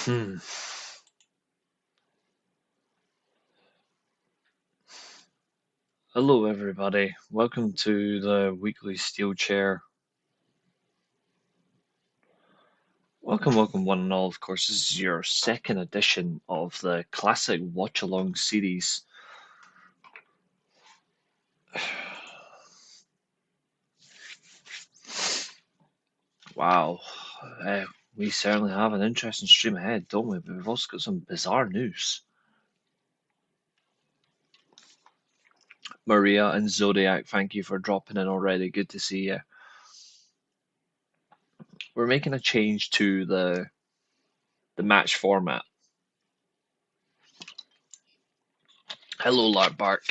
Hmm. Hello, everybody. Welcome to the weekly Steelchair. Welcome, one and all. Of course, this is your second edition of the classic Watchalong series. Wow, uh, we certainly have an interesting stream ahead, don't we? But we've also got some bizarre news. Maria and Zodiac, thank you for dropping in already. Good to see you. We're making a change to the match format. Hello, Lark Bark.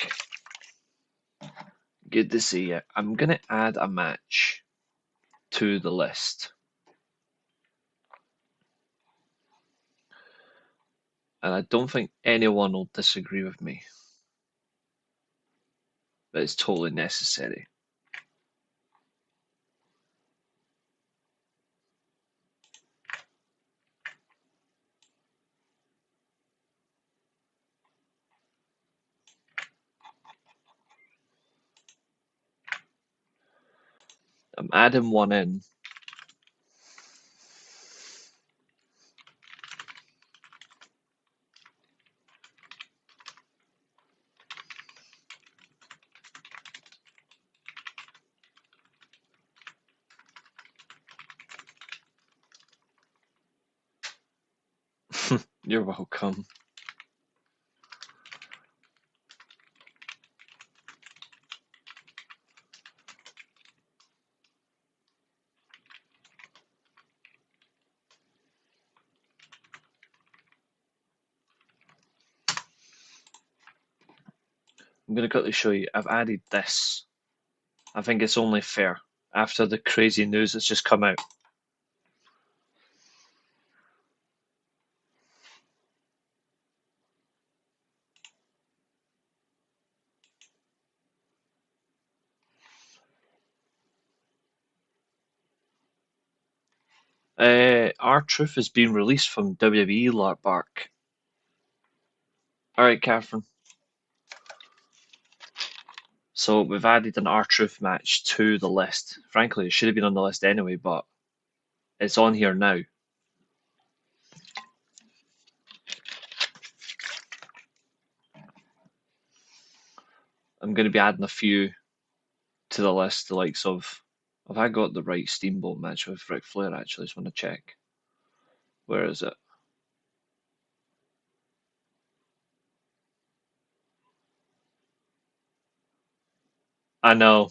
Good to see you. I'm gonna add a match to the list. And I don't think anyone will disagree with me, but it's totally necessary. I'm adding one in. You're welcome. I'm going to quickly show you. I've added this. I think it's only fair after the crazy news that's just come out. R-Truth has been released from WWE, Larkbark. Alright, Catherine. So we've added an R-Truth match to the list. Frankly, it should have been on the list anyway, but it's on here now. I'm going to be adding a few to the list, the likes of. Have I got the right Steamboat match with Ric Flair? Actually, just want to check. Where is it? I know.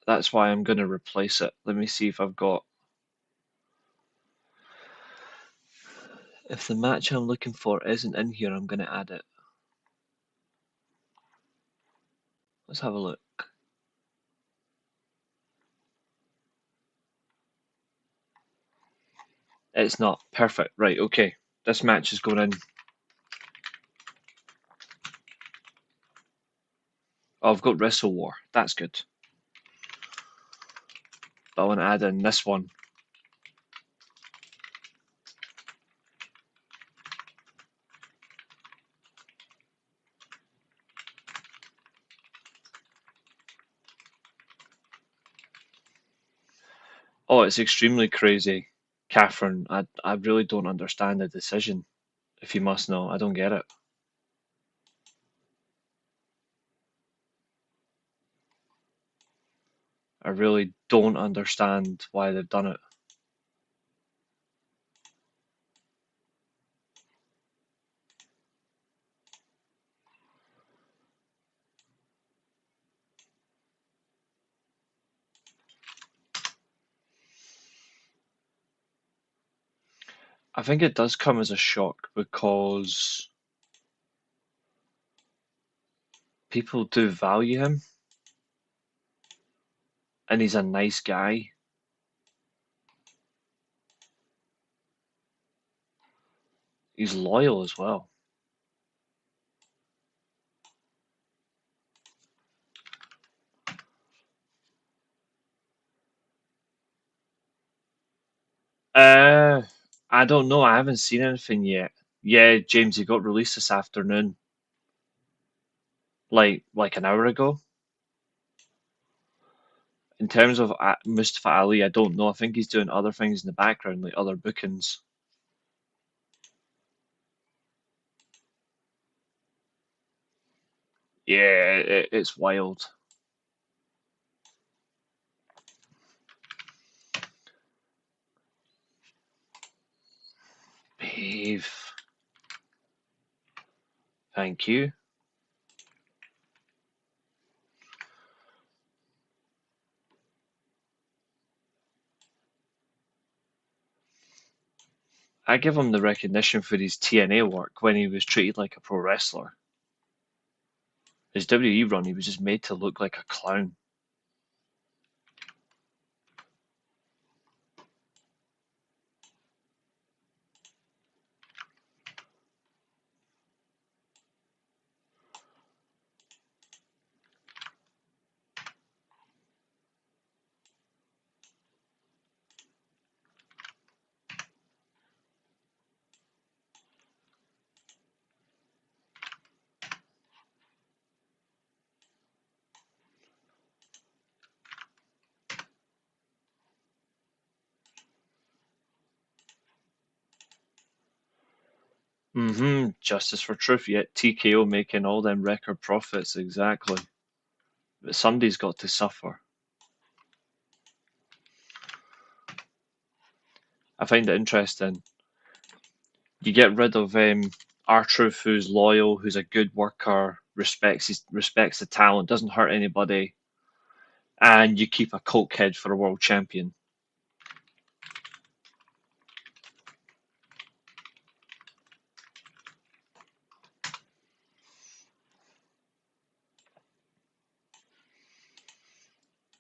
That's why I'm going to replace it. Let me see if I've got. If the match I'm looking for isn't in here, I'm going to add it. Let's have a look. It's not. Perfect. Right, okay. This match is going in. Oh, I've got Wrestle War. That's good. But I want to add in this one. Oh, it's extremely crazy. Catherine, I really don't understand the decision. If you must know, I don't get it. I really don't understand why they've done it. I think it does come as a shock because people do value him and he's a nice guy. He's loyal as well. Uh, I don't know. I haven't seen anything yet. Yeah, James, he got released this afternoon, like an hour ago. In terms of Mustafa Ali, I don't know. I think he's doing other things in the background, like other bookings. Yeah, it's wild. Behave. Thank you. I give him the recognition for his TNA work when he was treated like a pro wrestler. His WWE run, he was just made to look like a clown. Justice for truth, yet TKO making all them record profits, exactly. But somebody's got to suffer. I find it interesting. You get rid of R-Truth, who's loyal, who's a good worker, respects the talent, doesn't hurt anybody, and you keep a coke head for a world champion.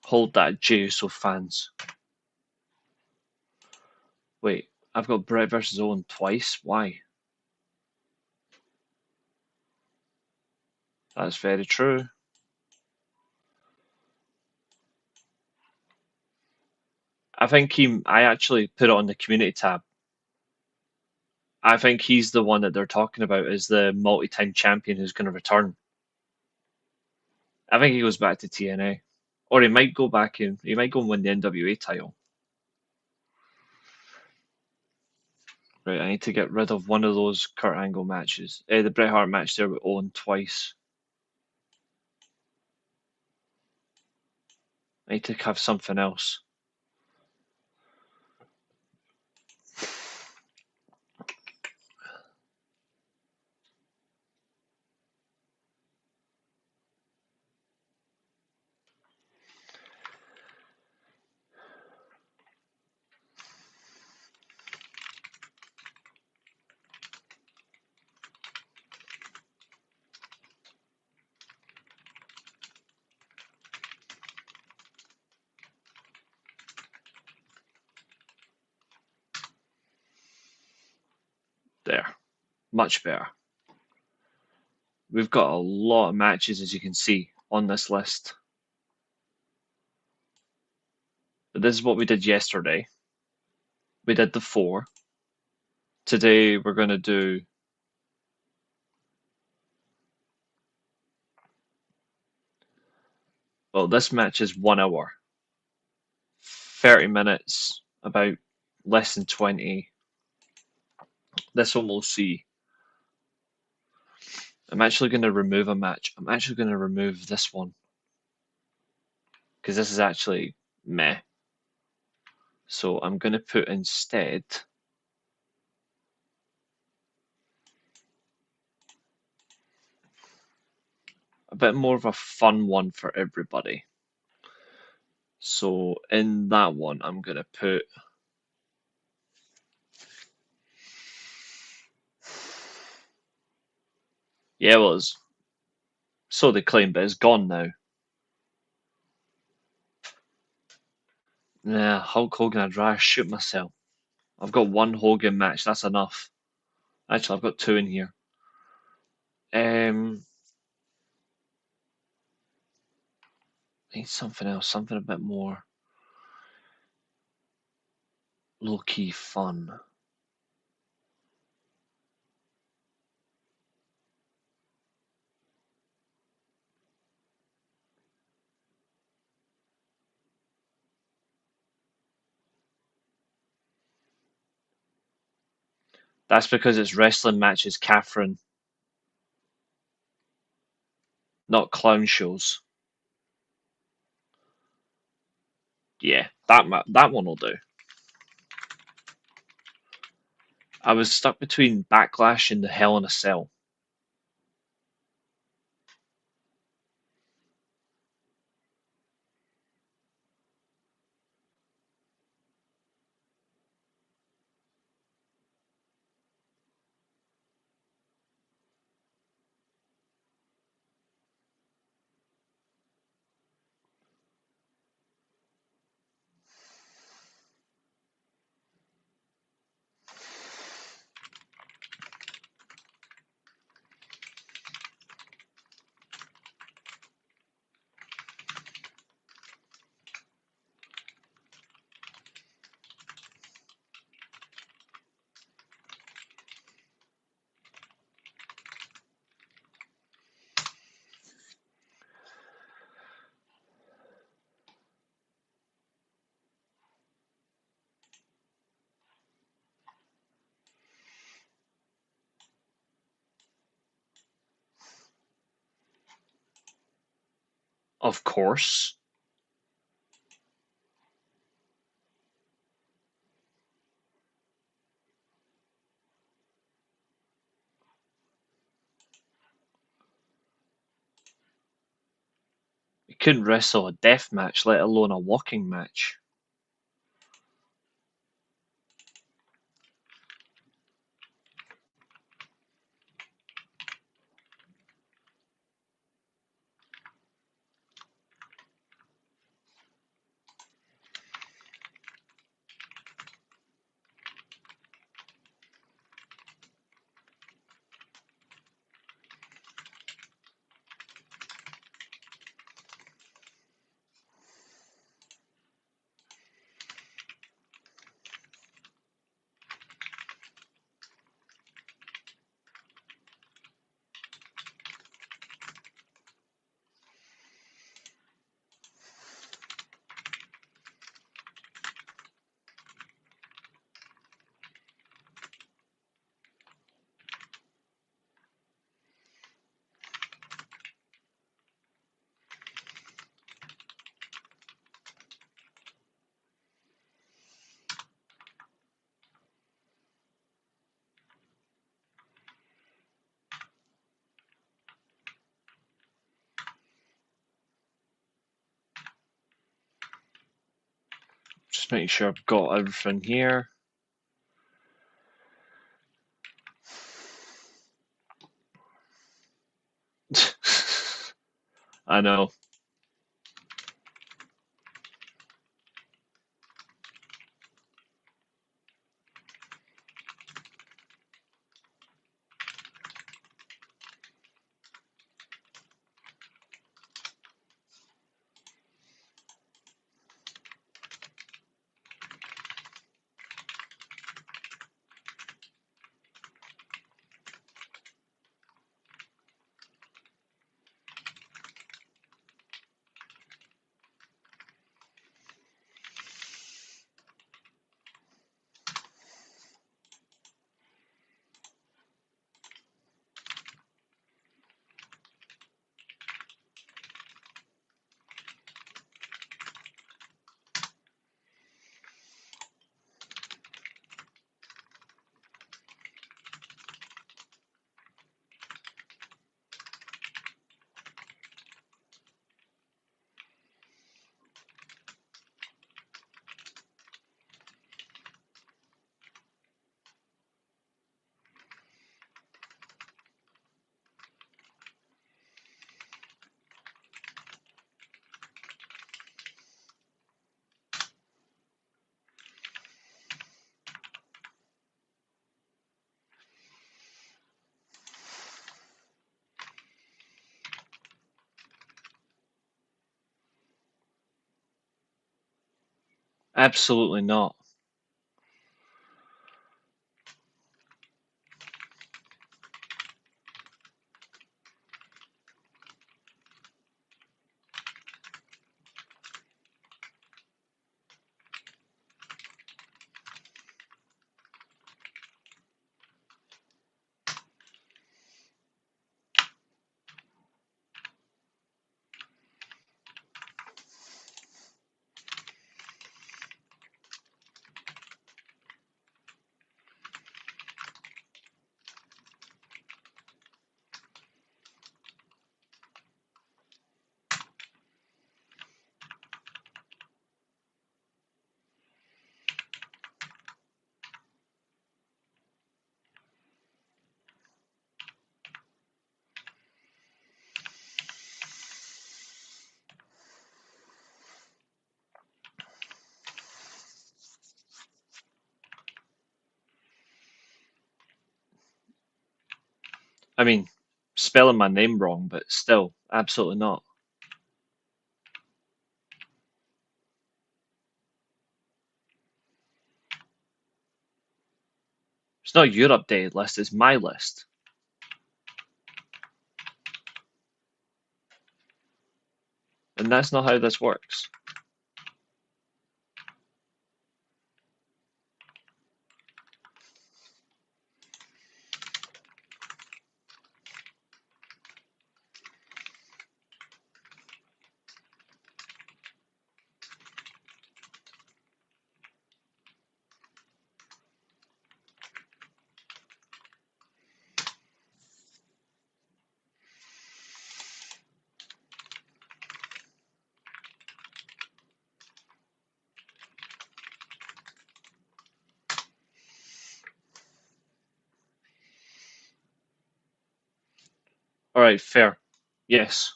Hold that, JUSO fans. Wait, I've got Brett versus Owen twice. Why? That's very true. I actually put it on the community tab. I think he's the one that they're talking about as the multi-time champion who's going to return. I think he goes back to TNA, or he might go back in. He might go and win the NWA title. Right, I need to get rid of one of those Kurt Angle matches. The Bret Hart match there with Owen twice. I need to have something else. There, much better. We've got a lot of matches, as you can see, on this list. But this is what we did yesterday. We did the 4. Today we're going to do. Well, this match is 1 hour, 30 minutes, about less than 20. This one we'll see. I'm actually going to remove a match. I'm actually going to remove this one because this is actually meh. So I'm going to put instead a bit more of a fun one for everybody. So in that one, I'm going to put. Yeah, well, so they claim, but it's gone now. Nah, Hulk Hogan, I'd rather shoot myself. I've got one Hogan match, that's enough. Actually, I've got 2 in here. I need something else, something a bit more. Low-key fun. That's because it's wrestling matches, Catherine, not clown shows. Yeah, that one will do. I was stuck between Backlash and the Hell in a Cell. Of course. You couldn't wrestle a death match, let alone a walking match. Just making sure I've got everything here. I know. Absolutely not. I mean, spelling my name wrong, but still, absolutely not. It's not your updated list, it's my list. And that's not how this works. All right, fair. Yes,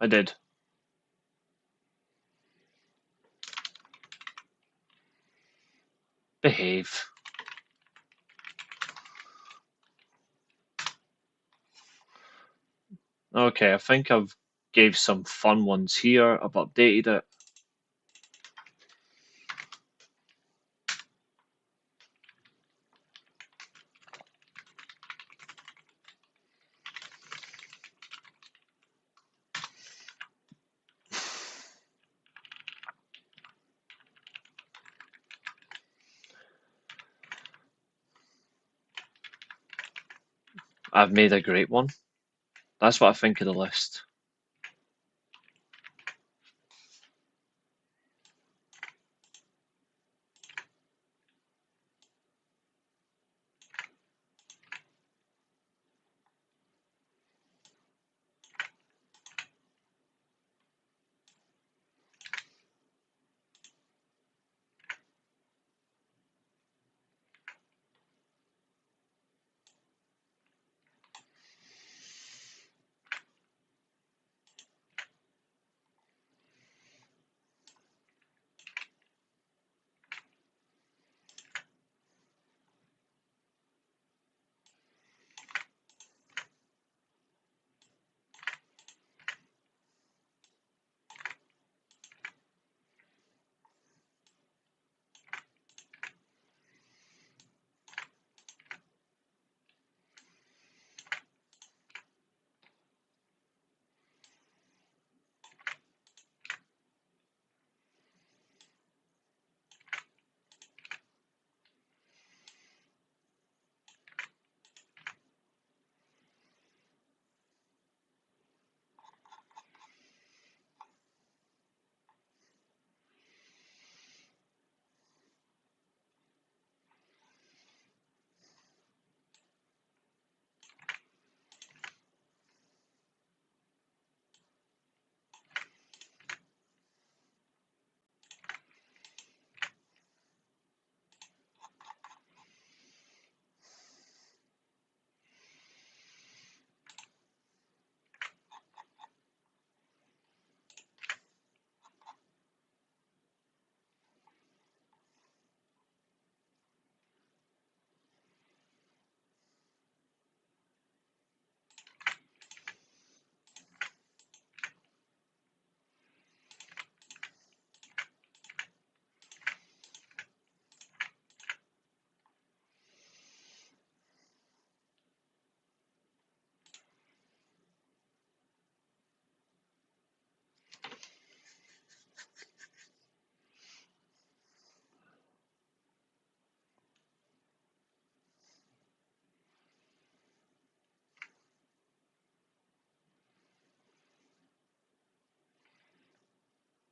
I did. Behave. Okay, I think I've gave some fun ones here. I've updated it. I've made a great one. That's what I think of the list.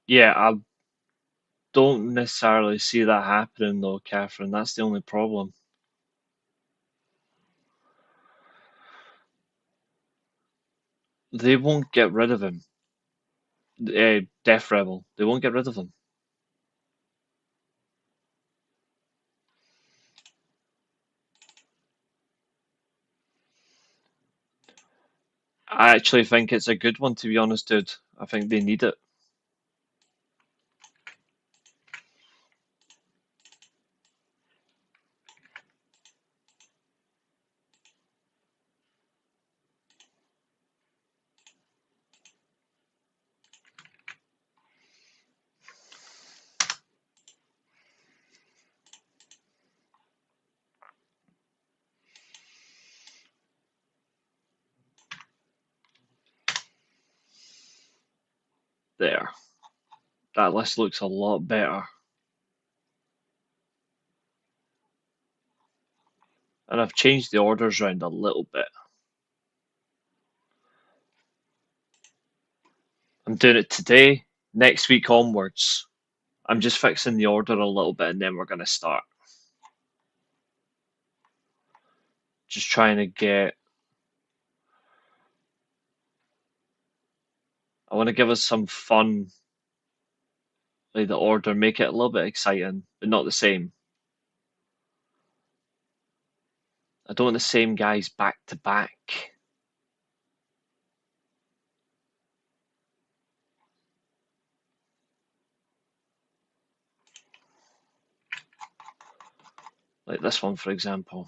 Yeah, I don't necessarily see that happening though, Catherine. That's the only problem. They won't get rid of him. Death Rebel. They won't get rid of him. I actually think it's a good one, to be honest, dude. I think they need it. There. That list looks a lot better. And I've changed the orders around a little bit. I'm doing it today, next week onwards. I'm just fixing the order a little bit and then we're going to start. Just trying to get. I want to give us some fun. Like the order, make it a little bit exciting, but not the same. I don't want the same guys back to back. Like this one, for example.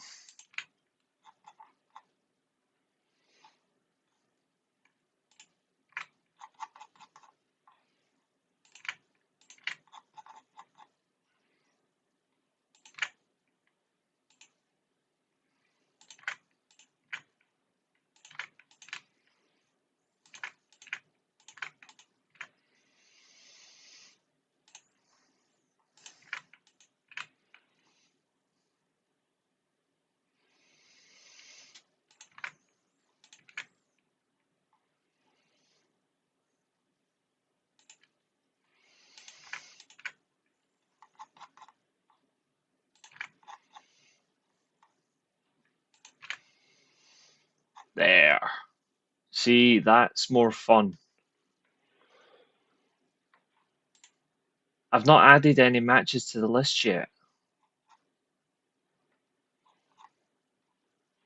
There. See, that's more fun. I've not added any matches to the list yet.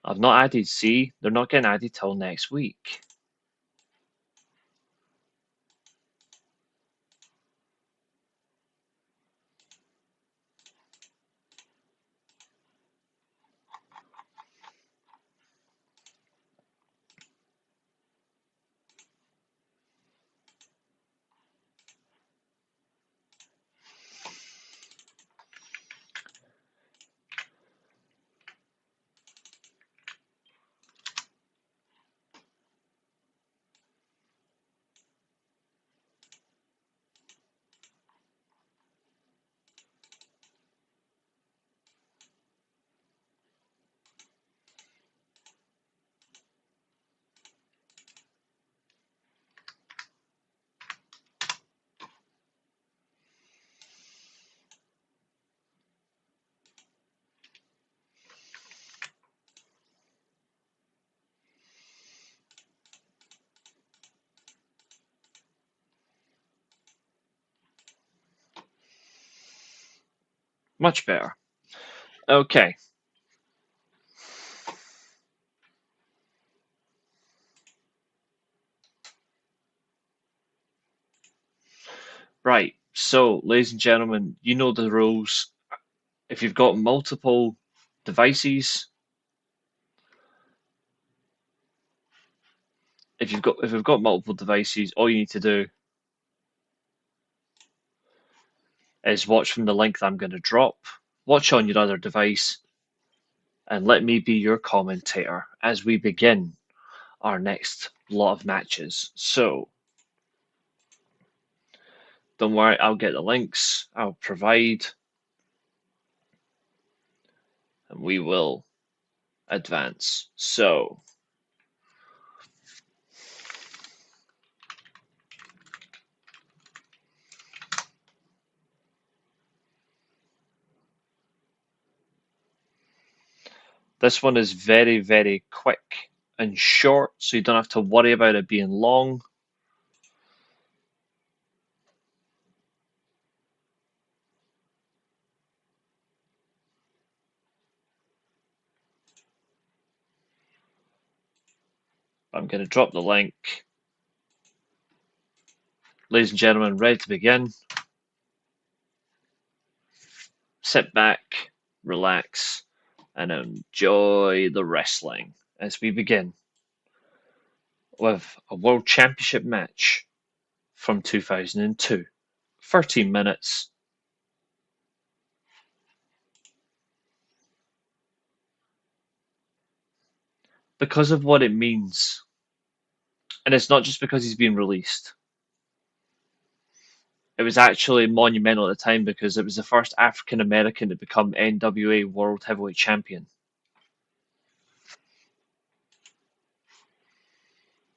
I've not added, see, they're not getting added till next week. Much better. Okay. Right. So, ladies and gentlemen, you know the rules. If you've got multiple devices, if you've got multiple devices, all you need to do is watch from the link that I'm going to drop. Watch on your other device, and let me be your commentator as we begin our next lot of matches. So, don't worry, I'll get the links, I'll provide, and we will advance. So, this one is very, very quick and short, so you don't have to worry about it being long. I'm going to drop the link. Ladies and gentlemen, ready to begin. Sit back, relax, and enjoy the wrestling as we begin with a World Championship match from 2002. 13 minutes. Because of what it means. And it's not just because he's been released. It was actually monumental at the time because it was the first African American to become NWA World Heavyweight Champion.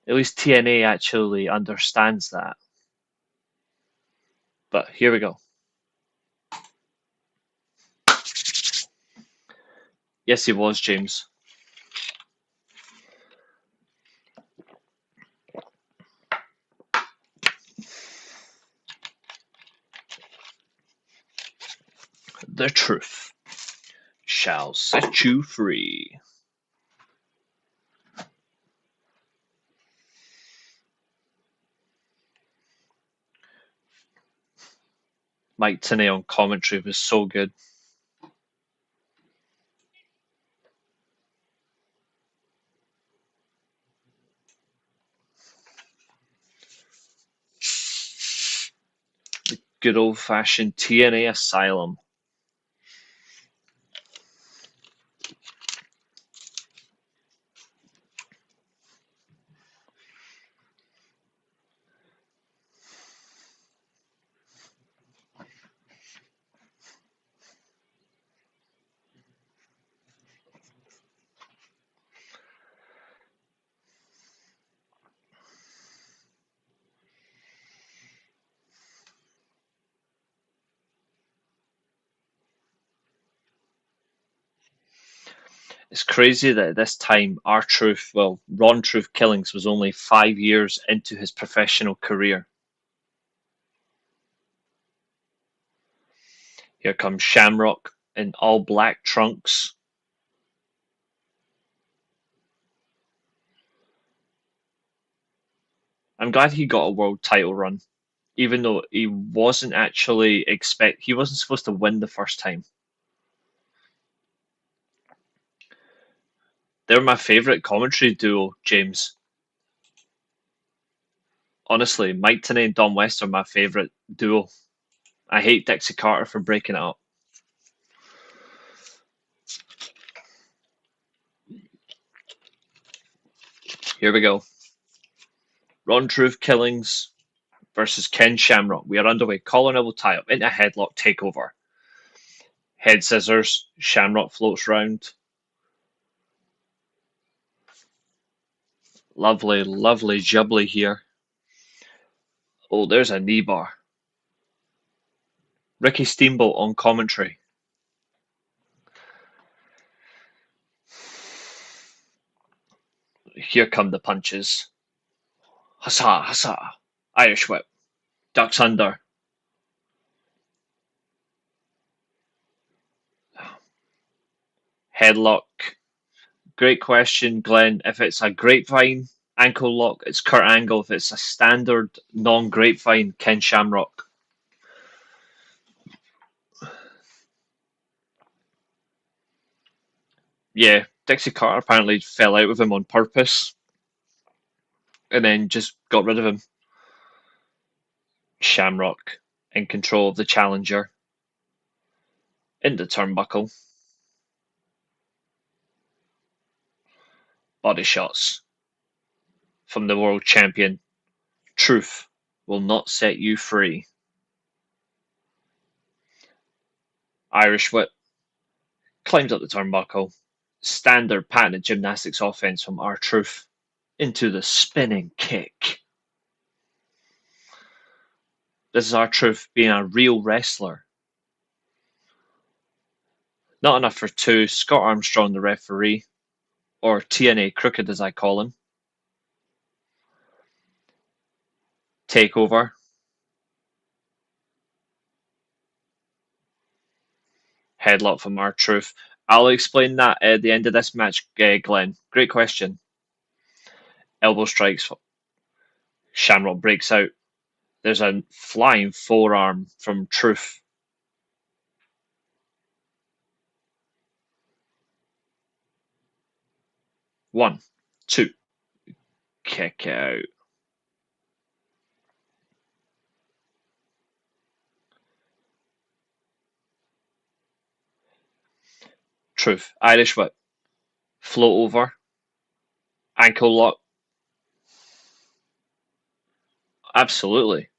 At least TNA actually understands that. But here we go. Yes, he was, James. The truth shall set you free. Mike Tenay on commentary was so good. The good old-fashioned TNA Asylum. It's crazy that at this time, R-Truth, well, Ron Truth Killings was only 5 years into his professional career. Here comes Shamrock in all black trunks. I'm glad he got a world title run, even though he wasn't actually he wasn't supposed to win the first time. They're my favourite commentary duo, James. Honestly, Mike Tenay and Don West are my favourite duo. I hate Dixie Carter for breaking it up. Here we go. Ron Truth Killings versus Ken Shamrock. We are underway. Collar and elbow tie up into a headlock takeover. Head scissors. Shamrock floats round. Lovely, lovely jubbly here. Oh, there's a knee bar. Ricky Steamboat on commentary. Here come the punches. Hussa, hussa. Irish whip. Ducks under. Headlock. Great question, Glenn. If it's a grapevine ankle lock, it's Kurt Angle. If it's a standard non-grapevine, Ken Shamrock. Yeah, Dixie Carter apparently fell out with him on purpose and then just got rid of him. Shamrock in control of the challenger. Into turnbuckle. Body shots from the world champion. Truth will not set you free. Irish whip. Climbs up the turnbuckle. Standard patented gymnastics offense from R-Truth. Into the spinning kick. This is R-Truth being a real wrestler. Not enough for two. Scott Armstrong, the referee, or TNA Crooked as I call him. Takeover. Headlock from R-Truth. I'll explain that at the end of this match, Glenn. Great question. Elbow strikes. Shamrock breaks out. There's a flying forearm from Truth. One, two. Kick out. Truth. Irish whip. Float over. Ankle lock. Absolutely.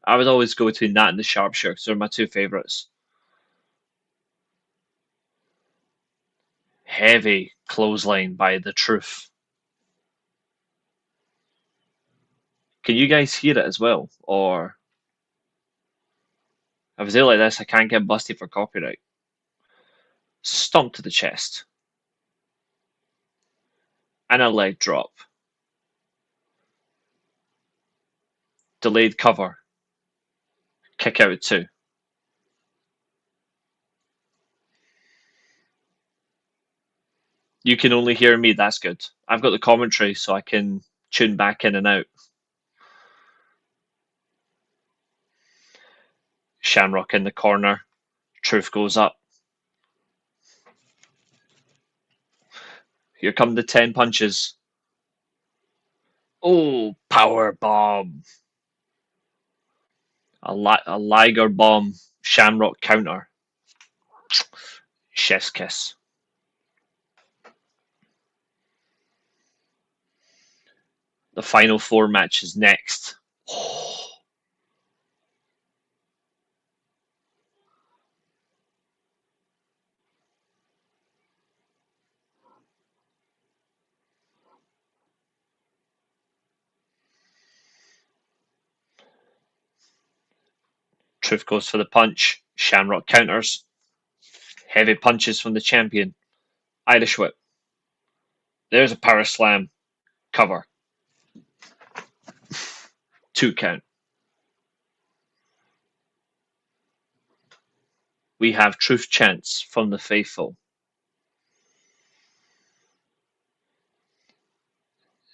I would always go between that and the Sharpshooter because they're my two favourites. Heavy clothesline by the Truth. Can you guys hear it as well? Or if I do it like this, I can't get busted for copyright. Stomp to the chest. And a leg drop. Delayed cover. Kick out at 2. You can only hear me, that's good. I've got the commentary so I can tune back in and out. Shamrock in the corner. Truth goes up. Here come the 10 punches. Oh, power bomb. A Liger bomb. Shamrock counter. Chef's kiss. The final 4 match is next. Truth goes for the punch. Shamrock counters. Heavy punches from the champion. Irish whip. There's a power slam. Cover. 2 count. We have Truth chants from the faithful.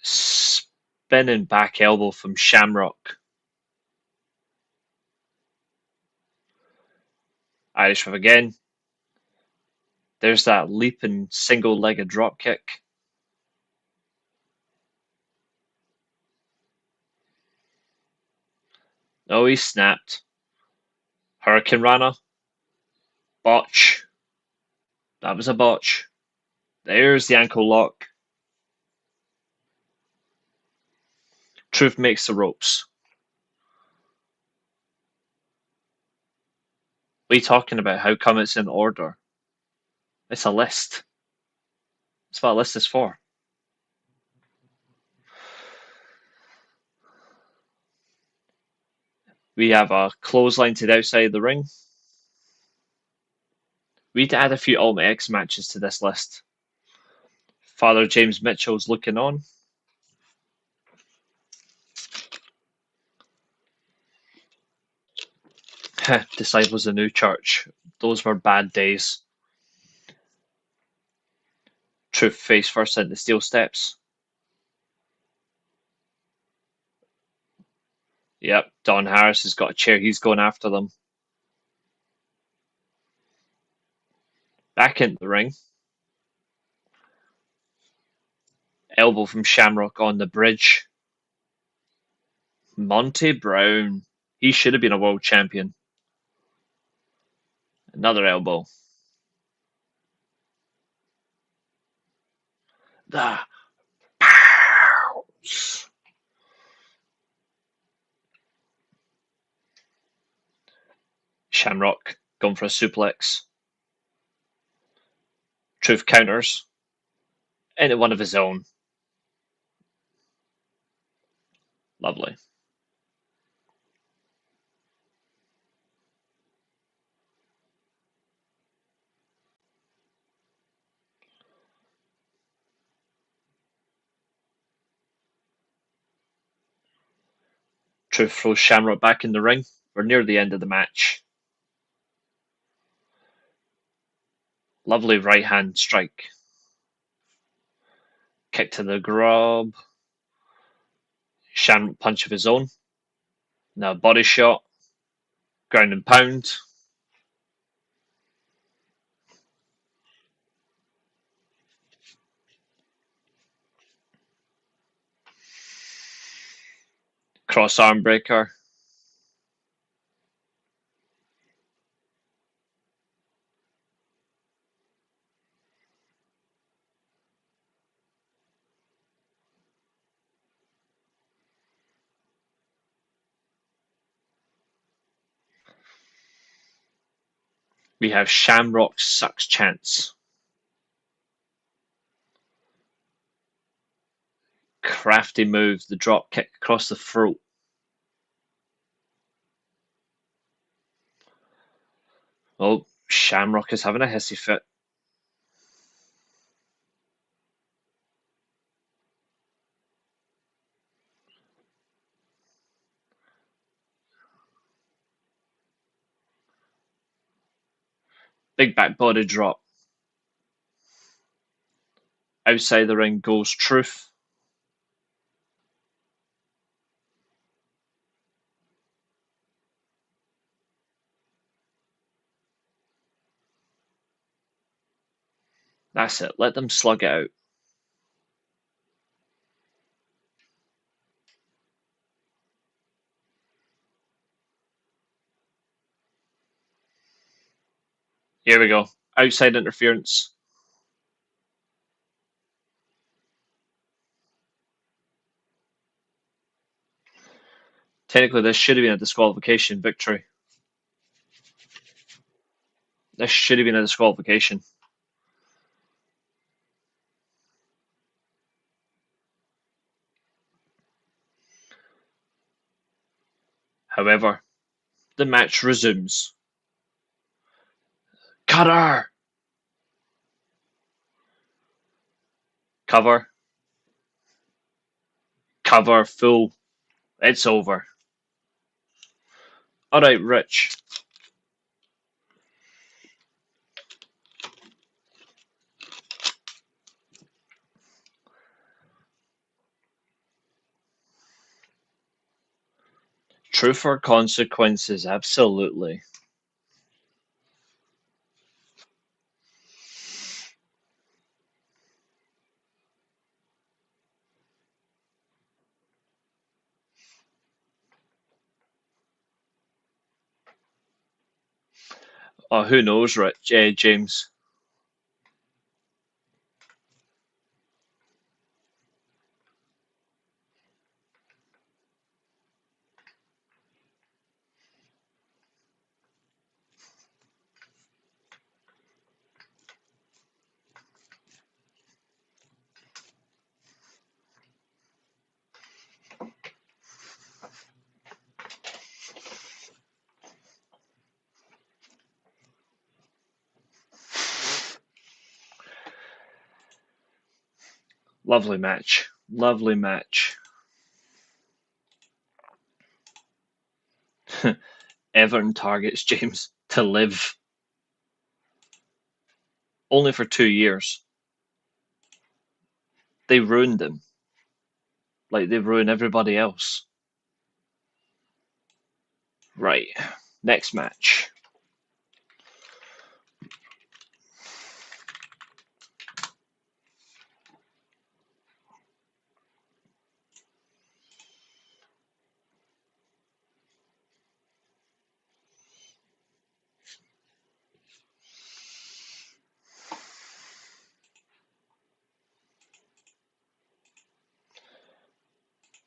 Spinning back elbow from Shamrock. Irish whip again. There's that leaping single-legged drop kick. Oh, he snapped. Hurricane Rana. Botch. That was a botch. There's the ankle lock. Truth makes the ropes. What are you talking about? How come it's in order? It's a list. That's what a list is for. We have a clothesline to the outside of the ring. We need to add a few Ultimate X matches to this list. Father James Mitchell's looking on. Disciples of the New Church. Those were bad days. Truth face first into steel steps. Yep, Don Harris has got a chair. He's going after them. Back into the ring. Elbow from Shamrock on the bridge. Monty Brown. He should have been a world champion. Another elbow. The pounce. Shamrock going for a suplex. Truth counters into one of his own. Lovely. Truth throws Shamrock back in the ring. We're near the end of the match. Lovely right hand strike. Kick to the grub. Shamrock punch of his own. Now body shot. Ground and pound. Cross arm breaker. We have Shamrock Sucks Chance. Crafty moves, the drop kick across the throat. Oh, Shamrock is having a hissy fit. Big back body drop. Outside the ring goes Truth. That's it. Let them slug it out. Here we go. Outside interference. Technically, this should have been a disqualification victory. This should have been a disqualification. However, the match resumes. Cutter! Cover. Cover full. It's over. Alright, Rich. Truth or consequences, absolutely. Oh, who knows, Rich? James. Lovely match. Lovely match. Everton targets James to live. Only for 2 years. They ruined him. Like they ruin everybody else. Right. Next match.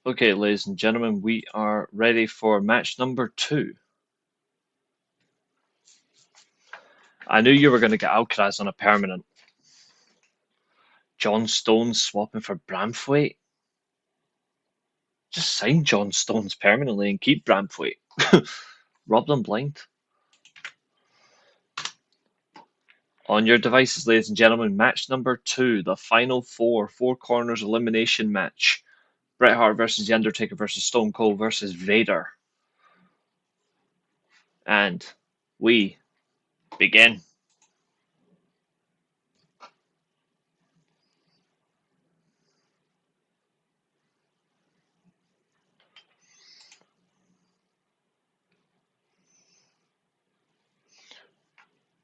Okay, ladies and gentlemen, we are ready for match number 2. I knew you were going to get Alcaraz on a permanent. John Stones swapping for Bramthwaite. Just sign John Stones permanently and keep Bramthwaite. Rob them blind. On your devices, ladies and gentlemen, match number 2, the final four corners elimination match. Bret Hart versus The Undertaker versus Stone Cold versus Vader. And we begin.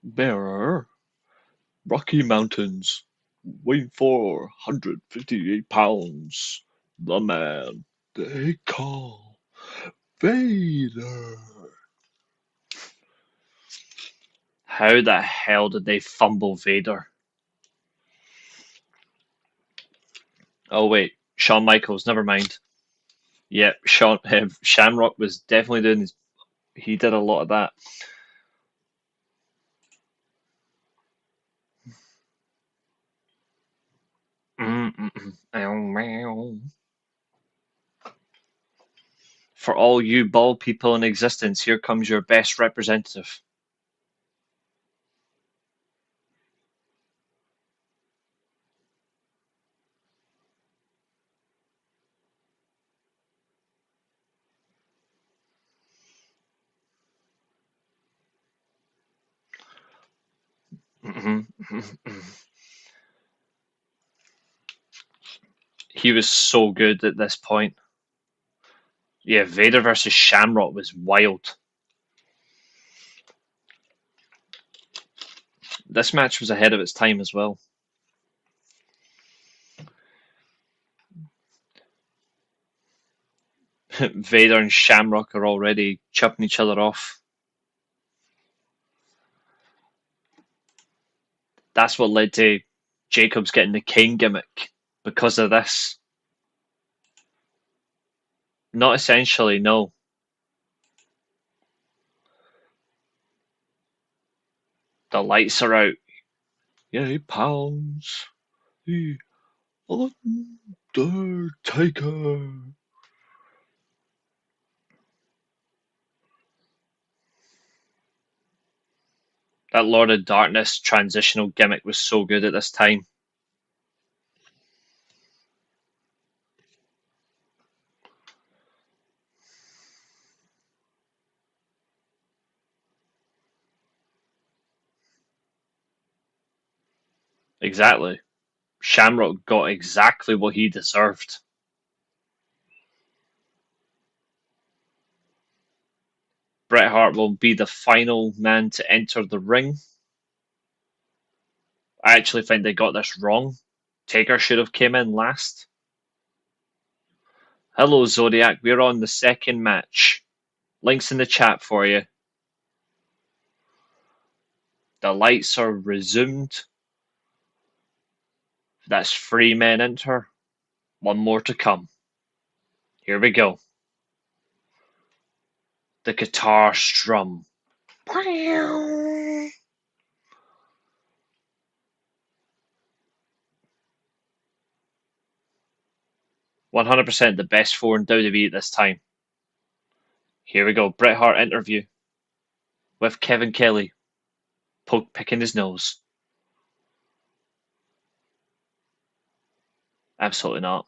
Bearer, Rocky Mountains, weighing 458 pounds, the man they call Vader. How the hell did they fumble Vader? Oh wait, Shawn Michaels, never mind. Yep, Shamrock was definitely doing his. He did a lot of that. For all you bald people in existence, here comes your best representative. He was so good at this point. Yeah, Vader versus Shamrock was wild. This match was ahead of its time as well. Vader and Shamrock are already chopping each other off. That's what led to Jacobs getting the Kane gimmick because of this. Not essentially, no. The lights are out. Yeah, he pounds. The Undertaker. That Lord of Darkness transitional gimmick was so good at this time. Exactly. Shamrock got exactly what he deserved. Bret Hart will be the final man to enter the ring. I actually think they got this wrong. Taker should have came in last. Hello, Zodiac. We're on the second match. Links in the chat for you. The lights are resumed. That's 3 men enter. One more to come. Here we go. The guitar strum. 100% the best four in WWE at this time. Here we go. Bret Hart interview with Kevin Kelly picking his nose. Absolutely not.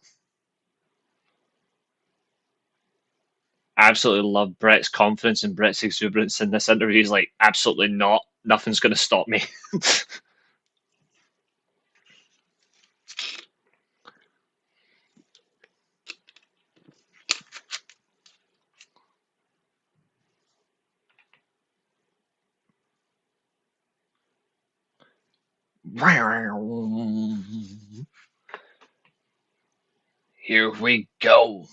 Absolutely love Bret's confidence and Bret's exuberance in this interview. He's like, absolutely not. Nothing's going to stop me. Here we go.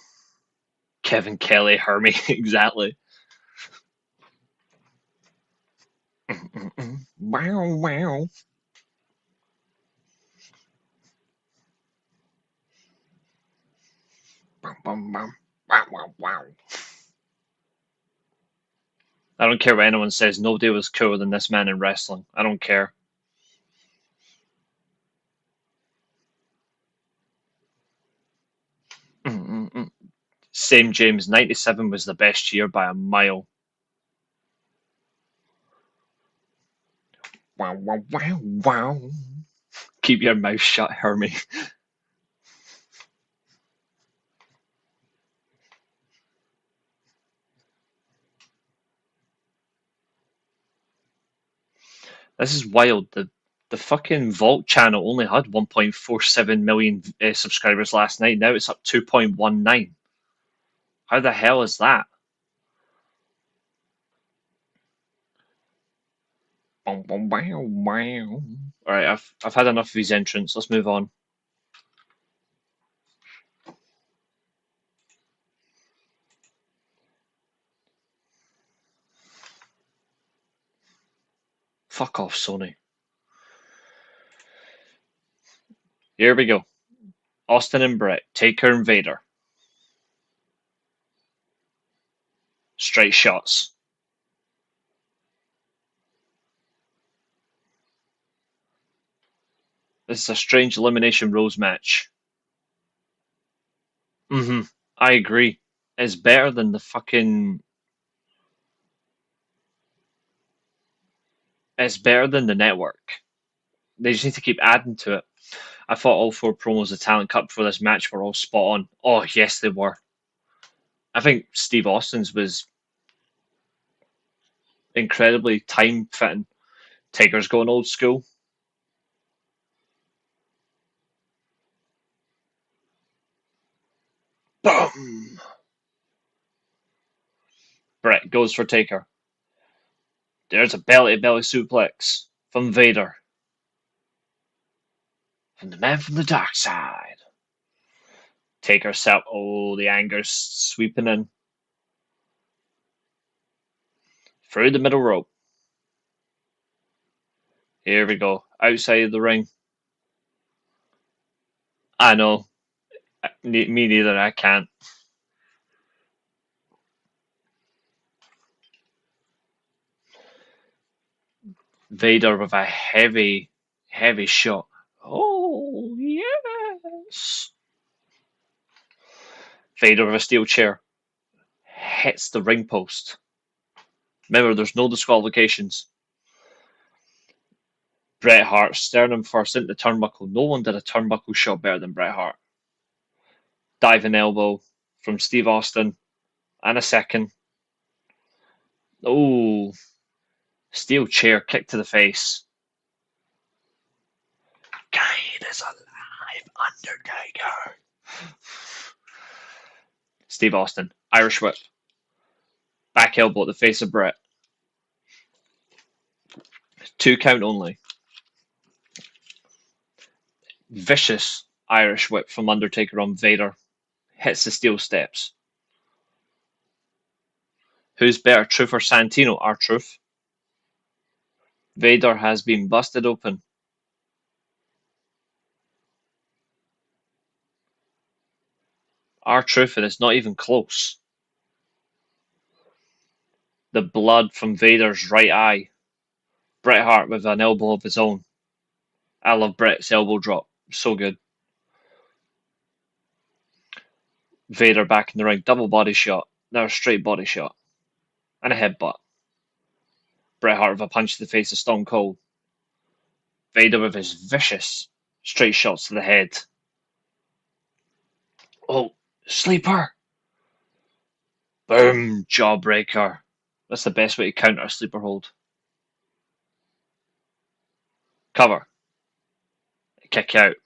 Kevin Kelly, Hermie, exactly. Wow, wow. Wow, wow, wow. I don't care what anyone says. Nobody was cooler than this man in wrestling. I don't care. Same James, 97 was the best year by a mile. Wow, wow, wow, wow. Keep your mouth shut, Hermie. This is wild. The fucking Vault channel only had 1.47 million subscribers last night. Now it's up 2.19. How the hell is that? All right, I've had enough of these entrants. Let's move on. Fuck off, Sony. Here we go. Austin and Brett, Taker and Vader. Straight shots. This is a strange Elimination Rose match. I agree. It's better than the fucking. It's better than the network. They just need to keep adding to it. I thought all four promos of Talent Cup for this match were all spot on. Oh, yes, they were. I think Steve Austin's was incredibly time fitting. Taker's going old school. Boom! Brett goes for Taker. There's a belly to belly suplex from Vader. From the man from the dark side. Taker set. Oh, the anger's sweeping in. Through the middle rope. Here we go. Outside the ring. I know. Me neither. I can't. Vader with a heavy, heavy shot. Oh, yes. Vader with a steel chair. Hits the ring post. Remember, there's no disqualifications. Bret Hart, sternum first into the turnbuckle. No one did a turnbuckle shot better than Bret Hart. Diving elbow from Steve Austin. And a second. Oh, steel chair kick to the face. Kane is alive, Undertaker. Steve Austin, Irish whip. Back elbow at the face of Bret. 2 count only. Vicious Irish whip from Undertaker on Vader. Hits the steel steps. Who's better, Truth or Santino? R-Truth. Vader has been busted open. R-Truth, and it's not even close. The blood from Vader's right eye. Bret Hart with an elbow of his own. I love Bret's elbow drop. So good. Vader back in the ring. Double body shot. Now a straight body shot. And a headbutt. Bret Hart with a punch to the face of Stone Cold. Vader with his vicious straight shots to the head. Oh, sleeper. Boom, jawbreaker. That's the best way to counter a sleeper hold. Cover. Kick out.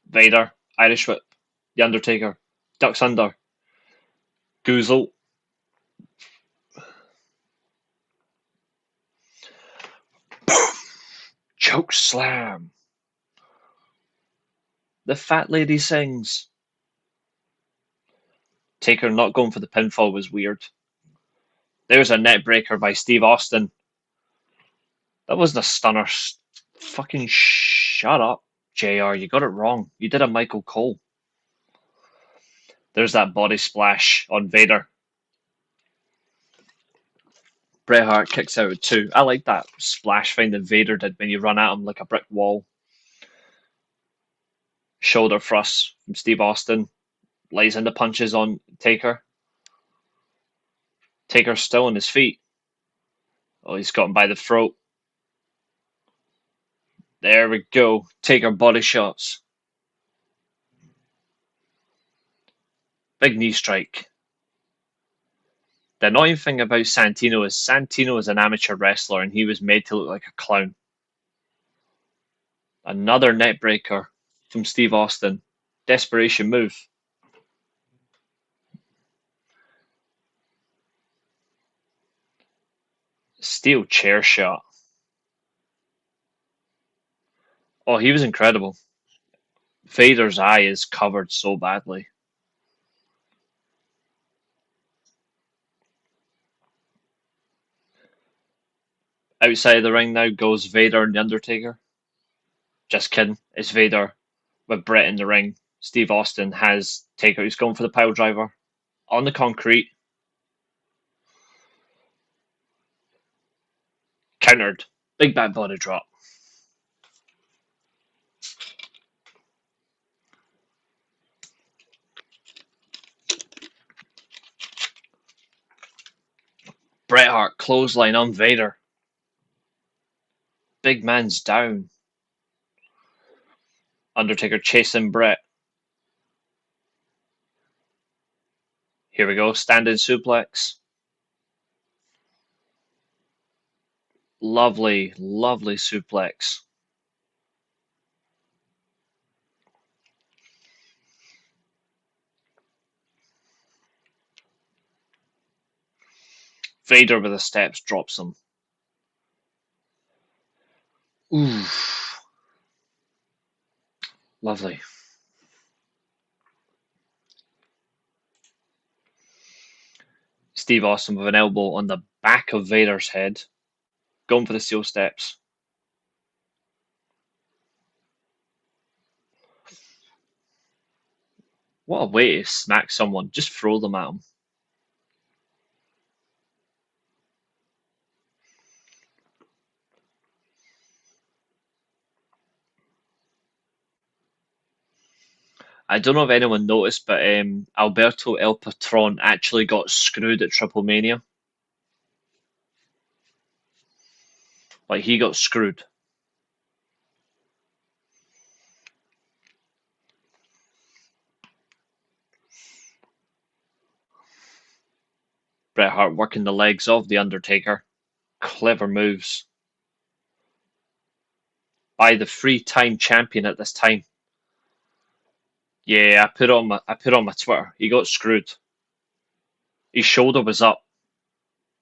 Vader, Irish whip. The Undertaker. Ducks under. Goozle. Boom. Choke slam. The fat lady sings. Taker not going for the pinfall was weird. There's a net breaker by Steve Austin. That wasn't a stunner. Fucking shut up, JR. You got it wrong. You did a Michael Cole. There's that body splash on Vader. Bret Hart kicks out at 2. I like that splash thing that Vader did when you run at him like a brick wall. Shoulder thrust from Steve Austin. Lays into punches on Taker. Taker's still on his feet. Oh, he's got him by the throat. There we go. Taker body shots. Big knee strike. The annoying thing about Santino is an amateur wrestler and he was made to look like a clown. Another net breaker from Steve Austin. Desperation move. Steel chair shot. Oh, he was incredible. Vader's eye is covered so badly. Outside of the ring now goes Vader and The Undertaker. Just kidding. It's Vader with Bret in the ring. Steve Austin has Taker. He's going for the pile driver. On the concrete. Countered. Big bad body drop. Bret Hart clothesline on Vader. Big man's down. Undertaker chasing Bret. Here we go, standing suplex. Lovely, lovely suplex. Vader with the steps drops him. Ooh. Lovely. Steve Austin with an elbow on the back of Vader's head. Going for the steel steps. What a way to smack someone. Just throw them at him. I don't know if anyone noticed, but Alberto El Patron actually got screwed at Triple Mania. Like, he got screwed. Bret Hart working the legs of The Undertaker. Clever moves. By the 3-time champion at this time. Yeah, I put on my Twitter. He got screwed. His shoulder was up.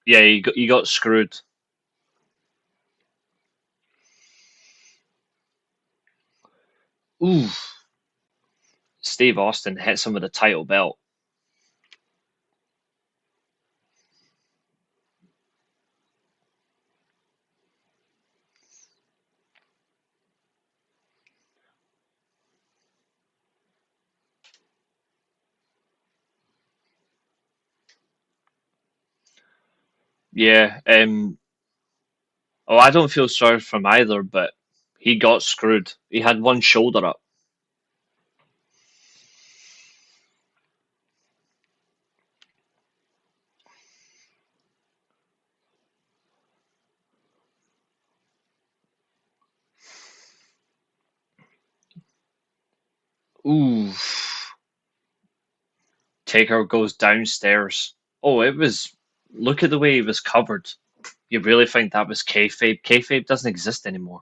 Yeah, he got screwed. Ooh. Steve Austin hits him with the title belt. Yeah, I don't feel sorry for him either, but he got screwed. He had one shoulder up. Ooh. Taker goes downstairs. Oh, it was. Look at the way he was covered. You really think that was kayfabe? Kayfabe doesn't exist anymore.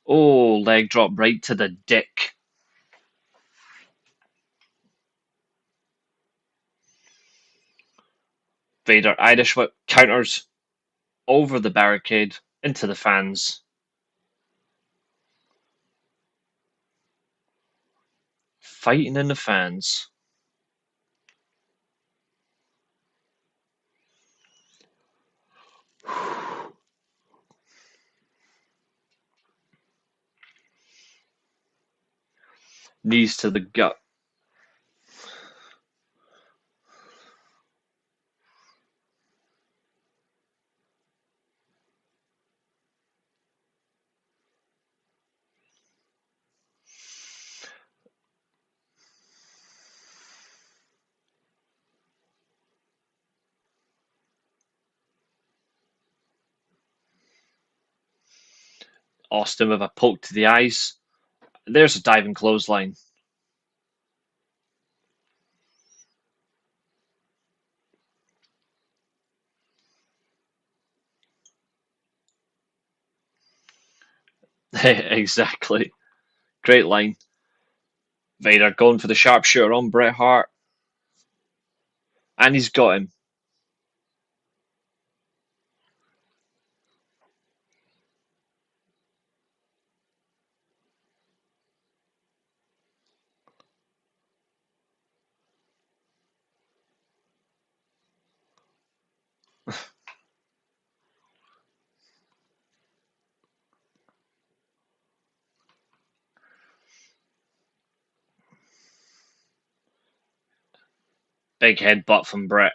Oh, leg drop right to the dick. Vader Irish whip counters over the barricade into the fans. Fighting in the fans. Knees to the gut. Austin with a poke to the eyes. There's a diving clothesline. Exactly. Great line. Vader going for the sharpshooter on Bret Hart. And he's got him. Big headbutt from Bret.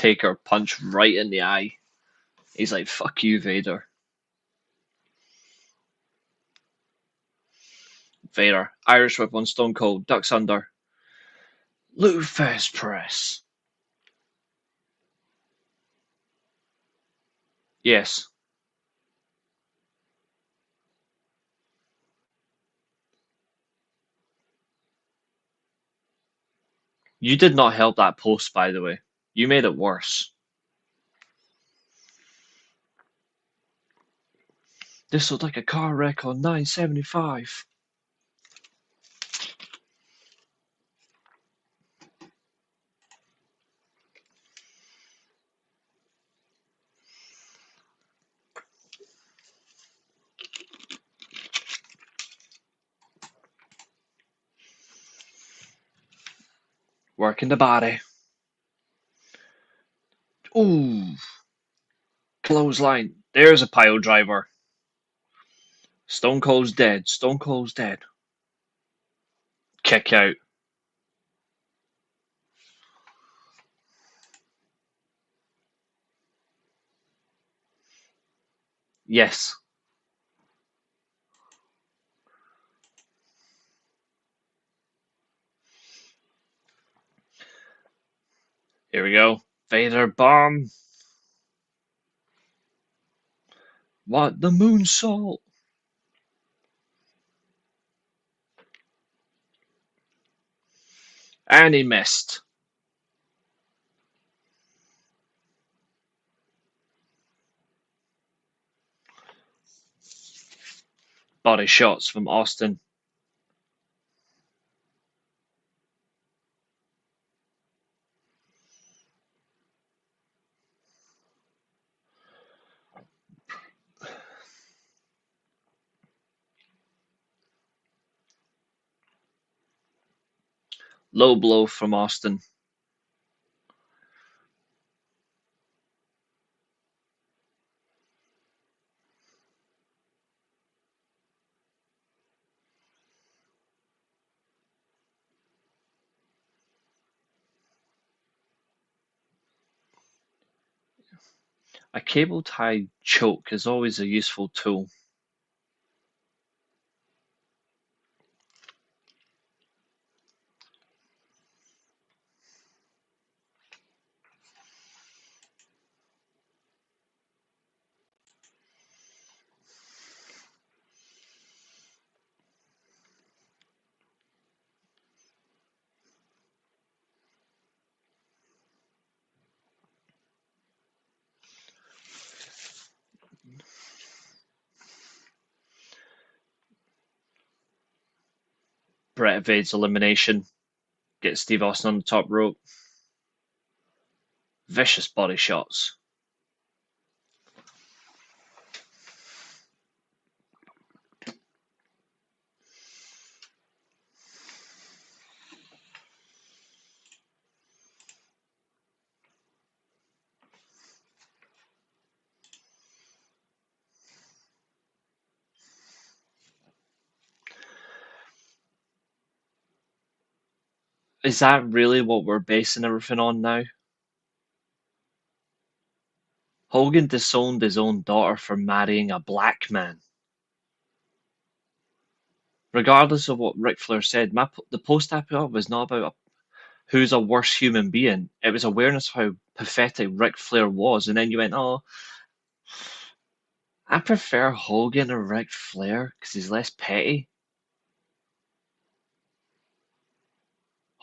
Taker punch right in the eye. He's like, fuck you, Vader. Vader, Irish whip on Stone Cold, ducks under. Lou Fez press. Yes. You did not help that post, by the way. You made it worse. This looked like a car wreck on 975. Working the body. Ooh. Clothesline. There's a pile driver. Stone Cold's dead. Stone Cold's dead. Kick out. Yes. Here we go. Vader bomb. What the moonsault? And he missed. Body shots from Austin. Low blow from Austin. A cable tied choke is always a useful tool. Brett evades elimination. Gets Steve Austin on the top rope. Vicious body shots. Is that really what we're basing everything on now? Hogan disowned his own daughter for marrying a black man. Regardless of what Ric Flair said, the post I put up was not about who's a worse human being. It was awareness of how pathetic Ric Flair was. And then you went, oh, I prefer Hogan or Ric Flair because he's less petty.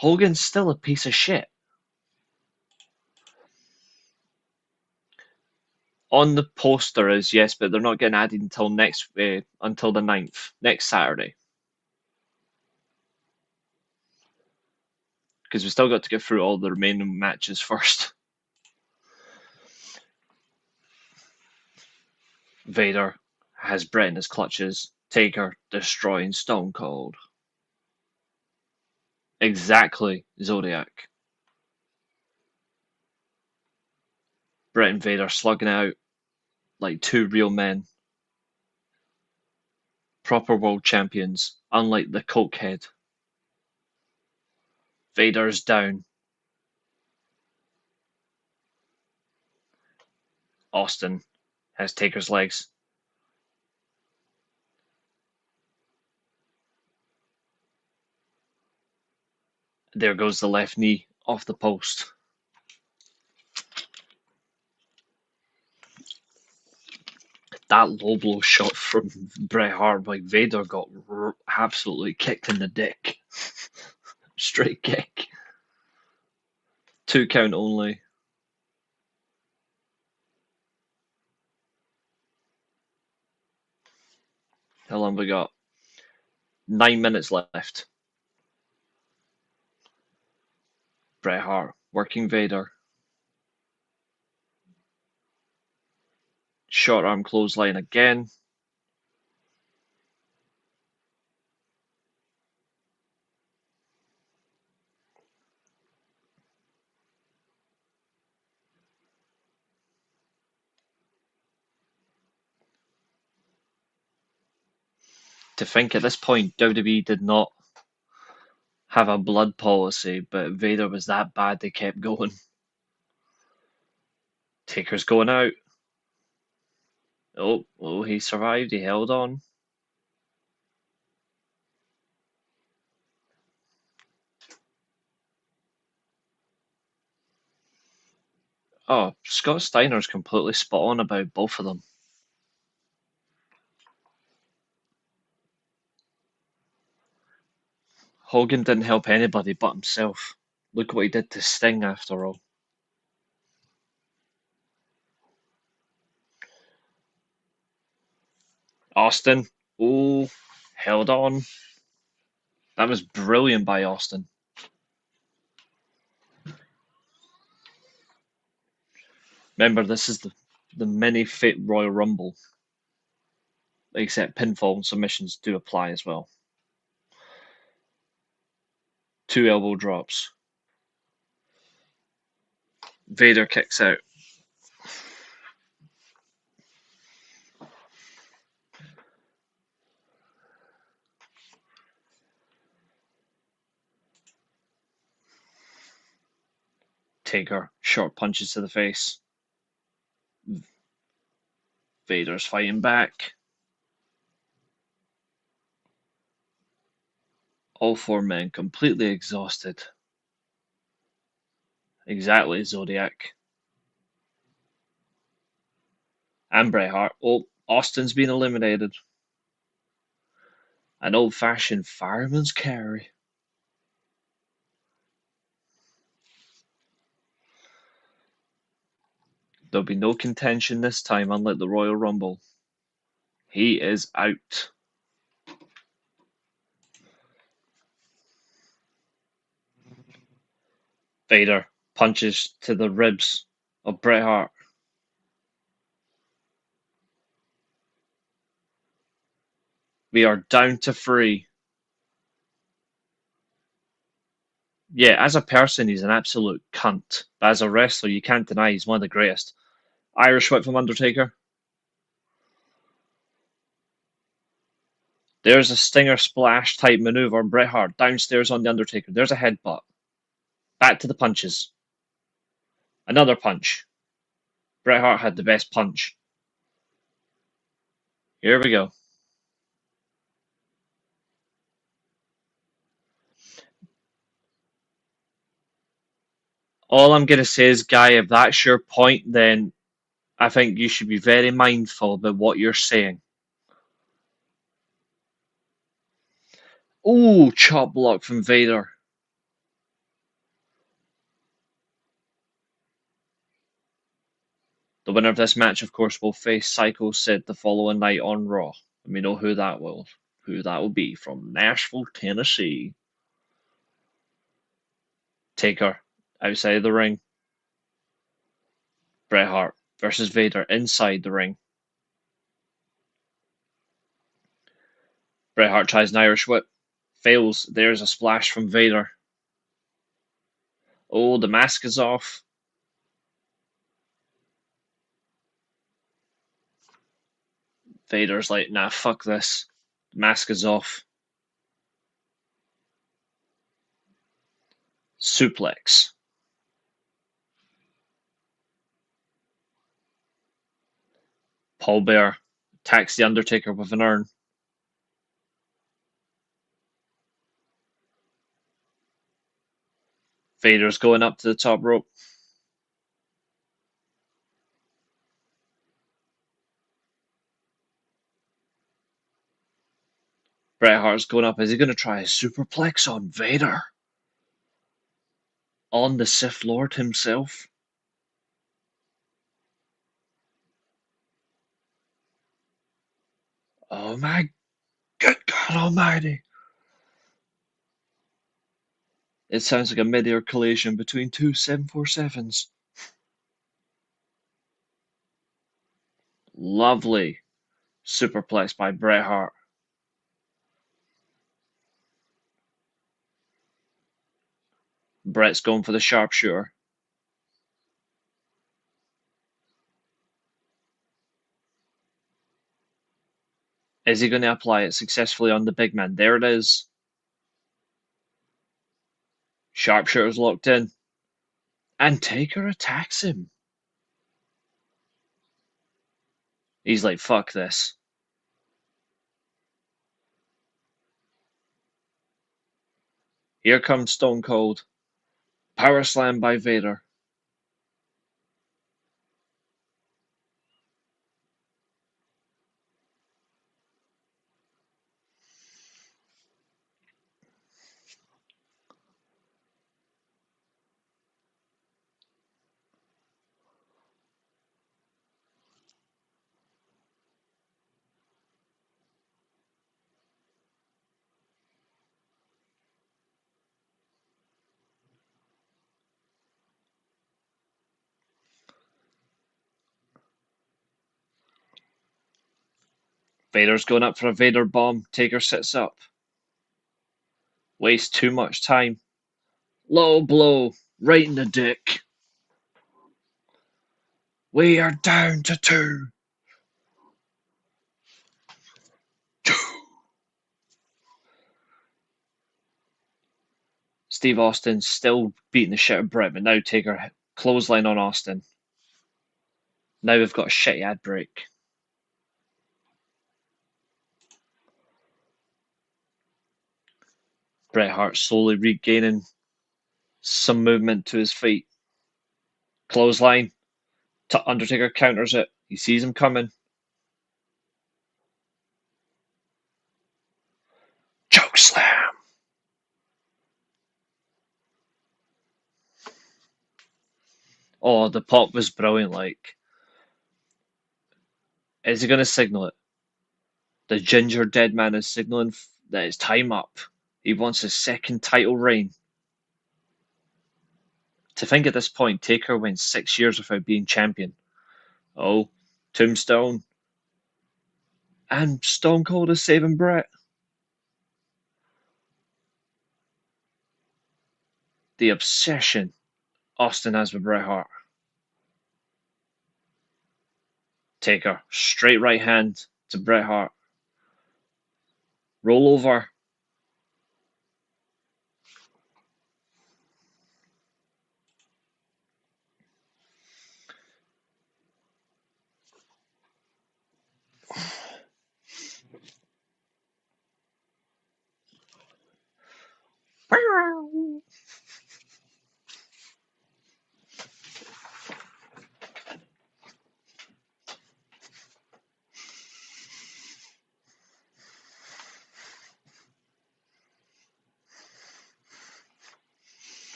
Hogan's still a piece of shit. On the poster is yes, but they're not getting added until until the 9th, next Saturday. Because we still got to get through all the remaining matches first. Vader has Brett in his clutches. Taker destroying Stone Cold. Exactly, Zodiac. Brett and Vader slugging out like two real men. Proper world champions, unlike the cokehead. Vader's down. Austin has Taker's legs. There goes the left knee off the post. That low blow shot from Bret Hart by Vader got absolutely kicked in the dick. Straight kick. 2 count only. How long we got? 9 minutes left. Bret Hart working Vader. Short arm clothesline again. To think at this point, WWE did not have a blood policy, but Vader was that bad they kept going. Taker's going out. Oh, he survived. He held on. Oh, Scott Steiner's completely spot on about both of them. Hogan didn't help anybody but himself. Look what he did to Sting after all. Austin. Oh, held on. That was brilliant by Austin. Remember, this is the mini fit Royal Rumble. Except pinfall and submissions do apply as well. 2 elbow drops. Vader kicks out. Taker, short punches to the face. Vader's fighting back. All 4 men completely exhausted. Exactly, Zodiac. And Bret Hart. Oh, Austin's been eliminated. An old-fashioned fireman's carry. There'll be no contention this time, unlike the Royal Rumble. He is out. Vader punches to the ribs of Bret Hart. We are down to 3. Yeah, as a person, he's an absolute cunt. But as a wrestler, you can't deny he's one of the greatest. Irish whip from Undertaker. There's a Stinger splash type maneuver. Bret Hart downstairs on the Undertaker. There's a headbutt. Back to the punches. Another punch. Bret Hart had the best punch. Here we go. All I'm going to say is, Guy, if that's your point, then I think you should be very mindful about what you're saying. Ooh, chop block from Vader. The winner of this match, of course, will face Psycho Sid the following night on Raw. And we know who that will be from Nashville, Tennessee. Taker outside of the ring. Bret Hart versus Vader inside the ring. Bret Hart tries an Irish whip. Fails. There's a splash from Vader. Oh, the mask is off. Vader's like, nah, fuck this. The mask is off. Suplex. Pallbearer attacks the Undertaker with an urn. Vader's going up to the top rope. Bret Hart's going up. Is he going to try a superplex on Vader? On the Sith Lord himself? Oh my good God almighty. It sounds like a mid-air collision between two 747s. Lovely superplex by Bret Hart. Bret's going for the sharpshooter. Is he going to apply it successfully on the big man? There it is. Sharpshooter's locked in. And Taker attacks him. He's like, fuck this. Here comes Stone Cold. Power slam by Vader. Vader's going up for a Vader bomb. Taker sits up. Wastes too much time. Low blow. Right in the dick. We are down to two. Steve Austin still beating the shit out of Bret, but now Taker clothesline on Austin. Now we've got a shitty ad break. Bret Hart slowly regaining some movement to his feet. Clothesline. Undertaker counters it. He sees him coming. Choke slam. Oh, the pop was brilliant. Like, is he going to signal it? The ginger dead man is signaling that it's time up. He wants his second title reign. To think at this point, Taker went 6 years without being champion. Oh, Tombstone. And Stone Cold is saving Bret. The obsession Austin has with Bret Hart. Taker, straight right hand to Bret Hart. Roll over.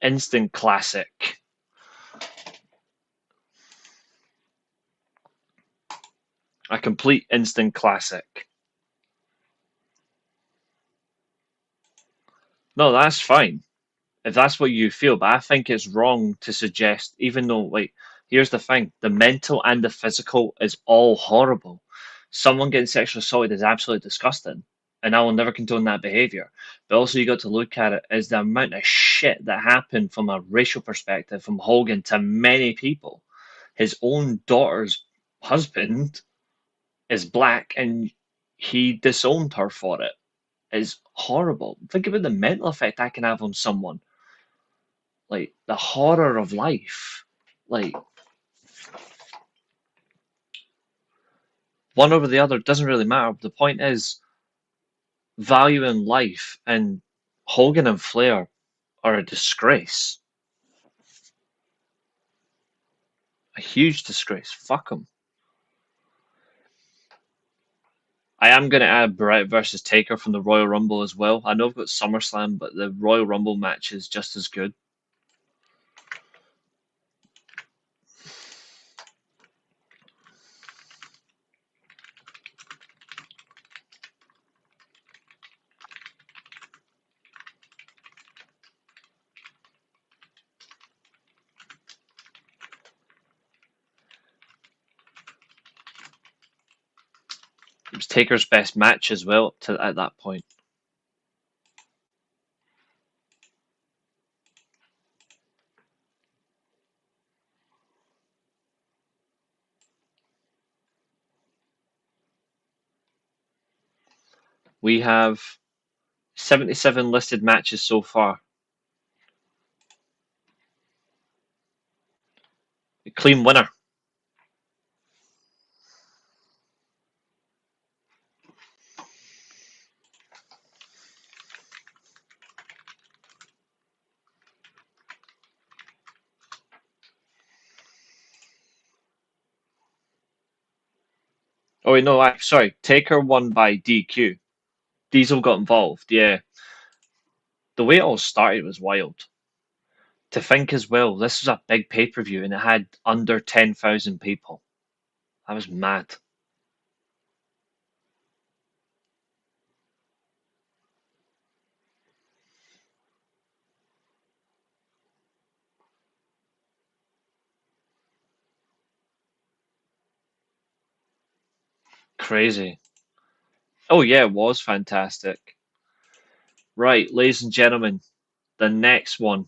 Instant classic. A complete instant classic. No, that's fine if that's what you feel, but I think it's wrong to suggest, even though like Here's the thing: the mental and the physical is all horrible. Someone getting sexually assaulted is absolutely disgusting, and I will never condone that behavior. But also, you got to look at it as the amount of shit that happened from a racial perspective from Hogan to many people. His own daughter's husband is black, and he disowned her for it. It's horrible. Think about the mental effect that can have on someone. Like the horror of life. Like one over the other doesn't really matter. The point is valuing life, and Hogan and Flair are a disgrace. A huge disgrace. Fuck them. I am going to add Brett versus Taker from the Royal Rumble as well. I know I've got SummerSlam, but the Royal Rumble match is just as good. It was Taker's best match as well at that point. We have 77 listed matches so far. A clean winner. Oh wait, no, sorry. Taker won by DQ. Diesel got involved. Yeah, the way it all started was wild. To think as well, this was a big pay per view and it had under 10,000 people. That was mad. Crazy. Oh yeah, it was fantastic. Right, ladies and gentlemen, the next one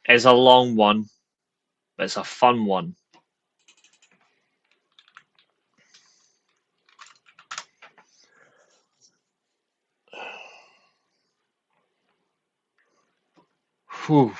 is a long one, but it's a fun one. Whew.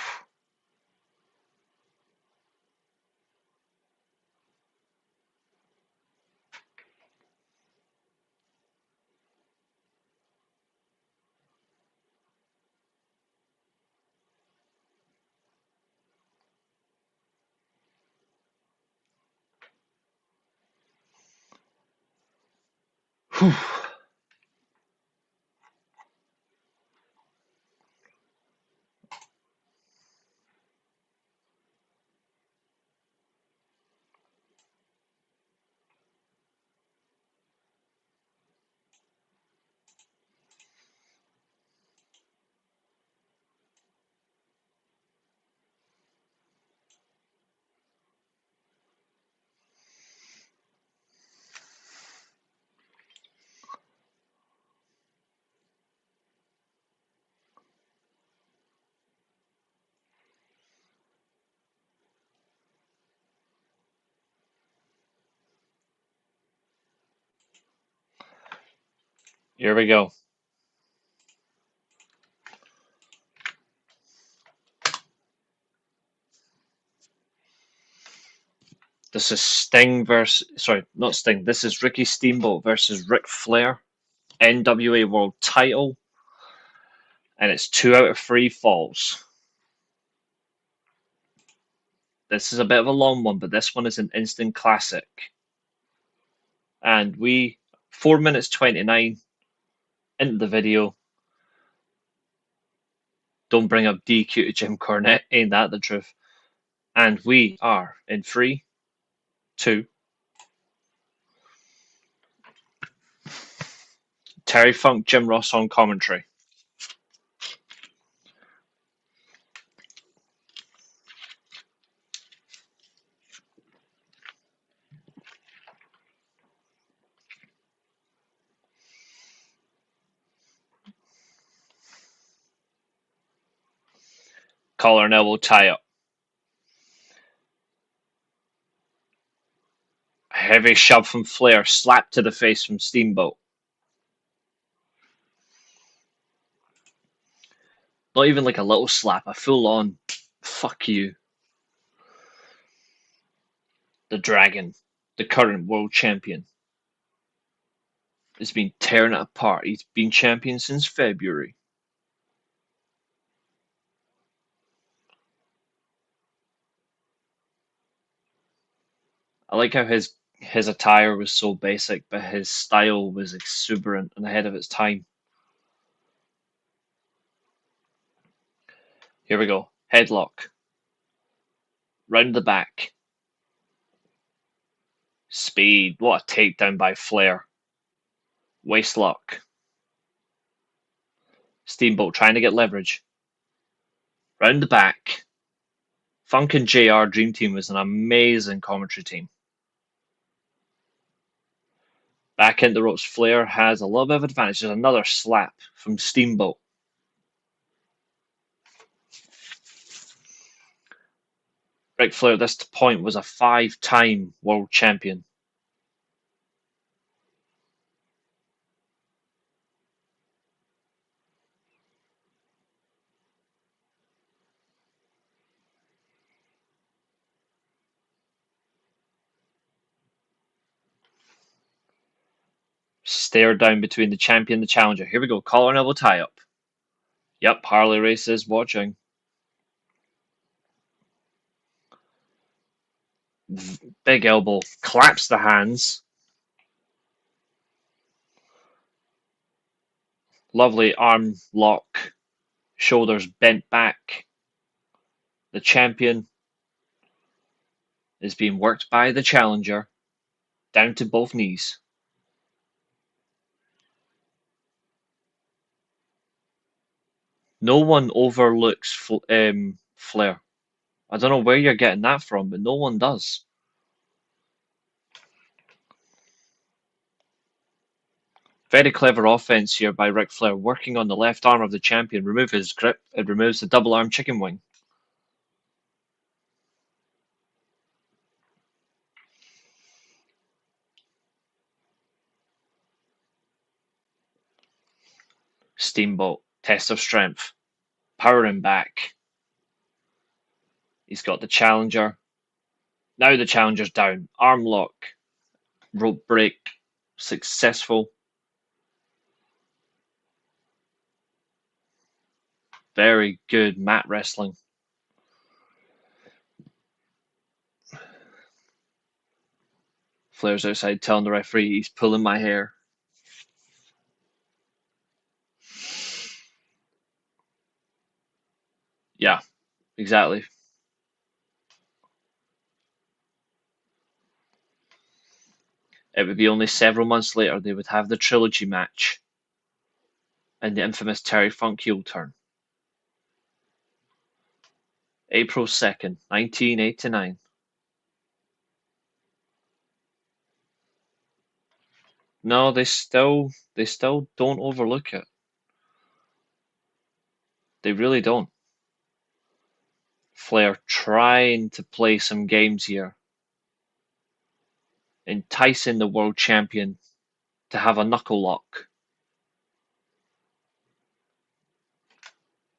Whew. Here we go. This is Sting versus, sorry, not Sting. This is Ricky Steamboat versus Ric Flair, NWA World Title, and it's 2 out of 3 falls. This is a bit of a long one, but this one is an instant classic. And 4 minutes 29 into the video. Don't bring up DQ to Jim Cornette, ain't that the truth? And we are in 3, 2. Terry Funk, Jim Ross on commentary. Collar and elbow tie up. A heavy shove from Flair, slap to the face from Steamboat. Not even like a little slap, a full on fuck you. The Dragon, the current world champion, has been tearing it apart. He's been champion since February. I like how his attire was so basic, but his style was exuberant and ahead of its time. Here we go. Headlock. Round the back. Speed. What a takedown by Flair. Waist lock. Steamboat trying to get leverage. Round the back. Funk and JR Dream Team was an amazing commentary team. Back into the ropes. Flair has a little bit of advantage. There's another slap from Steamboat. Ric Flair at this point was a 5-time world champion. Stare down between the champion and the challenger. Here we go. Collar and elbow tie up. Yep, Harley Race is watching. Big elbow. Claps the hands. Lovely arm lock. Shoulders bent back. The champion is being worked by the challenger. Down to both knees. No one overlooks Flair. I don't know where you're getting that from, but no one does. Very clever offense here by Ric Flair, working on the left arm of the champion. Remove his grip. It removes the double arm chicken wing. Steamboat, test of strength. Powering back. He's got the challenger. Now the challenger's down. Arm lock. Rope break. Successful. Very good mat wrestling. Flair's outside telling the referee he's pulling my hair. Yeah, exactly. It would be only several months later they would have the trilogy match and the infamous Terry Funk heel turn. April 2nd, 1989. No, they still don't overlook it. They really don't. Flair trying to play some games here, enticing the world champion to have a knuckle lock.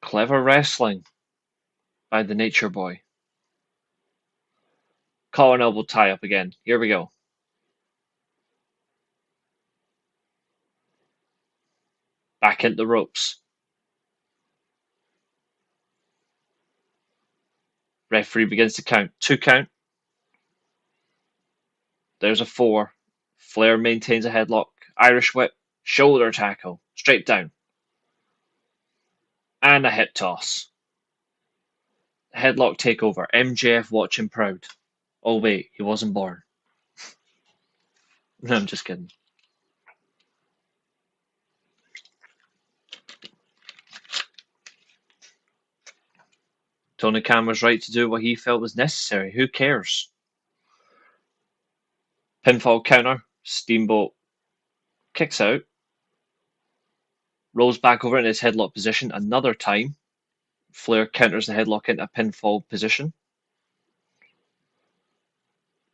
Clever wrestling by the Nature Boy. Collar and elbow tie up again. Here we go. Back into the ropes. Referee begins to count. 2 count. There's a 4. Flair maintains a headlock. Irish whip. Shoulder tackle. Straight down. And a hip toss. Headlock takeover. MJF watching proud. Oh wait, he wasn't born. No, I'm just kidding. Tony Khan was right to do what he felt was necessary. Who cares? Pinfall counter. Steamboat kicks out. Rolls back over in his headlock position another time. Flair counters the headlock into a pinfall position.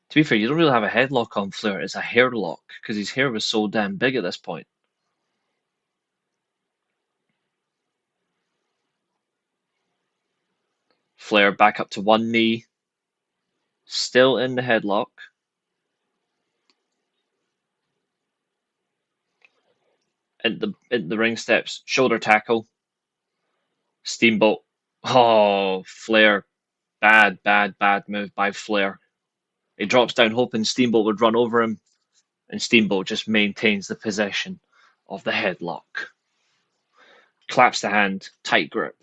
To be fair, you don't really have a headlock on Flair. It's a hairlock because his hair was so damn big at this point. Flair back up to one knee. Still in the headlock. In the ring steps. Shoulder tackle. Steamboat. Oh, Flair. Bad move by Flair. He drops down hoping Steamboat would run over him. And Steamboat just maintains the possession of the headlock. Claps the hand. Tight grip.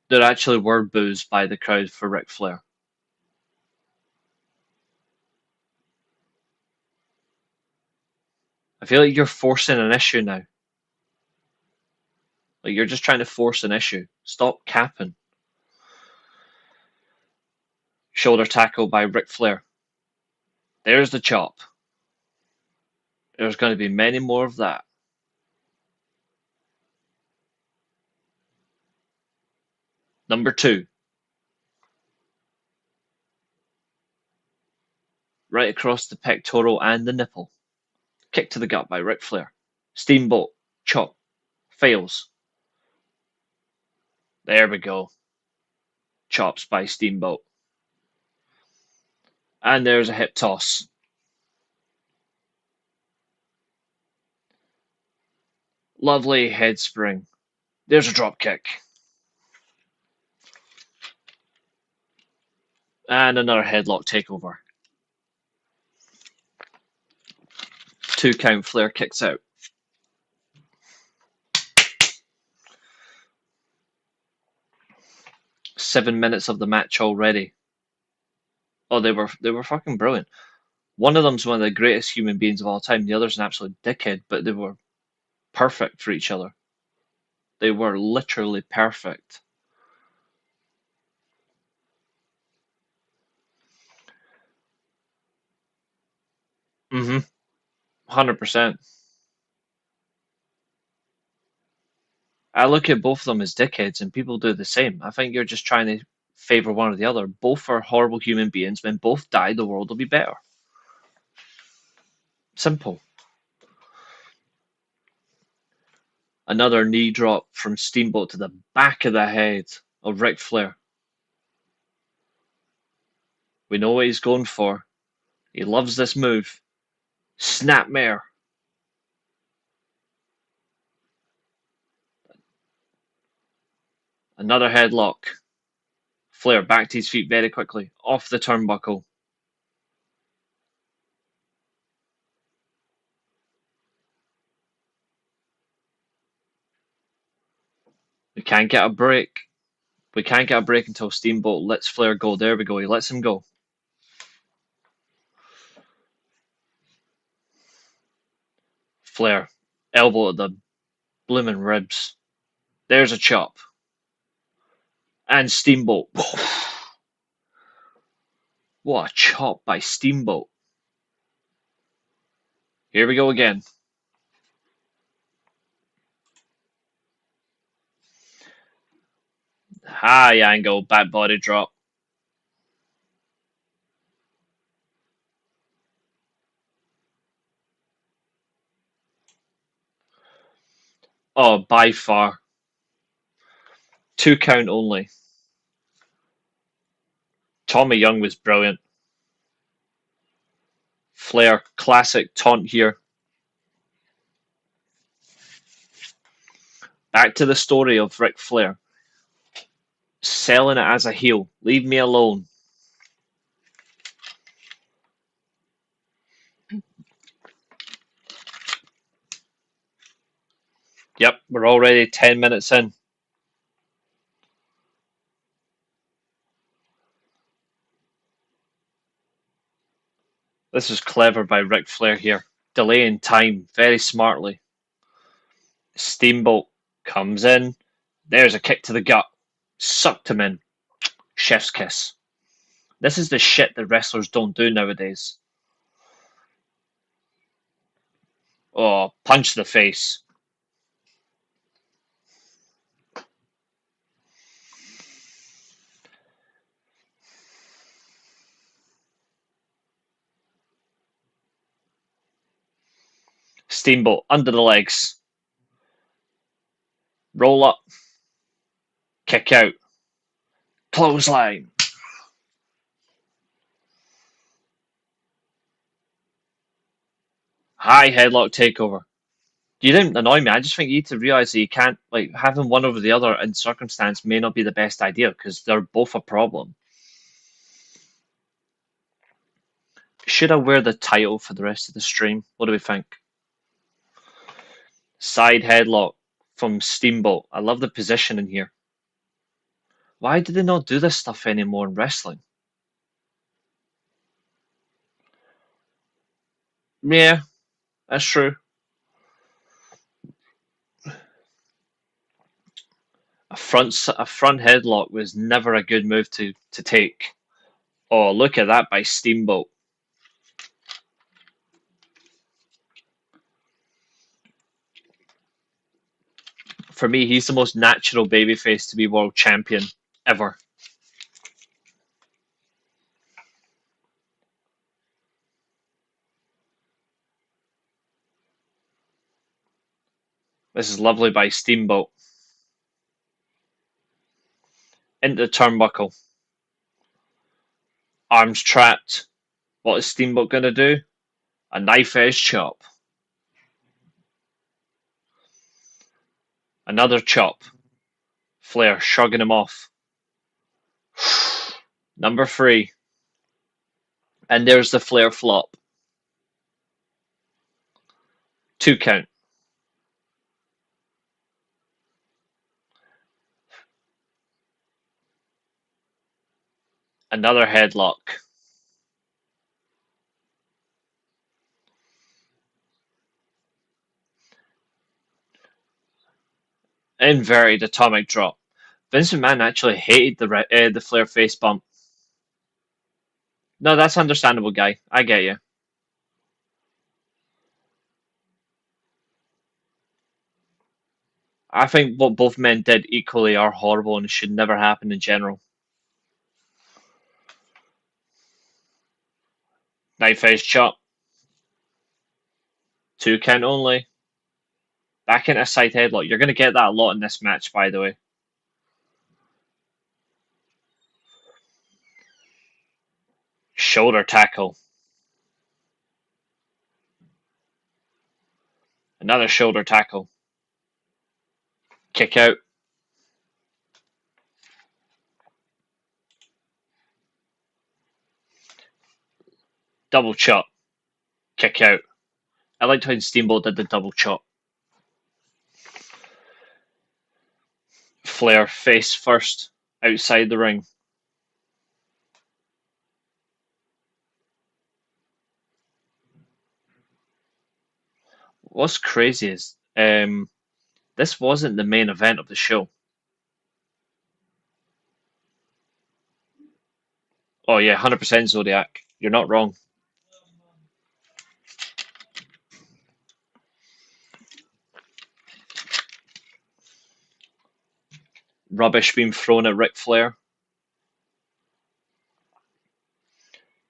There actually were boos by the crowd for Ric Flair. I feel like you're forcing an issue now. Like you're just trying to force an issue. Stop capping. Shoulder tackle by Ric Flair. There's the chop. There's going to be many more of that. Number 2. Right across the pectoral and the nipple. Kick to the gut by Ric Flair. Steamboat. Chop. Fails. There we go. Chops by Steamboat. And there's a hip toss. Lovely head spring. There's a drop kick. And another headlock takeover. 2 count. Flair kicks out. Seven minutes of the match already. Oh, they were fucking brilliant. One of them's one of the greatest human beings of all time. The other's an absolute dickhead, but they were perfect for each other. They were literally perfect. Mm-hmm. 100%. I look at both of them as dickheads, and people do the same. I think you're just trying to favor one or the other. Both are horrible human beings. When both die, the world will be better. Simple. Another knee drop from Steamboat to the back of the head of Ric Flair. We know what he's going for. He loves this move. Snapmare. Another headlock. Flair back to his feet very quickly. Off the turnbuckle. We can't get a break. We can't get a break until Steamboat lets Flair go. There we go. He lets him go. Flair. Elbow at the bloomin' ribs. There's a chop. And Steamboat. What a chop by Steamboat. Here we go again. High angle, bad body drop. Oh, by far. 2 count only. Tommy Young was brilliant. Flair, classic taunt here. Back to the story of Ric Flair. Selling it as a heel. Leave me alone. Yep, we're already 10 minutes in. This is clever by Ric Flair here. Delaying time very smartly. Steamboat comes in. There's a kick to the gut. Sucked him in. Chef's kiss. This is the shit that wrestlers don't do nowadays. Oh, punch to the face. Steamboat under the legs. Roll up. Kick out. Clothesline. High headlock takeover. You didn't annoy me. I just think you need to realize that you can't, like, having one over the other in circumstance may not be the best idea because they're both a problem. Should I wear the title for the rest of the stream? What do we think? Side headlock from Steamboat. I love the position in here. Why do they not do this stuff anymore in wrestling? Yeah, that's true. A front headlock was never a good move to take. Oh, look at that by Steamboat. For me, he's the most natural babyface to be world champion ever. This is lovely by Steamboat. Into the turnbuckle. Arms trapped. What is Steamboat going to do? A knife edge chop. Another chop. Flair shrugging him off. Number 3. And there's the Flair flop. 2 count. Another headlock. Inverted atomic drop. Vince McMahon actually hated the Flair face bump. No, that's understandable, guy. I get you. I think what both men did equally are horrible and should never happen in general. Knife edge chop. 2 count only. Back into a side headlock. You're going to get that a lot in this match, by the way. Shoulder tackle. Another shoulder tackle. Kick out. Double chop. Kick out. I liked how Steamboat did the double chop. Flair face first. Outside the ring. What's crazy is this wasn't the main event of the show. Oh yeah, 100% Zodiac. You're not wrong. Rubbish being thrown at Ric Flair.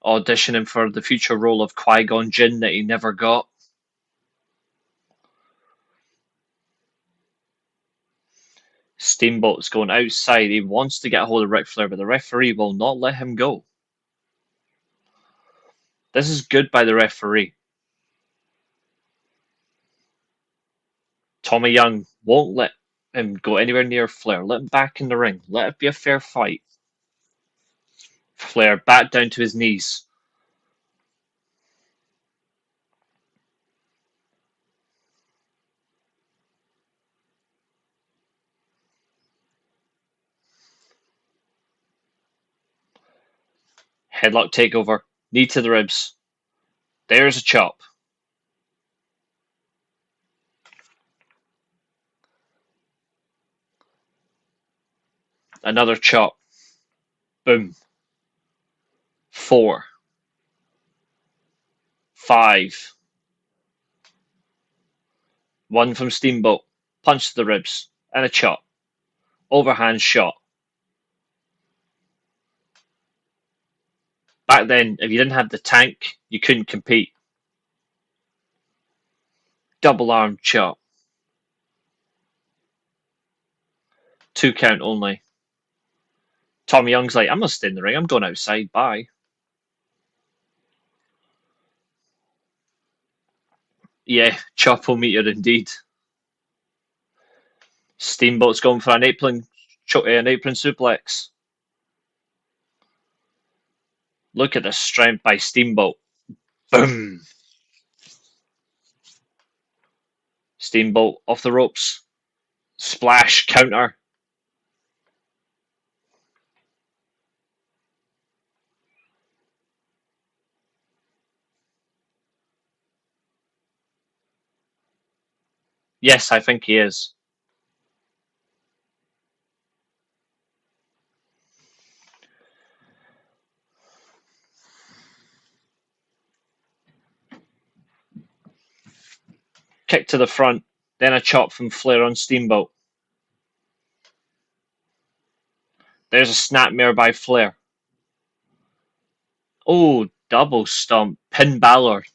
Auditioning for the future role of Qui-Gon Jinn that he never got. Steamboat's going outside. He wants to get a hold of Ric Flair, but the referee will not let him go. This is good by the referee. Tommy Young won't let him go anywhere near Flair. Let him back in the ring. Let it be a fair fight. Flair back down to his knees. Headlock takeover. Knee to the ribs. There's a chop. Another chop. Boom. 4. 5. One from Steamboat. Punch to the ribs. And a chop. Overhand shot. Back then, if you didn't have the tank, you couldn't compete. Double arm chop. 2 count only. Tommy Young's like, I'm not staying in the ring. I'm going outside. Bye. Yeah, chop-o-meter indeed. Steamboat's going for an apron suplex. Look at the strength by Steamboat. Boom. Steamboat off the ropes. Splash, counter. Yes, I think he is. Kick to the front, then a chop from Flair on Steamboat. There's a snapmare by Flair. Oh, double stomp. Pin Balor.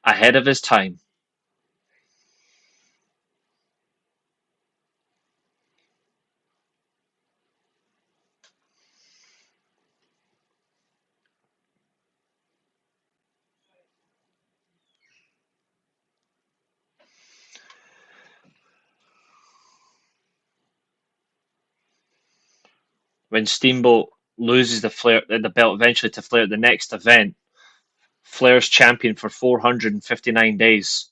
Ahead of his time. When Steamboat loses the belt eventually to Flair at the next event, Flair's champion for 459 days.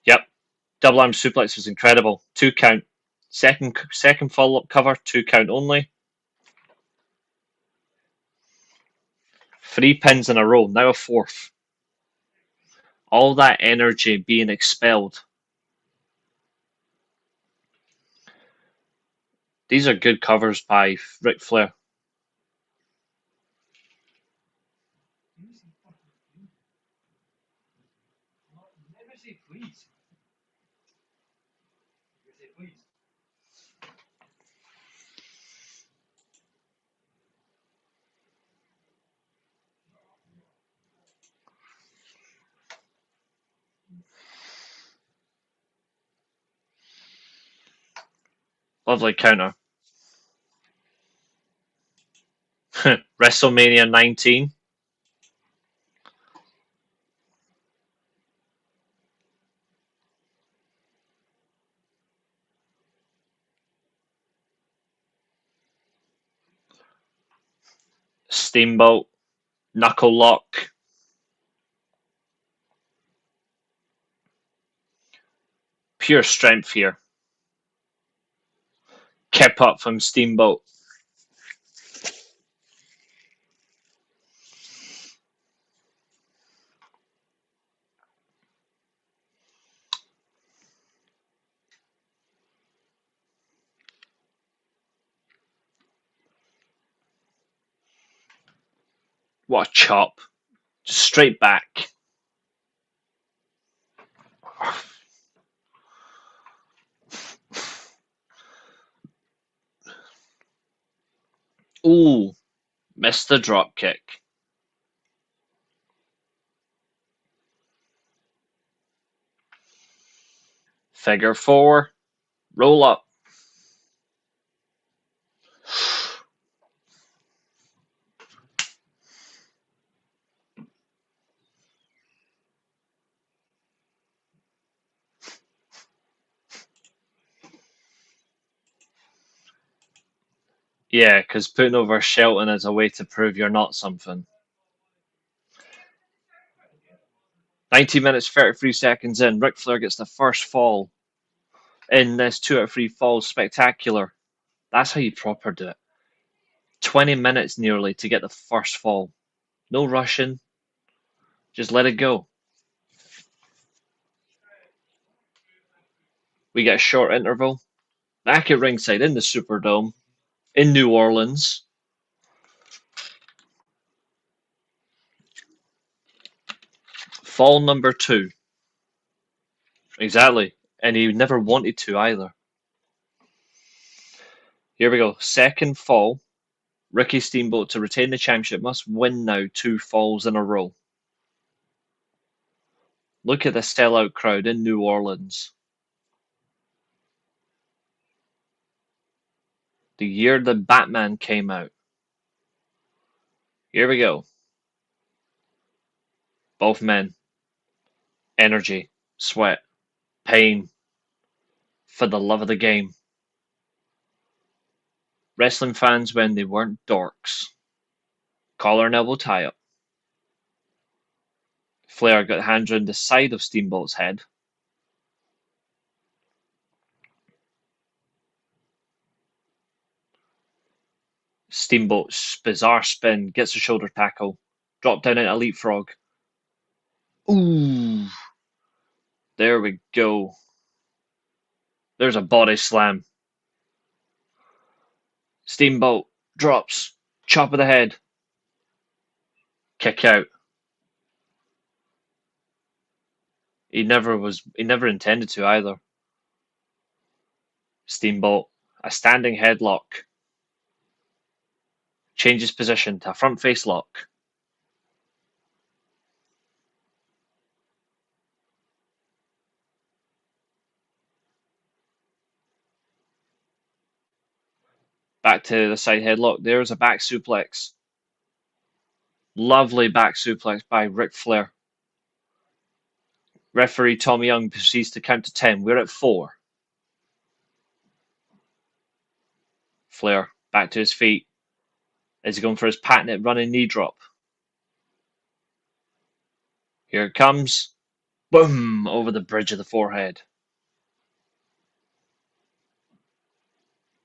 Yep. Double arm suplex was incredible. 2 count. Second follow-up cover, 2 count only. 3 pins in a row, now a 4th. All that energy being expelled. These are good covers by Ric Flair. Lovely counter. WrestleMania 19. Steamboat. Knuckle lock. Pure strength here. Kept up from Steamboat. What a chop. Just straight back. Ooh, missed the drop kick. Figure 4. Roll up. Yeah, because putting over Shelton is a way to prove you're not something. 90 minutes, 33 seconds in. Ric Flair gets the first fall in this 2 out of 3 falls spectacular. That's how you proper do it. 20 minutes nearly to get the first fall. No rushing. Just let it go. We get a short interval. Back at ringside in the Superdome in New Orleans. Fall number 2. Exactly. And he never wanted to either. Here we go. Second fall. Ricky Steamboat, to retain the championship, must win now 2 falls in a row. Look at the sellout crowd in New Orleans. The year that Batman came out. Here we go. Both men. Energy, sweat, pain, for the love of the game. Wrestling fans when they weren't dorks. Collar and elbow tie-up. Flair got hands around the side of Steamboat's head. Steamboat's bizarre spin, gets a shoulder tackle. Drop down into a leapfrog. Ooh. There we go. There's a body slam. Steamboat drops. Chop of the head. Kick out. He never intended to either. Steamboat, a standing headlock. Changes position to a front face lock. Back to the side headlock. There's a back suplex. Lovely back suplex by Ric Flair. Referee Tommy Young proceeds to count to 10. We're at 4. Flair back to his feet. Is he going for his patented running knee drop? Here it comes. Boom! Over the bridge of the forehead.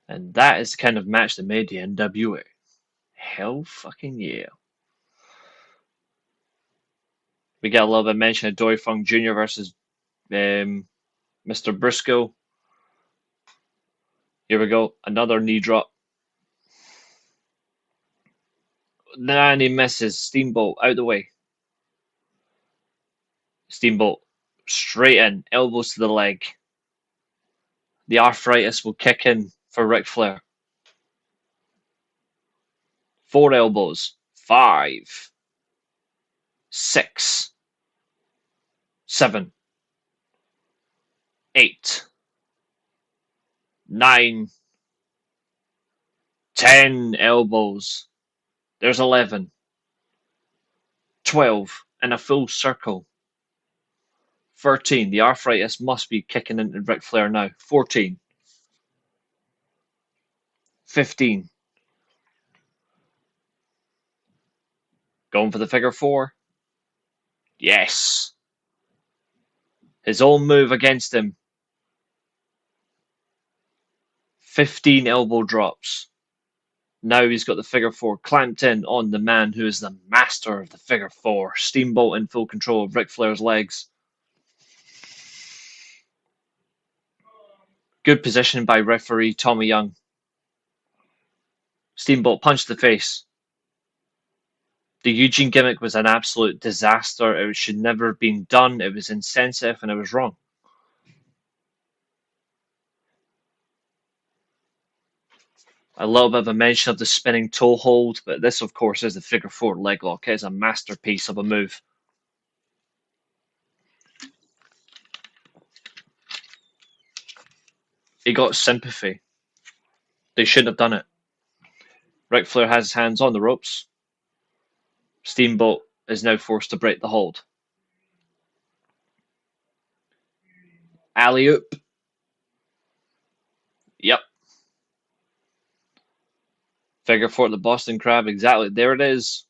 And that is the kind of match that made the NWA. Hell fucking yeah. We get a little bit of mention of Dory Funk Jr. versus Mr. Briscoe. Here we go. Another knee drop. And he misses. Steamboat out the way. Steamboat straight in. Elbows to the leg. The arthritis will kick in for Ric Flair. 4 elbows. 5. 6. 7. 8. 9. 10 elbows. There's 11. 12. In a full circle. 13. The arthritis must be kicking into Ric Flair now. 14. 15. Going for the figure 4. Yes. His own move against him. 15 elbow drops. Now he's got the figure 4 clamped in on the man who is the master of the figure 4. Steamboat in full control of Ric Flair's legs. Good position by referee Tommy Young. Steamboat punched the face. The Eugene gimmick was an absolute disaster. It should never have been done. It was insensitive and it was wrong. A little bit of a mention of the spinning toe hold, but this, of course, is the figure 4 leg lock. It is a masterpiece of a move. He got sympathy. They shouldn't have done it. Ric Flair has his hands on the ropes. Steamboat is now forced to break the hold. Alley-oop. Yep. Figure 4 the Boston Crab. Exactly. There it is.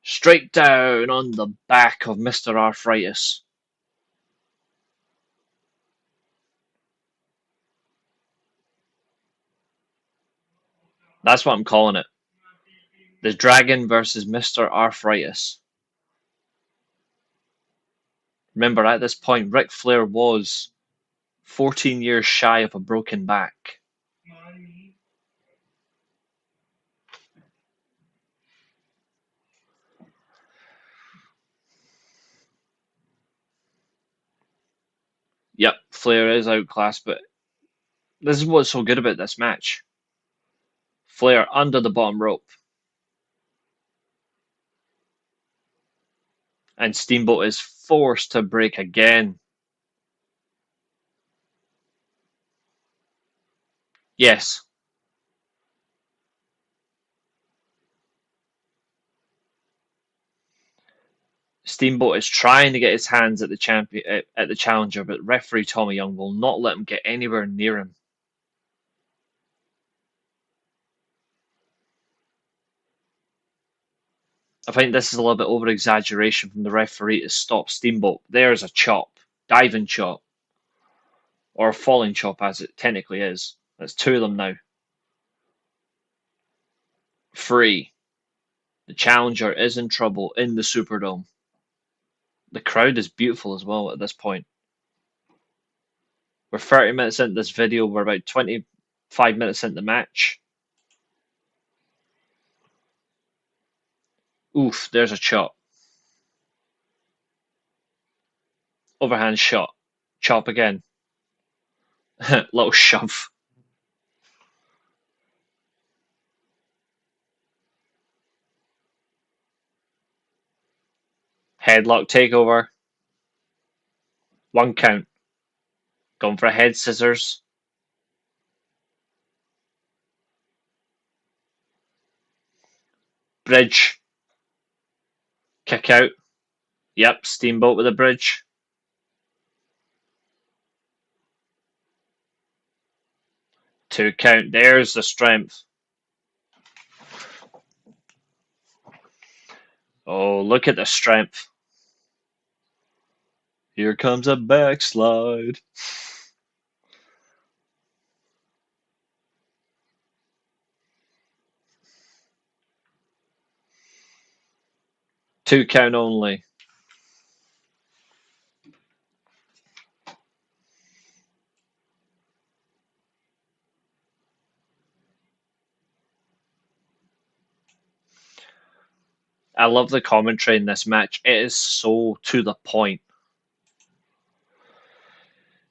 Straight down on the back of Mr. Arthritis. That's what I'm calling it. The Dragon versus Mr. Arthritis. Remember, at this point, Ric Flair was 14 years shy of a broken back. Flair is outclassed, but this is what's so good about this match. Flair under the bottom rope, and Steamboat is forced to break again. Yes, Steamboat is trying to get his hands at the champion at the challenger, but referee Tommy Young will not let him get anywhere near him. I think this is a little bit over exaggeration from the referee to stop Steamboat. There's a chop, diving chop, or a falling chop as it technically is. That's two of them now. 3. The challenger is in trouble in the Superdome. The crowd is beautiful as well at this point. We're 30 minutes into this video. We're about 25 minutes into the match. Oof, there's a chop. Overhand shot. Chop again. Little shove. Headlock takeover. 1 count. Going for a head scissors. Bridge. Kick out. Yep, Steamboat with a bridge. 2 count. There's the strength. Oh, look at the strength. Here comes a backslide. Two count only. I love the commentary in this match. It is so to the point.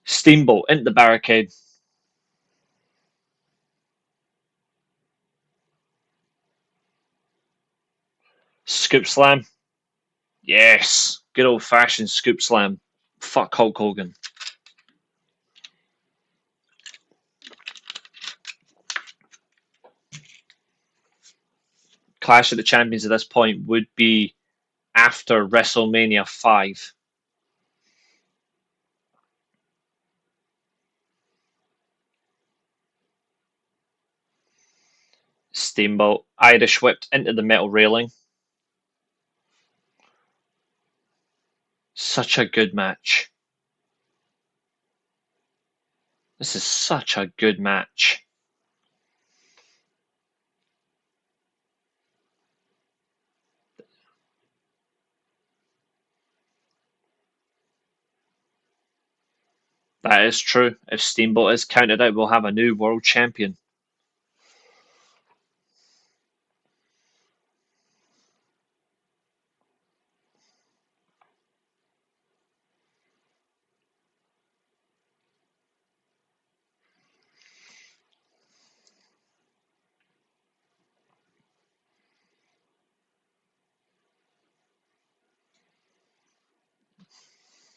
Steamboat into the barricade. Scoop slam. Yes. Good old fashioned scoop slam. Fuck Hulk Hogan. Clash of the Champions at this point would be after WrestleMania 5. Steamboat Irish whipped into the metal railing. Such a good match. This is such a good match. That is true. If Steamboat is counted out, we'll have a new world champion.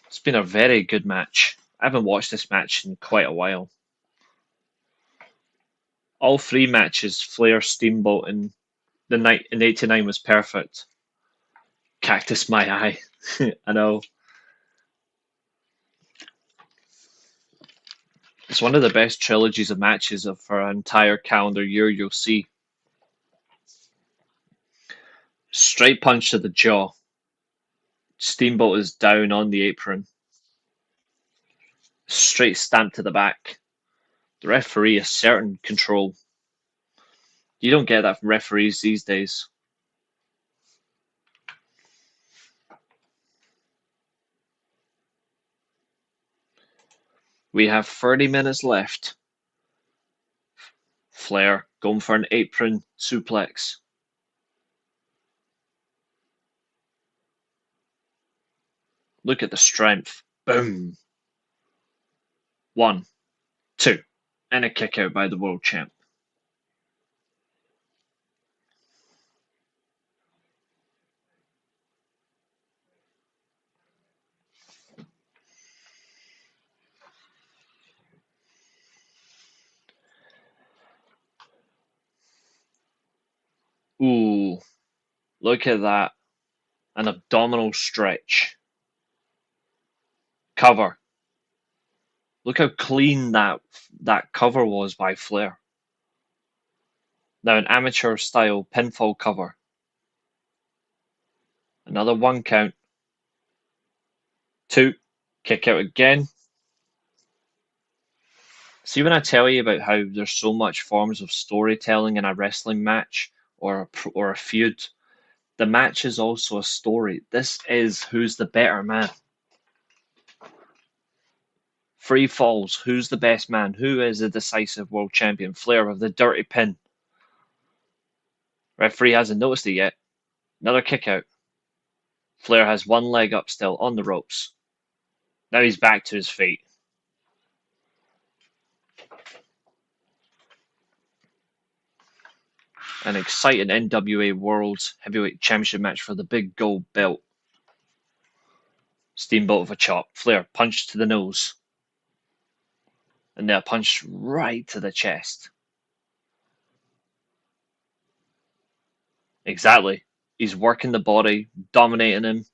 It's been a very good match. I haven't watched this match in quite a while. All 3 matches, Flair, Steamboat, and the night in '89 was perfect. Cactus my eye. I know. It's one of the best trilogies of matches for an entire calendar year you'll see. Straight punch to the jaw. Steamboat is down on the apron. Straight stamp to the back. The referee asserting control. You don't get that from referees these days. We have 30 minutes left. Flair going for an apron suplex. Look at the strength. Boom. 1, 2, and a kick out by the world champ. Ooh, look at that. An abdominal stretch. Cover. Look how clean that cover was by Flair. Now an amateur style pinfall cover. Another 1 count. 2. Kick out again. See, when I tell you about how there's so much forms of storytelling in a wrestling match or a feud, the match is also a story. This is who's the better man. Free falls. Who's the best man? Who is the decisive world champion? Flair with the dirty pin. Referee hasn't noticed it yet. Another kick out. Flair has 1 leg up still on the ropes. Now he's back to his feet. An exciting NWA World Heavyweight Championship match for the big gold belt. Steamboat with a chop. Flair punch to the nose. And then a punch right to the chest. Exactly. He's working the body, dominating him.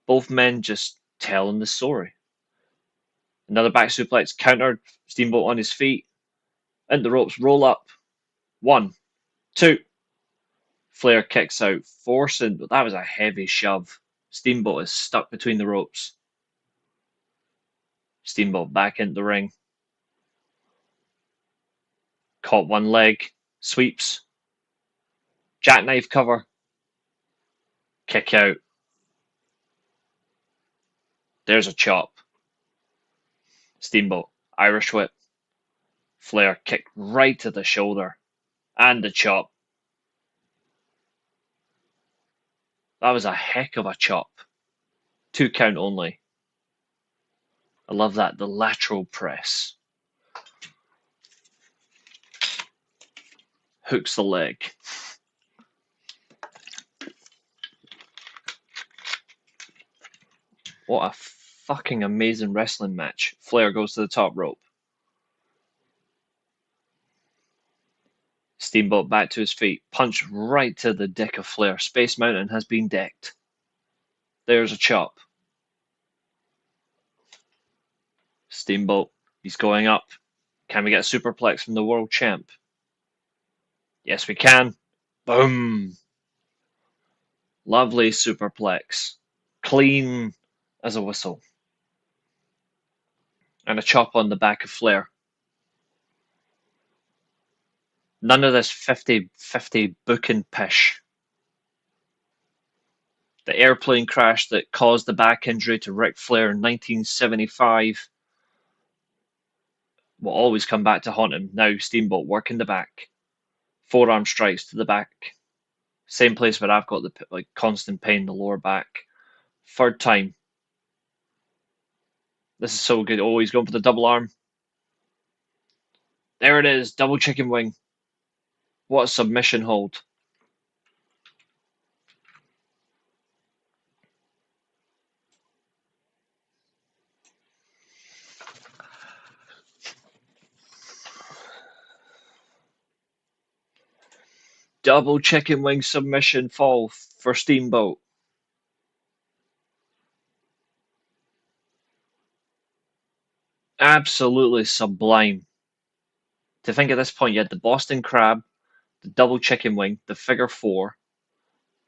Both men just telling the story. Another back suplex countered. Steamboat on his feet. And the ropes roll up. 1, 2. Flair kicks out, forcing. That was a heavy shove. Steamboat is stuck between the ropes. Steamboat back into the ring. Caught 1 leg. Sweeps. Jackknife cover. Kick out. There's a chop. Steamboat. Irish whip. Flair kicked right to the shoulder. And the chop. That was a heck of a chop. 2 count only. I love that. The lateral press. Hooks the leg. What a fucking amazing wrestling match. Flair goes to the top rope. Steamboat back to his feet. Punch right to the dick of Flair. Space Mountain has been decked. There's a chop. Steamboat. He's going up. Can we get a superplex from the world champ? Yes, we can. Boom. Lovely superplex. Clean as a whistle. And a chop on the back of Flair. None of this 50-50 booking pish. The airplane crash that caused the back injury to Ric Flair in 1975 will always come back to haunt him. Now Steamboat working the back. Forearm strikes to the back. Same place where I've got the constant pain in the lower back. 3rd time. This is so good. Oh, he's going for the double arm. There it is. Double chicken wing. What a submission hold. Double chicken wing submission fall for Steamboat. Absolutely sublime. To think at this point you had the Boston Crab, the double chicken wing, the figure 4,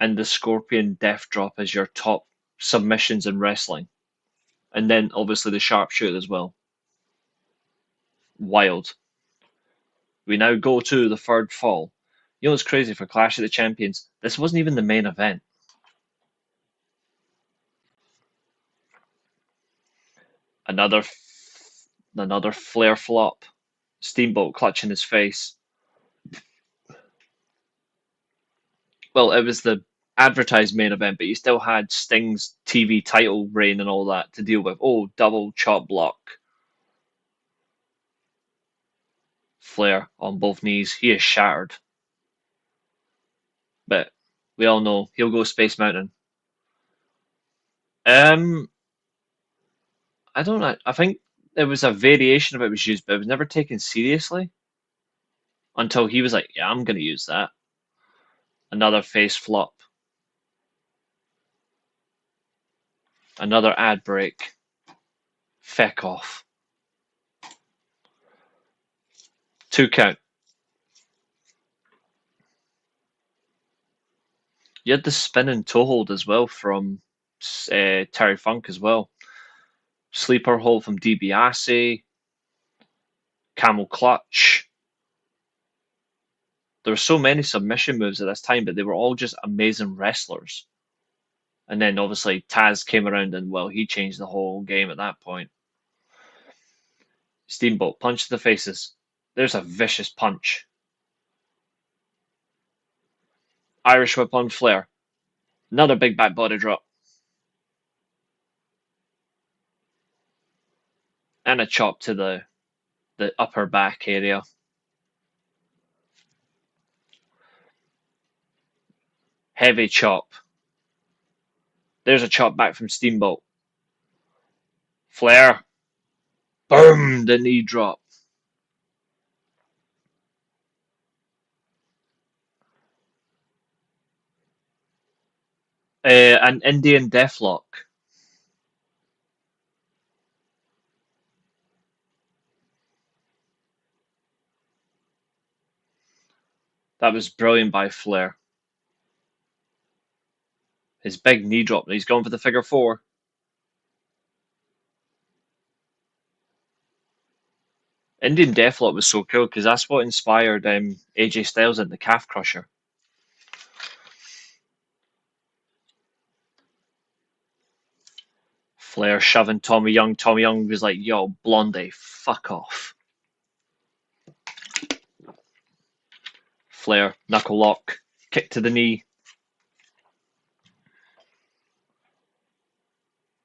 and the Scorpion Death Drop as your top submissions in wrestling. And then obviously the sharpshooter as well. Wild. We now go to the 3rd fall. You know what's crazy for Clash of the Champions? This wasn't even the main event. Another Flair flop. Steamboat clutching his face. Well, it was the advertised main event, but you still had Sting's TV title reign and all that to deal with. Oh, double chop block. Flair on both knees. He is shattered. But we all know he'll go Space Mountain. Um, I don't know. I think there was a variation of it was used, but it was never taken seriously until he was like, "Yeah, I'm gonna use that." Another face flop. Another ad break. Feck off. 2 count. You had the spinning toe hold as well from Terry Funk as well. Sleeper hold from DiBiase. Camel clutch. There were so many submission moves at this time, but they were all just amazing wrestlers. And then obviously Taz came around and, well, he changed the whole game at that point. Steamboat, punch to the faces. There's a vicious punch. Irish whip on Flair. Another big back body drop. And a chop to the upper back area. Heavy chop. There's a chop back from Steamboat. Flair. Boom! The knee drop. An Indian deathlock. That was brilliant by Flair. His big knee drop. He's gone for the figure four. Indian Deathlock was so cool because that's what inspired AJ Styles in the Calf Crusher. Flair shoving Tommy Young. Tommy Young was like, "Yo, Blondie, fuck off." Flair, knuckle lock, kick to the knee.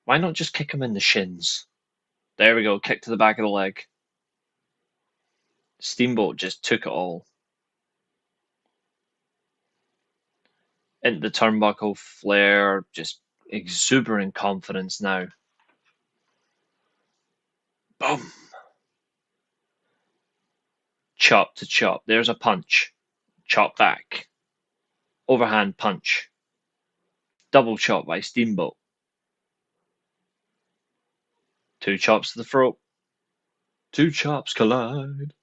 Why not just kick him in the shins? There we go, kick to the back of the leg. Steamboat just took it all. Into the turnbuckle, Flair, just exuberant confidence now. Boom. Chop to chop. There's a punch. Chop back. Overhand punch. Double chop by Steamboat. 2 chops to the throat. 2 chops collide.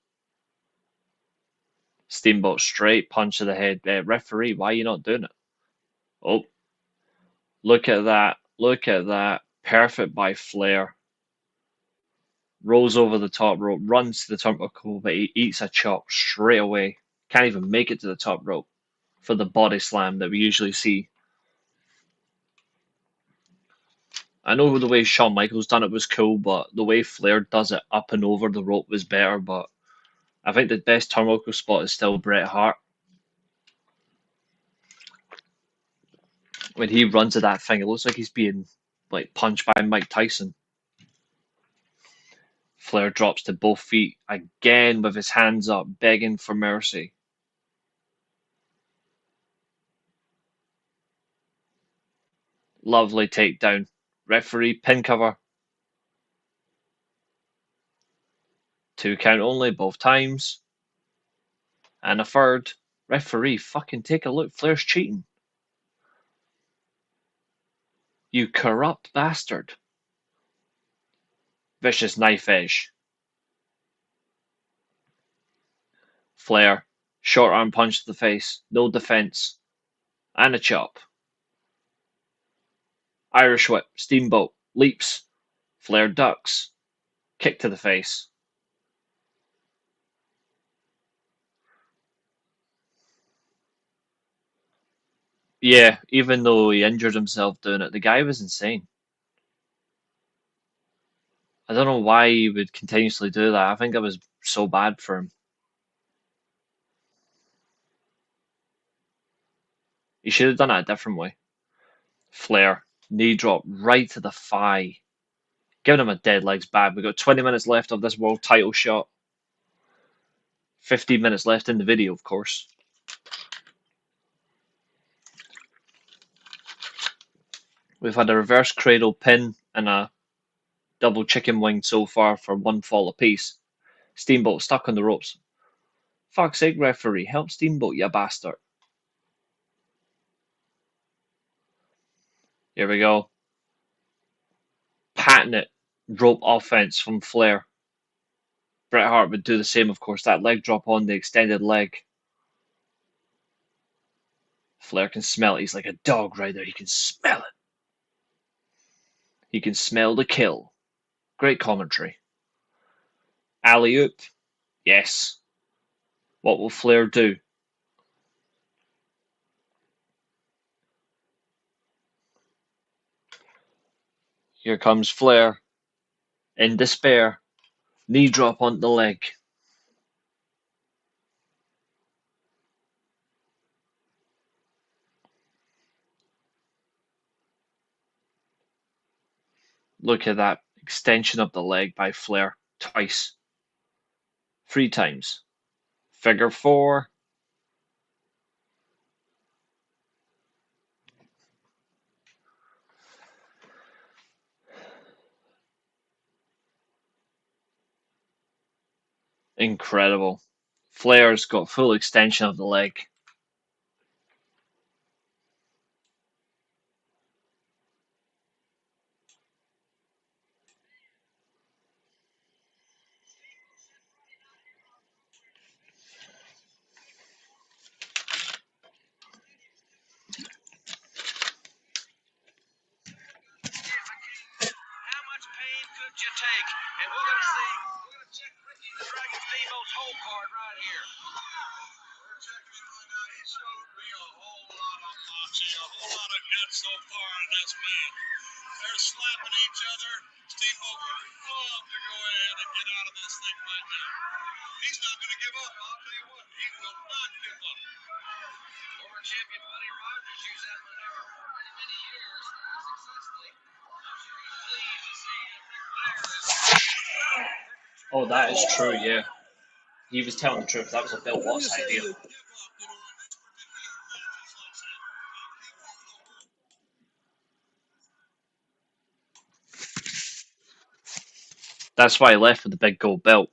Steamboat straight punch to the head. Referee, why are you not doing it? Oh, look at that. Look at that. Perfect by Flair. Rolls over the top rope, runs to the turnbuckle, but he eats a chop straight away. Can't even make it to the top rope for the body slam that we usually see. I know the way Shawn Michaels done it was cool, but the way Flair does it up and over the rope was better. But I think the best turnbuckle spot is still Bret Hart. When he runs at that thing, it looks like he's being like punched by Mike Tyson. Flair drops to both feet again with his hands up, begging for mercy. Lovely takedown. Referee pin cover. 2 count only, both times. And a third. Referee, fucking take a look. Flair's cheating. You corrupt bastard. Vicious knife edge. Flair. Short arm punch to the face. No defense. And a chop. Irish whip. Steamboat. Leaps. Flair ducks. Kick to the face. Yeah, even though he injured himself doing it, the guy was insane. I don't know why he would continuously do that. I think it was so bad for him. He should have done it a different way. Flair, knee drop right to the thigh. Giving him a dead legs bad. We've got 20 minutes left of this world title shot. 15 minutes left in the video, of course. We've had a reverse cradle pin and a double chicken wing so far for 1 fall apiece. Steamboat stuck on the ropes. Fuck's sake, referee, help Steamboat, you bastard. Here we go. Patent rope offense from Flair. Bret Hart would do the same, of course. That leg drop on the extended leg. Flair can smell it. He's like a dog right there. He can smell it. He can smell the kill. Great commentary. Alley-oop. Yes. What will Flair do? Here comes Flair. In despair. Knee drop on the leg. Look at that extension of the leg by Flair. Twice. 3 times. Figure 4. Incredible. Flair's got full extension of the leg. You take, and we're going to check Ricky the Dragon Steamboat's whole card right here. We're checking him right now. He showed me a whole lot of moxie, a whole lot of guts so far in this match. They're slapping each other. Steamboat would love to go ahead and get out of this thing right now. He's not going to give up. I'll tell you what, he will not give up. Former champion Buddy Rogers used that maneuver for many, many years successfully. I'm sure he's pleased to see Oh, that is true, yeah. He was telling the truth. That was a Bill Watts idea. That's why he left with the big gold belt.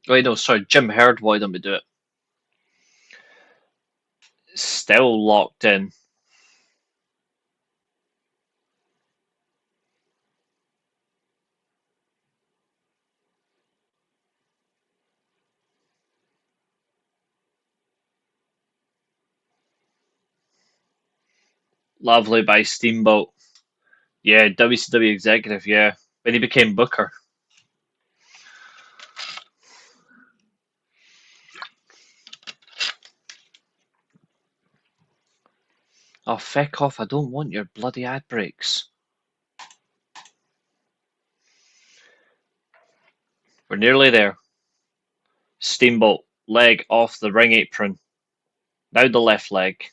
Wait, no, sorry. Jim Herd wanted him to do it. Still locked in. Lovely by Steamboat. Yeah, WCW executive, yeah. When he became Booker. Oh, feck off. I don't want your bloody ad breaks. We're nearly there. Steamboat. Leg off the ring apron. Now the left leg.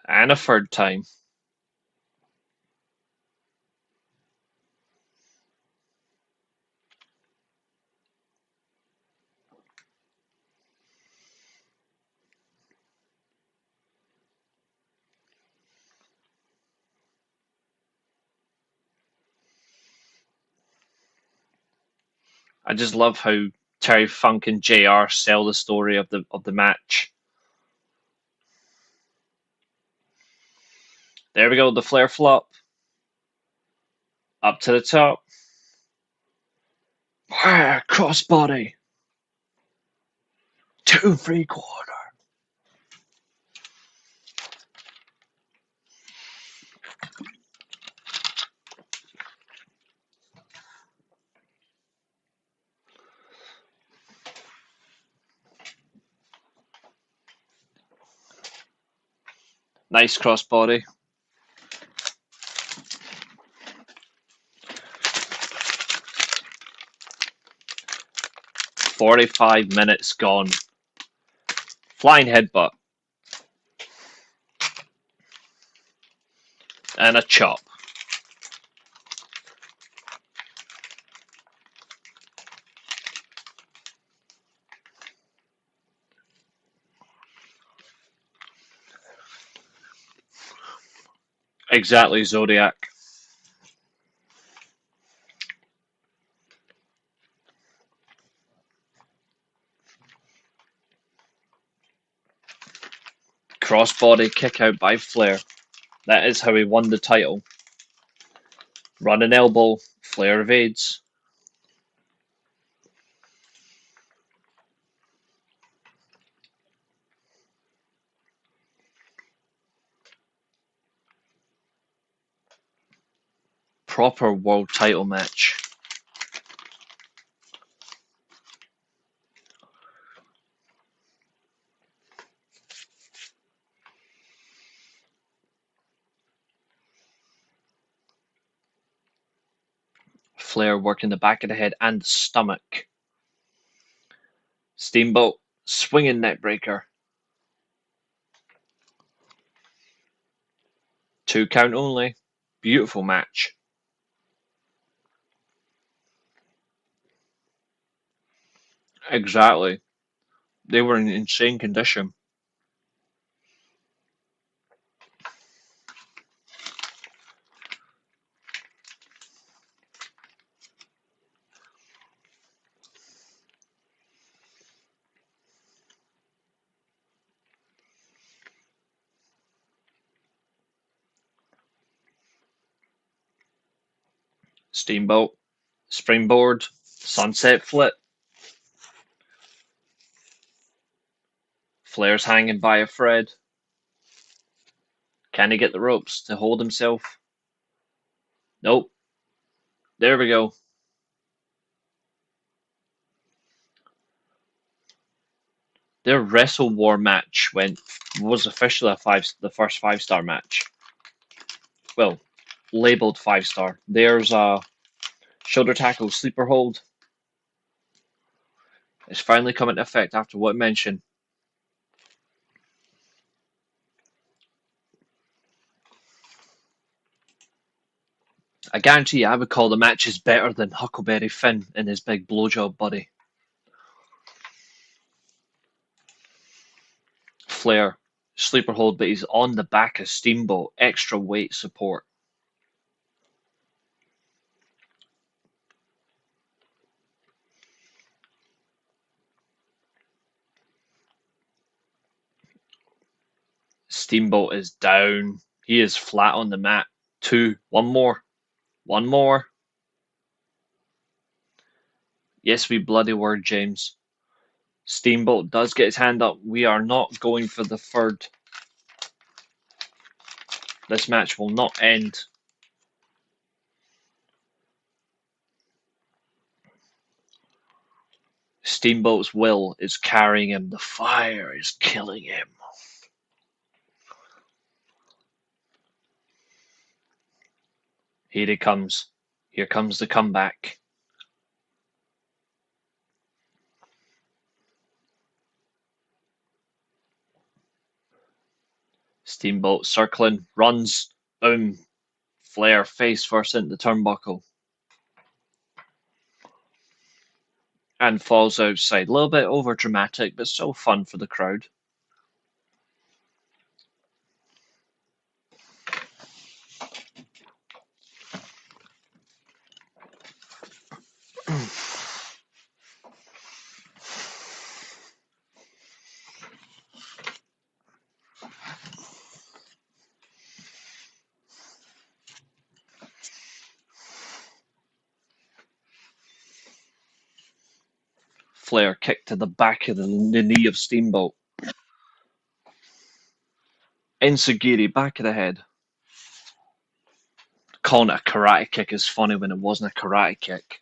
And a third time. I just love how Terry Funk and JR sell the story of the match. There we go, the Flair flop. Up to the top. Crossbody. 2 3/4. Nice crossbody. 45 minutes gone. Flying headbutt. And a chop. Exactly, Zodiac. Crossbody kick out by Flair. That is how he won the title. Running elbow. Flair evades. Proper world title match. Flair working the back of the head and the stomach. Steamboat swinging neckbreaker. 2 count only. Beautiful match. Exactly. They were in insane condition. Steamboat, springboard, sunset flip. Flair's hanging by a thread. Can he get the ropes to hold himself? Nope. There we go. Their Wrestle War match was officially the first 5-star match. Well, labeled 5-star. There's a shoulder tackle sleeper hold. It's finally come into effect after what I mentioned. I guarantee you, I would call the matches better than Huckleberry Finn and his big blowjob buddy. Flair, sleeper hold, but he's on the back of Steamboat, extra weight support. Steamboat is down. He is flat on the mat. 2, one more. One more. Yes, we bloody word, James. Steamboat does get his hand up. We are not going for the third. This match will not end. Steamboat's will is carrying him. The fire is killing him. Here he comes. Here comes the comeback. Steamboat circling, runs, boom. Flair face first into the turnbuckle. And falls outside. A little bit over dramatic, but still fun for the crowd. Flair kick to the back of the knee of Steamboat. Enziguri, back of the head. Calling it a karate kick is funny when it wasn't a karate kick.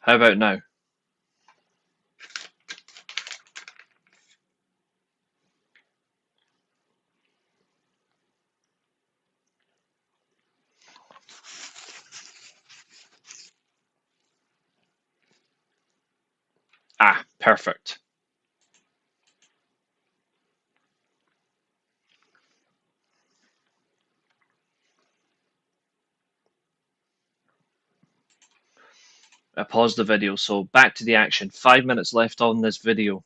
How about now? Ah, perfect. I paused the video, so back to the action. 5 minutes left on this video.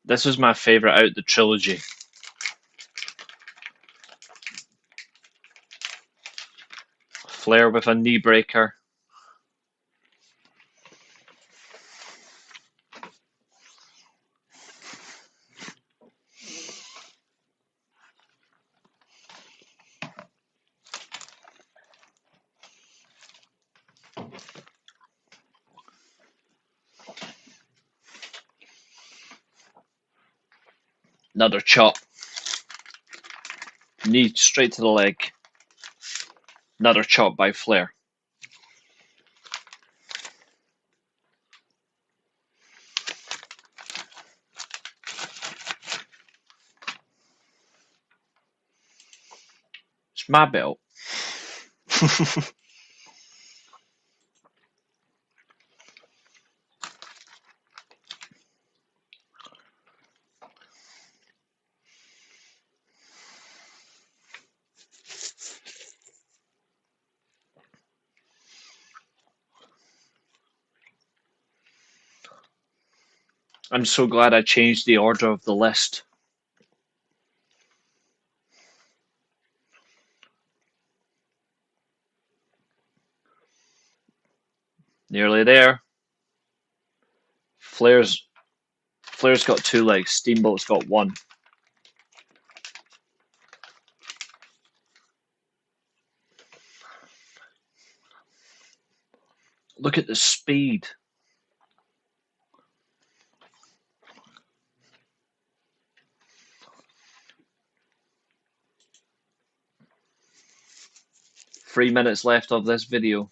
This was my favourite out of the trilogy. Flair with a knee breaker. Another chop. Knee straight to the leg. Another chop by Flair. It's my belt. I'm so glad I changed the order of the list. Nearly there. Flair's got 2 legs. Steamboat's got 1. Look at the speed. Three minutes left of this video.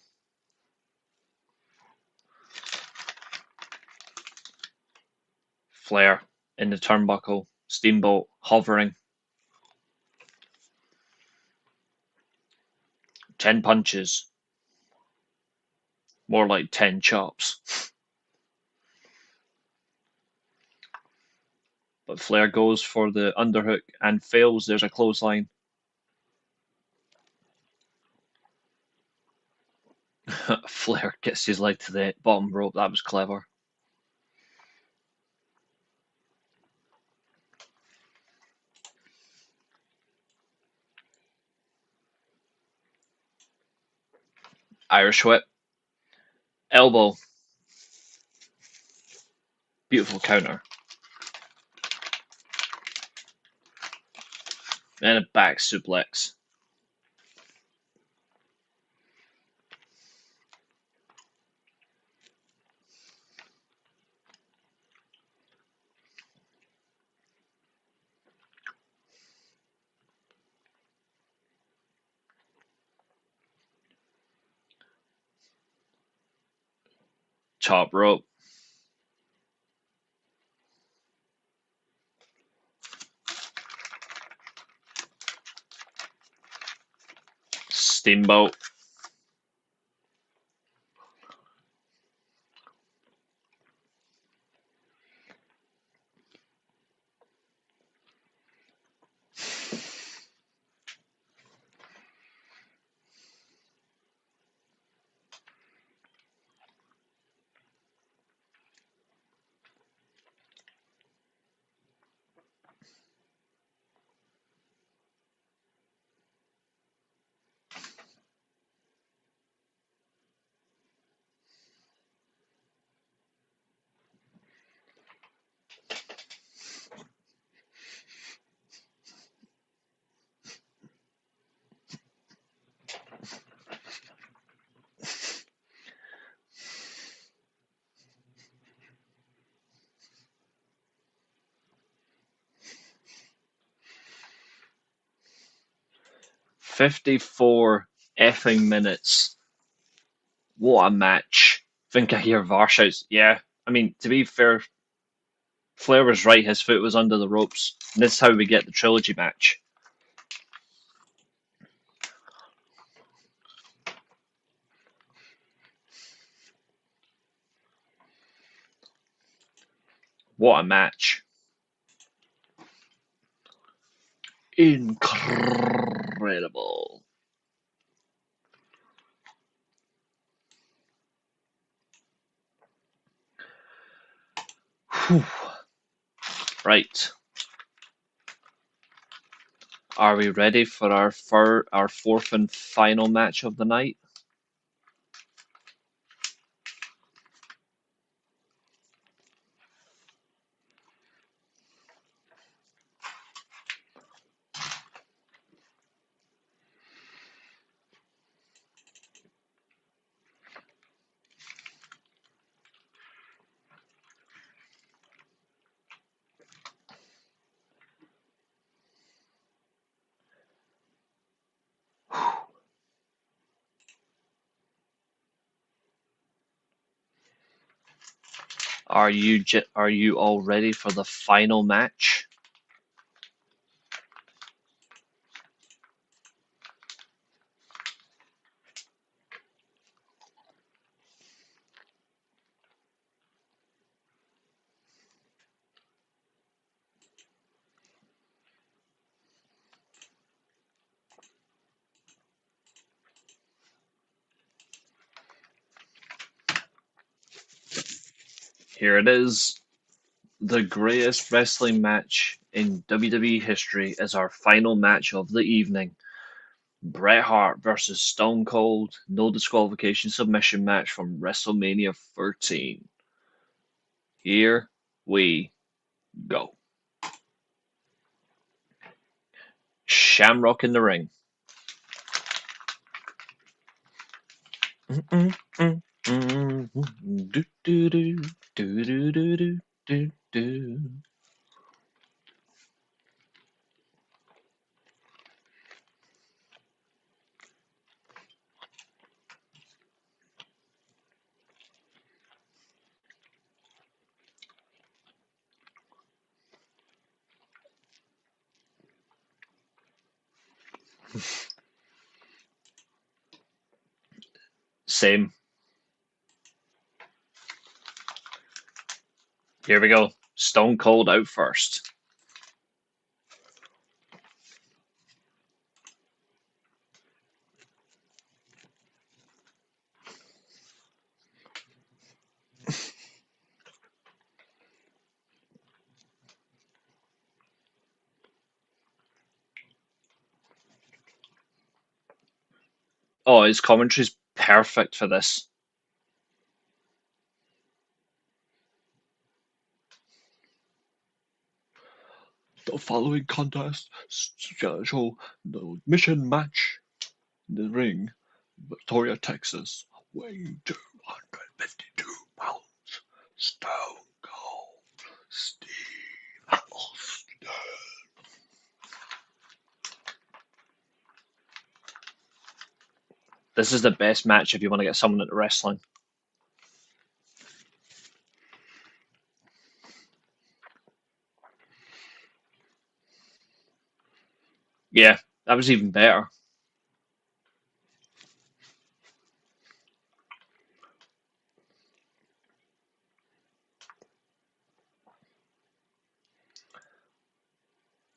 Flair in the turnbuckle. Steamboat hovering. 10 punches. More like 10 chops. But Flair goes for the underhook and fails. There's a clothesline. Flair gets his leg to the bottom rope. That was clever. Irish whip. Elbow. Beautiful counter. And a back suplex. Top rope. Steamboat. 54 effing minutes. What a match. Think I hear Varshouts. Yeah, I mean, to be fair, Flair was right. His foot was under the ropes. And this is how we get the trilogy match. What a match. Incredible. Whew. Right. Are we ready for our fourth and final match of the night? Are you all ready for the final match? Here it is. The greatest wrestling match in WWE history is our final match of the evening. Bret Hart versus Stone Cold, no disqualification submission match from WrestleMania 13. Here we go. Shamrock in the ring. Same. Here we go. Stone Cold out first. Oh, his commentary's perfect for this. The following contest show the mission match in the ring, Victoria, Texas, weighing 252 pounds, Stone Cold Steve Austin. This is the best match if you want to get someone into wrestling. Yeah, that was even better.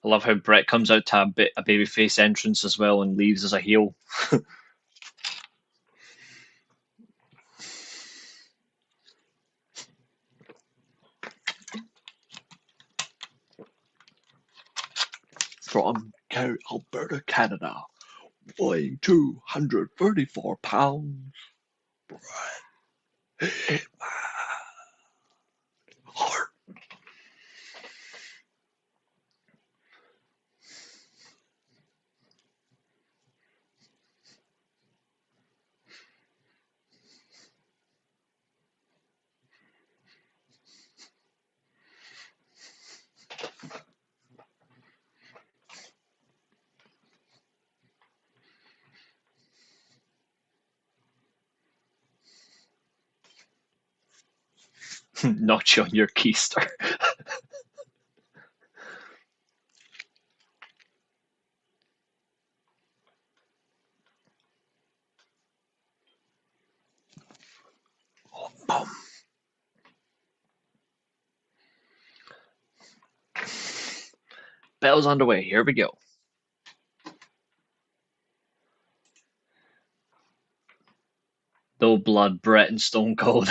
I love how Brett comes out to a babyface entrance as well and leaves as a heel. From Alberta, Canada, weighing 234 pounds, Bret Hart. Notch on your keister. Oh, boom. Battle's underway. Here we go. No blood, Brett and Stone Cold.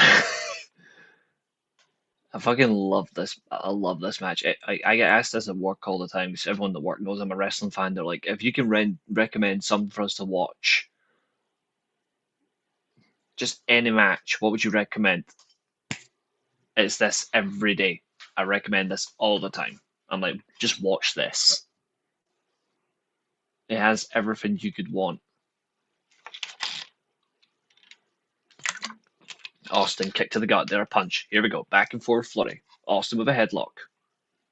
I fucking love this. I love this match. I get asked this at work all the time because everyone at work knows I'm a wrestling fan. They're like, if you can recommend something for us to watch, just any match, what would you recommend? It's this every day. I recommend this all the time. I'm like, just watch this. It has everything you could want. Austin kick to the gut. There a punch. Here we go. Back and forth flurry. Austin with a headlock.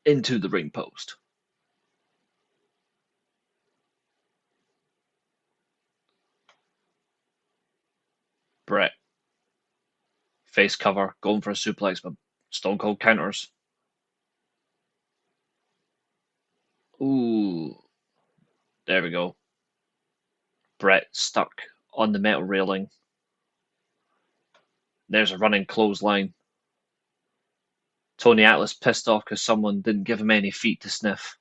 Into the ring post. Brett. Face cover. Going for a suplex, but Stone Cold counters. Ooh. There we go. Brett stuck on the metal railing. There's a running clothesline. Tony Atlas pissed off because someone didn't give him any feet to sniff.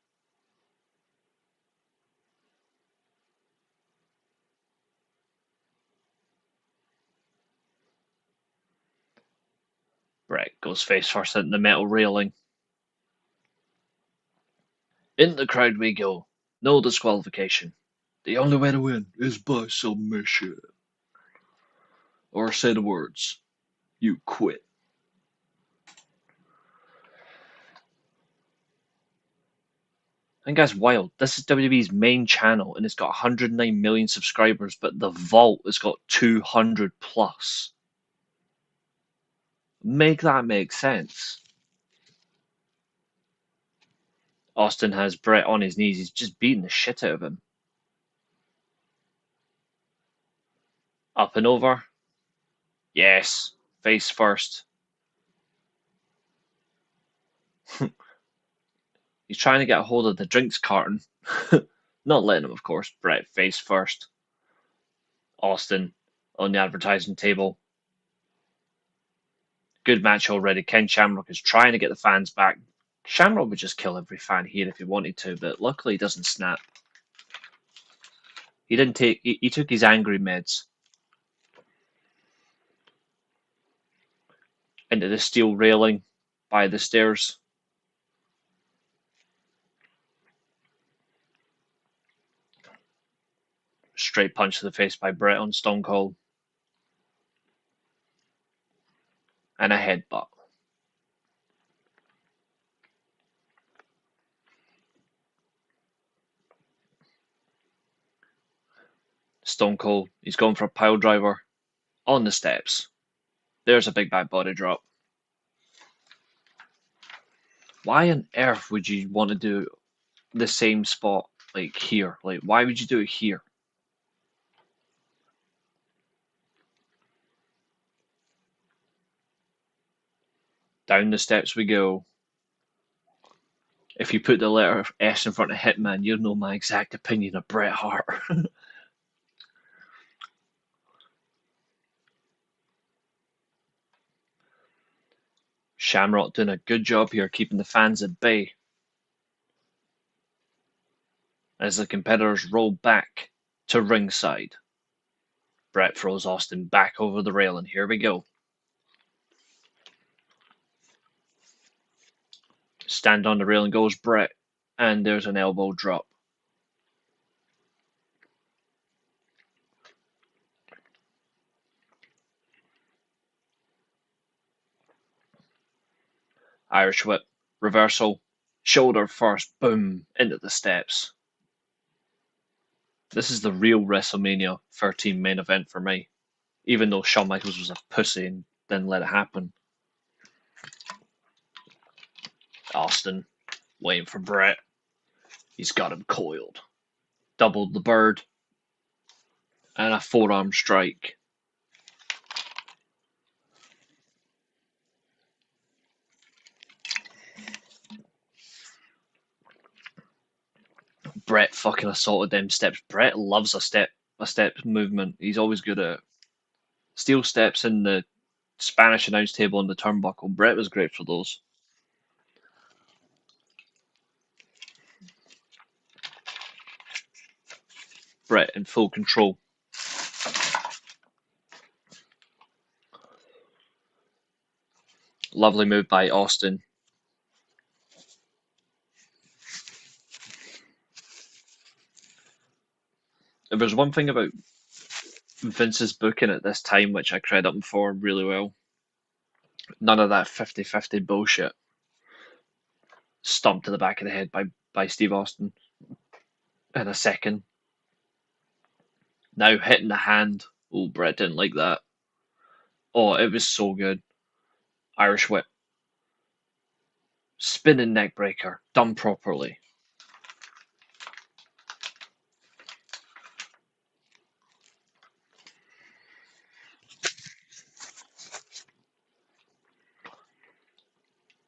Brett goes face first into the metal railing. In the crowd we go. No disqualification. The only way to win is by submission. Or say the words, you quit. I think that's wild. This is WWE's main channel and it's got 109 million subscribers, but the vault has got 200 plus. Make that make sense. Austin has Brett on his knees. He's just beating the shit out of him. Up and over. Yes. Face first. He's trying to get a hold of the drinks carton. Not letting him, of course. Brett face first. Austin on the advertising table. Good match already. Ken Shamrock is trying to get the fans back. Shamrock would just kill every fan here if he wanted to, but luckily he doesn't snap. He didn't take. He took his angry meds. Into the steel railing by the stairs. Straight punch to the face by Brett on Stone Cold. And a headbutt. Stone Cold, he's going for a pile driver on the steps. There's a big back body drop. Why on earth would you want to do the same spot like here? Like, why would you do it here? Down the steps we go. If you put the letter S in front of Hitman, you'll know my exact opinion of Bret Hart. Shamrock doing a good job here keeping the fans at bay. As the competitors roll back to ringside. Brett throws Austin back over the rail, and here we go. Stand on the rail and goes Brett, and there's an elbow drop. Irish whip, reversal, shoulder first, boom, into the steps. This is the real WrestleMania 13 main event for me, even though Shawn Michaels was a pussy and didn't let it happen. Austin, waiting for Brett. He's got him coiled. Doubled the bird, and a forearm strike. Brett fucking assaulted them steps. Brett loves a step movement. He's always good at it. Steel steps in the Spanish announce table on the turnbuckle. Brett was great for those. Brett in full control. Lovely move by Austin. There was one thing about Vince's booking at this time which I credit him for really well. None of that 50-50 bullshit. Stomped to the back of the head by Steve Austin in a second. Now hitting the hand. Oh, Brett didn't like that. Oh, it was so good. Irish whip. Spinning neck breaker. Done properly.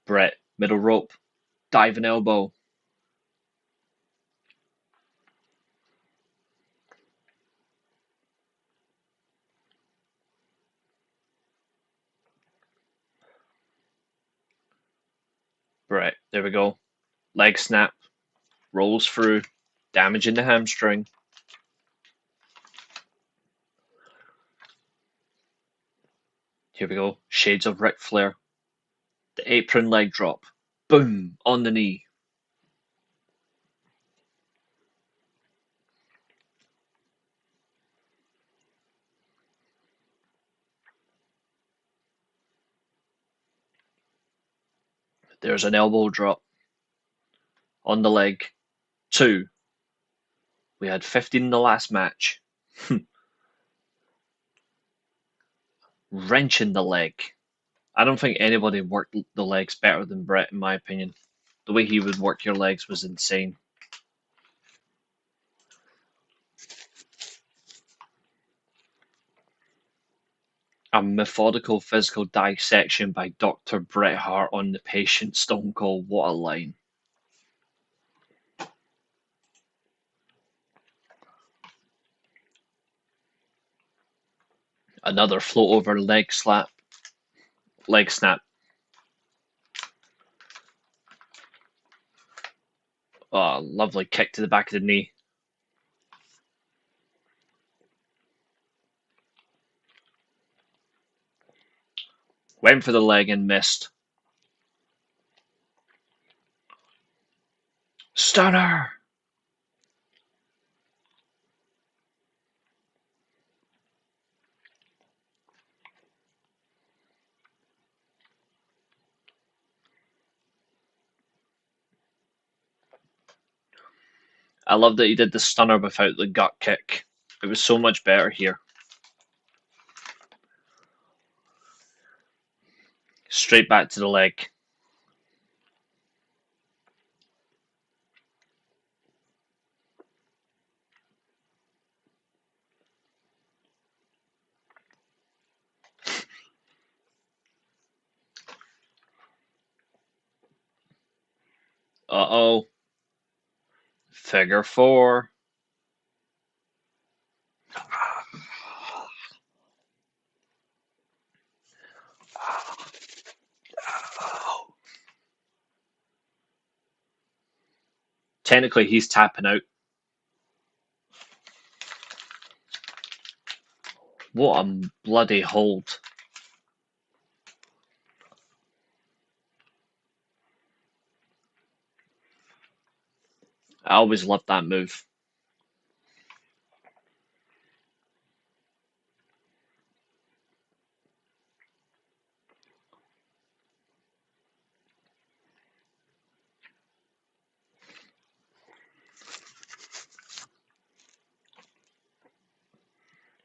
Brett, middle rope. Diving elbow. Brett, there we go. Leg snap. Rolls through. Damaging the hamstring. Here we go. Shades of Ric Flair. The apron leg drop. Boom! On the knee. There's an elbow drop. On the leg. 2. We had 15 in the last match. Wrenching the leg. I don't think anybody worked the legs better than Brett, in my opinion. The way he would work your legs was insane. A methodical physical dissection by Dr. Bret Hart on the patient Stone Cold. What a line. Another float over leg slap. Leg snap. Oh, lovely kick to the back of the knee. Went for the leg and missed. Stunner! I love that he did the stunner without the gut kick. It was so much better here. Straight back to the leg. Uh-oh. Figure 4. Technically, he's tapping out. What a bloody hold. I always loved that move.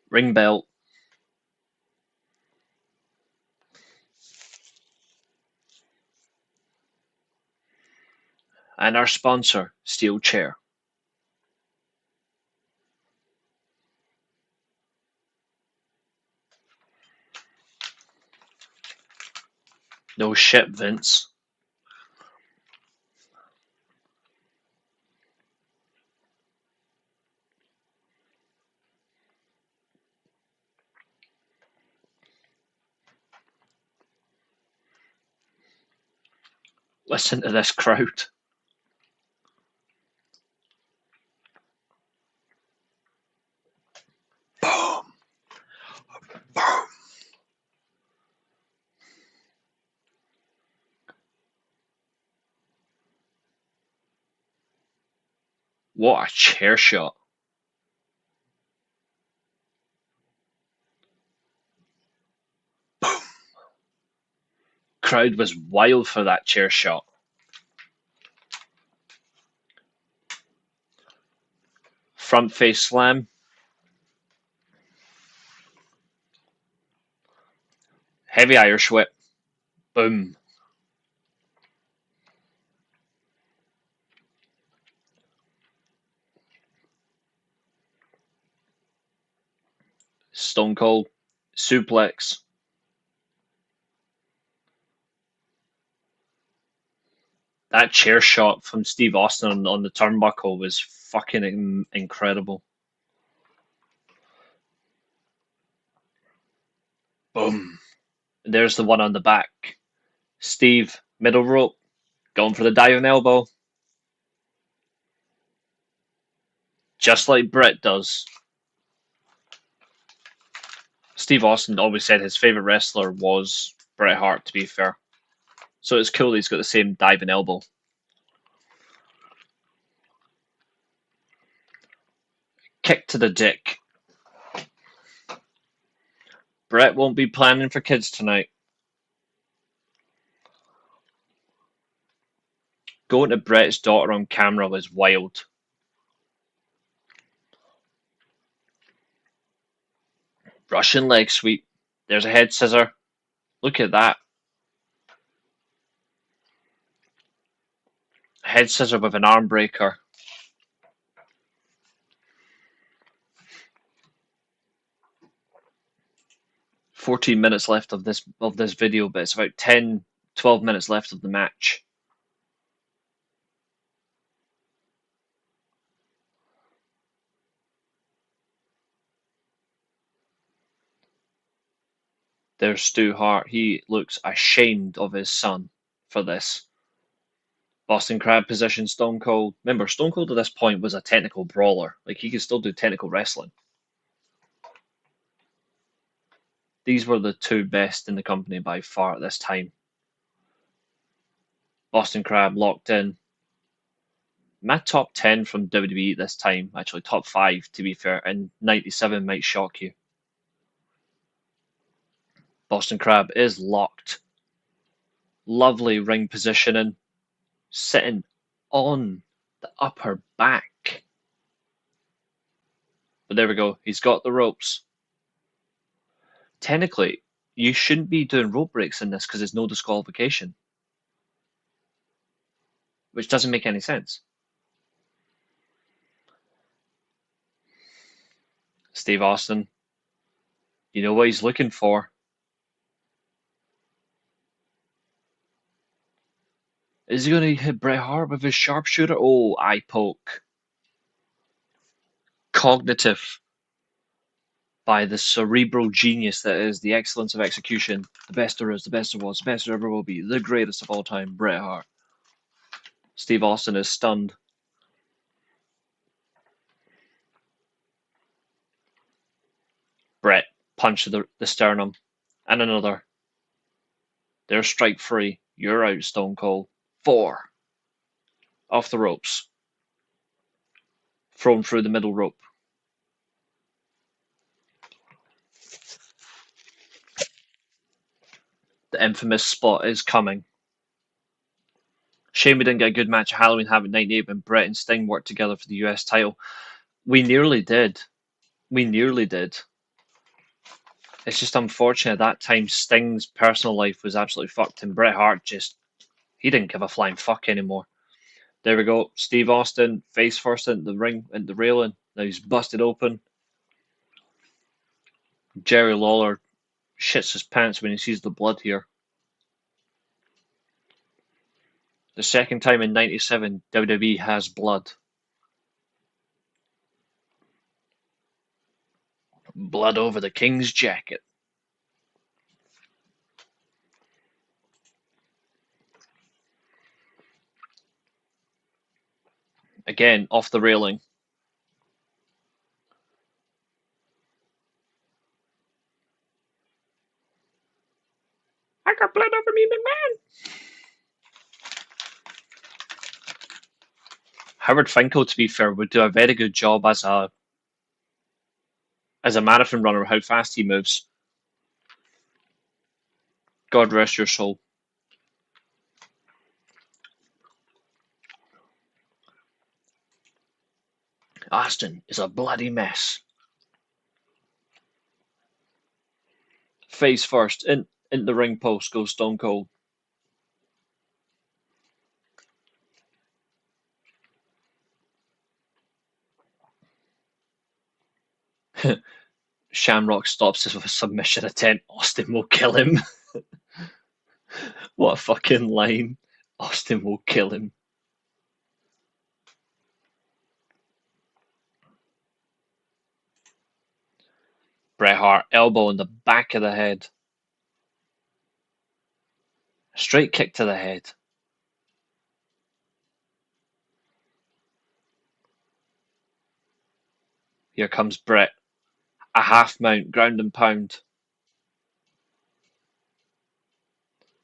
Ring belt. And our sponsor, Steelchair. No shit, Vince. Listen to this crowd. Boom. Boom. What a chair shot. Boom. Crowd was wild for that chair shot. Front face slam. Heavy Irish whip. Boom. Stone Cold. Suplex. That chair shot from Steve Austin on the turnbuckle was fucking incredible. Boom. There's the one on the back. Steve, middle rope, going for the diving elbow. Just like Brett does. Steve Austin always said his favourite wrestler was Bret Hart, to be fair. So it's cool that he's got the same diving elbow. Kick to the dick. Brett won't be planning for kids tonight. Going to Brett's daughter on camera was wild. Russian leg sweep. There's a head scissor. Look at that. Head scissor with an arm breaker. "14 minutes left of this video, but it's about 10-12 minutes left of the match. There's Stu Hart. He looks ashamed of his son for this. Boston Crab position Stone Cold. Remember, Stone Cold at this point was a technical brawler. Like, he could still do technical wrestling. These were the two best in the company by far at this time. Boston Crab locked in. My top 10 from WWE this time, actually top 5 to be fair, and 97 might shock you. Boston Crab is locked. Lovely ring positioning. Sitting on the upper back. But there we go. He's got the ropes. Technically, you shouldn't be doing rope breaks in this because there's no disqualification. Which doesn't make any sense. Steve Austin. You know what he's looking for. Is he going to hit Bret Hart with his sharpshooter? Oh, eye poke. Cognitive by the cerebral genius that is the excellence of execution. The best there is, the best there was, the best there ever will be, the greatest of all time, Bret Hart. Steve Austin is stunned. Bret punch to the sternum. And another. There's strike free. You're out, Stone Cold. 4. Off the ropes. Thrown through the middle rope. The infamous spot is coming. Shame we didn't get a good match at Halloween Havoc 98 when Bret and Sting worked together for the US title. We nearly did. We nearly did. It's just unfortunate at that time Sting's personal life was absolutely fucked and Bret Hart he didn't give a flying fuck anymore. There we go. Steve Austin face first into the ring, into the railing. Now he's busted open. Jerry Lawler shits his pants when he sees the blood here. The second time in 97 WWE has blood. Blood over the King's jacket. Again, off the railing. I got blood over me, McMahon. Howard Finkel, to be fair, would do a very good job as a marathon runner. How fast he moves. God rest your soul. Austin is a bloody mess. Face first, in the ring post goes Stone Cold. Shamrock stops this with a submission attempt. Austin will kill him. What a fucking line. Austin will kill him. Bret Hart, elbow in the back of the head. Straight kick to the head. Here comes Bret. A half mount, ground and pound.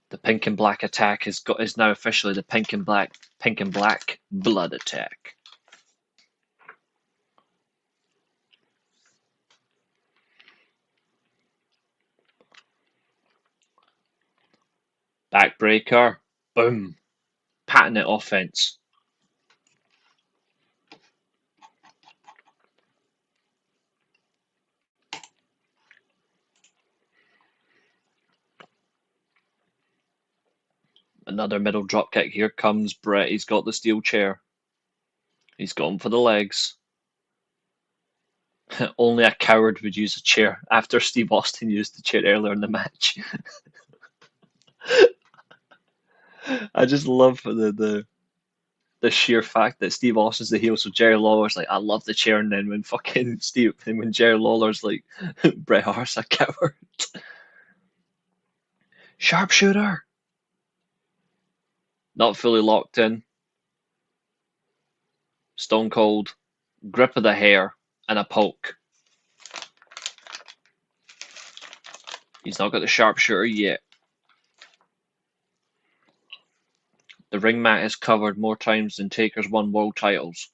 The pink and black attack is now officially the pink and black blood attack. Backbreaker. Boom. Patent it offense. Another middle drop kick. Here comes Bret. He's got the steel chair. He's gone for the legs. Only a coward would use a chair after Steve Austin used the chair earlier in the match. I just love the sheer fact that Steve Austin's the heel, so Jerry Lawler's like, I love the chair, and then when Jerry Lawler's like, Bret Hart's a coward. Sharpshooter. Not fully locked in. Stone Cold. Grip of the hair and a poke. He's not got the sharpshooter yet. The ring mat is covered more times than Taker's won world titles.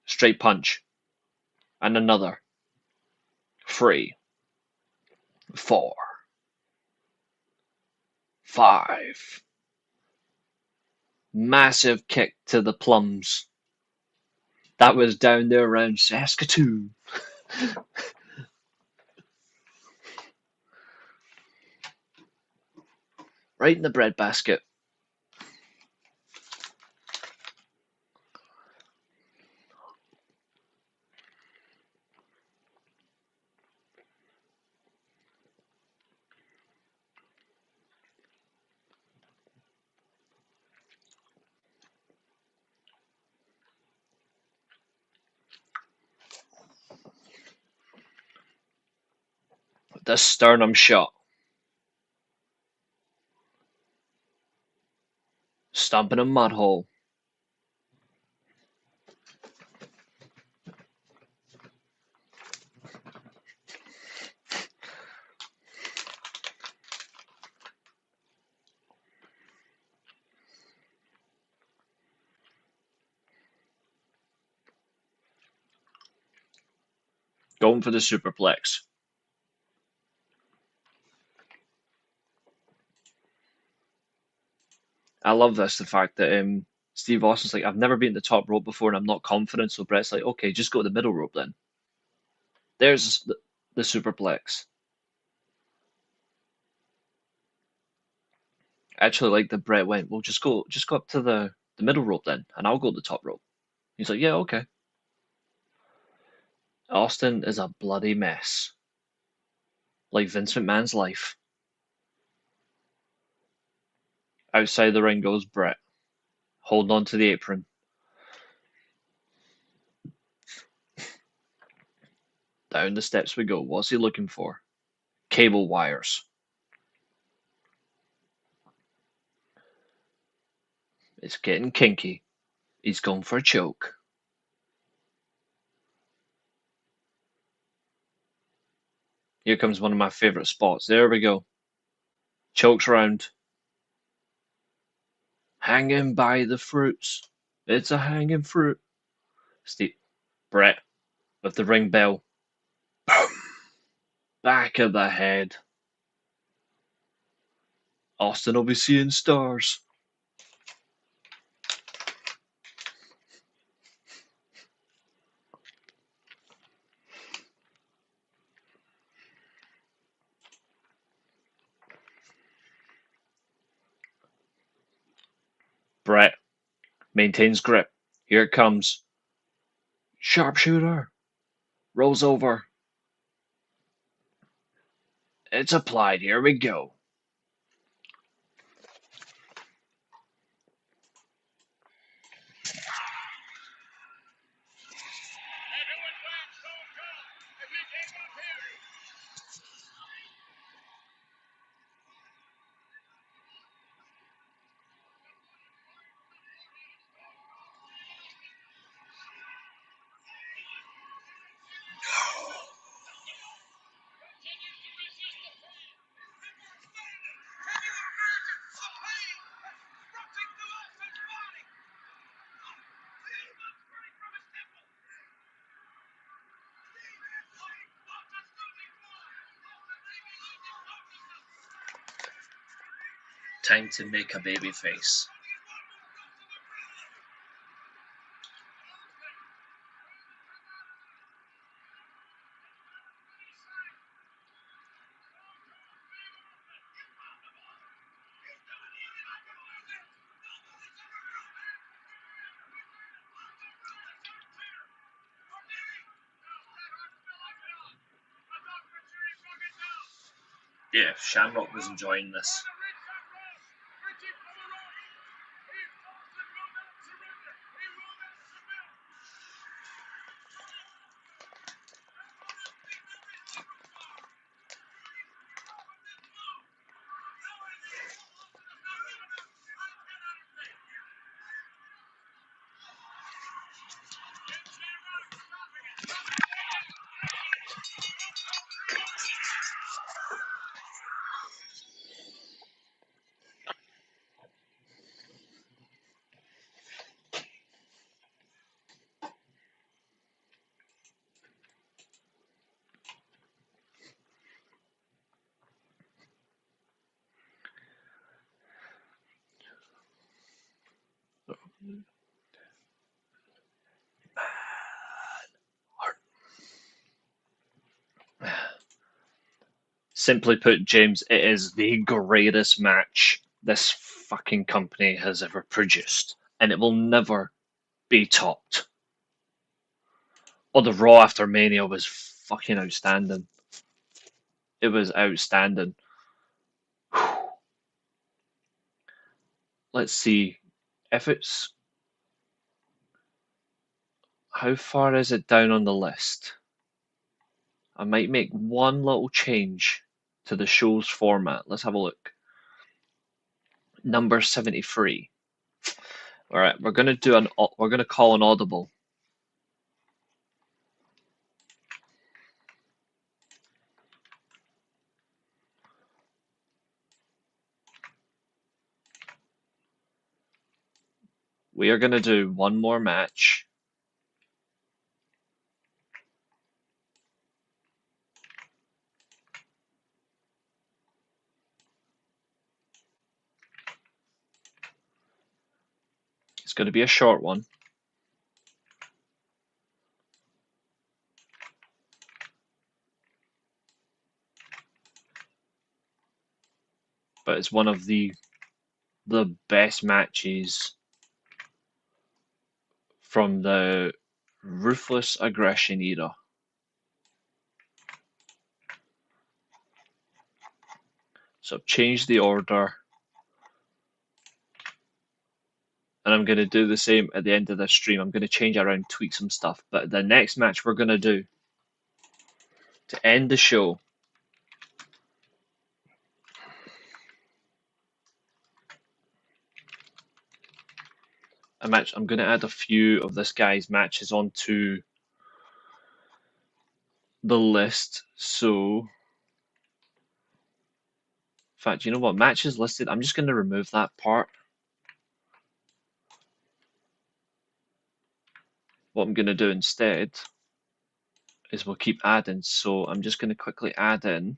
Straight punch. And another. 3, 4, 5. Massive kick to the plums. That was down there around Saskatoon. Right in the breadbasket. The sternum shot. Stomping a mud hole. Going for the superplex. I love this, the fact that Steve Austin's like, I've never been at the top rope before and I'm not confident, so Bret's like, okay, just go to the middle rope then. There's the superplex. Actually, like that Bret went, well, just go up to the middle rope then, and I'll go to the top rope. He's like, yeah, okay. Austin is a bloody mess. Like Vince McMahon's life. Outside the ring goes Bret, holding on to the apron. Down the steps we go. What's he looking for? Cable wires. It's getting kinky. He's going for a choke. Here comes one of my favourite spots. There we go. Chokes round. Hanging by the fruits. It's a hanging fruit. Steve Brett with the ring bell. Boom. Back of the head. Austin will be seeing stars. Brett maintains grip. Here it comes. Sharpshooter. Rolls over. It's applied. Here we go. Time to make a baby face. Yeah, Shamrock was enjoying this. Simply put, James, it is the greatest match this fucking company has ever produced, and it will never be topped. Oh, the Raw after Mania was fucking outstanding. It was outstanding. Let's see if it's. How far is it down on the list? I might make one little change to the show's format. Let's have a look. Number 73. All right, we're gonna call an audible. We are gonna do one more match. It's gonna be a short one. But it's one of the best matches from the Ruthless Aggression era. So I've changed the order. And I'm going to do the same at the end of this stream. I'm going to change around, tweak some stuff. But the next match we're going to do to end the show a match. I'm going to add a few of this guy's matches onto the list. So, in fact, you know what? Matches listed. I'm just going to remove that part. What I'm going to do instead is we'll keep adding. So I'm just going to quickly add in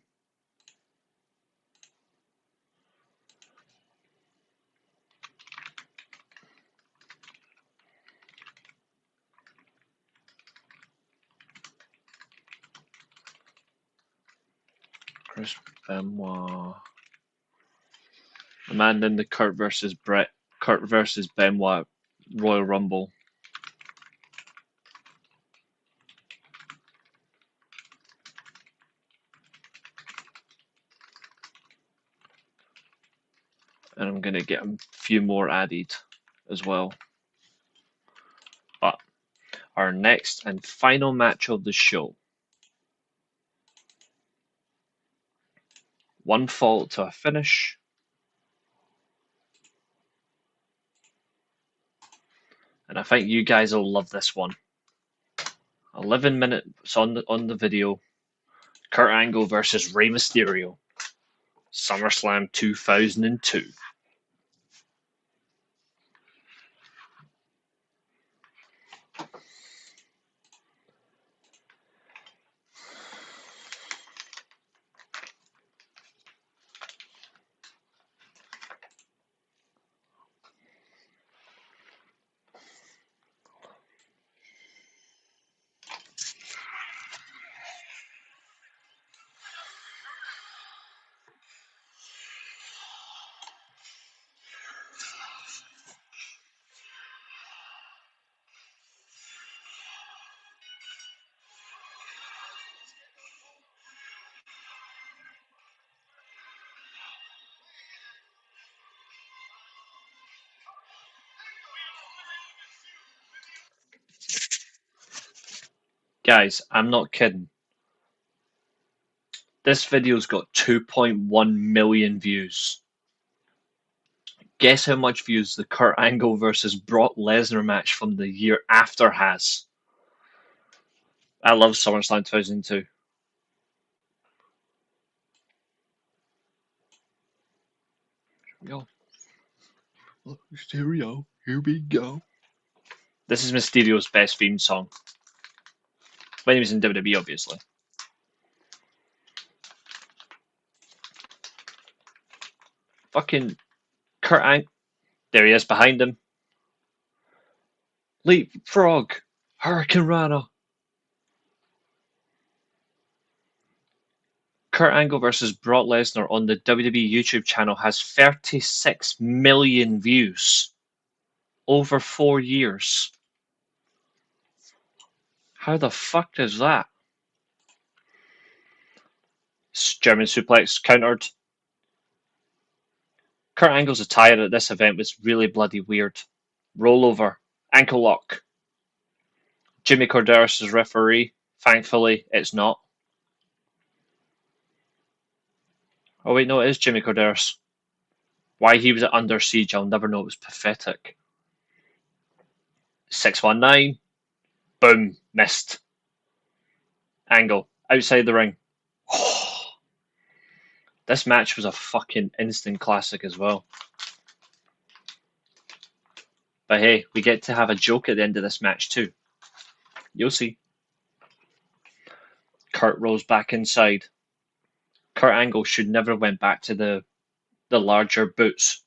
Chris Benoit. I'm adding in the Kurt versus Benoit Royal Rumble. And I'm going to get a few more added as well. But our next and final match of the show. One fall to a finish. And I think you guys will love this one. 11 minutes on the video. Kurt Angle versus Rey Mysterio. SummerSlam 2002. Guys, I'm not kidding. This video's got 2.1 million views. Guess how much views the Kurt Angle versus Brock Lesnar match from the year after has? I love SummerSlam 2002. Go. Mysterio, here we go. This is Mysterio's best theme song. When he was in WWE, obviously. Fucking Kurt Angle. There he is behind him. Leapfrog. Hurricane Rana. Kurt Angle versus Brock Lesnar on the WWE YouTube channel has 36 million views over 4 years. How the fuck is that? German suplex countered. Kurt Angle's attire at this event was really bloody weird. Rollover. Ankle lock. Jimmy Corderas is referee. Thankfully, it's not. Oh wait, no, it is Jimmy Corderas. Why he was under siege, I'll never know. It was pathetic. 619. Boom. Missed. Angle. Outside the ring. This match was a fucking instant classic as well. But hey, we get to have a joke at the end of this match too. You'll see. Kurt rolls back inside. Kurt Angle should never have went back to the larger boots.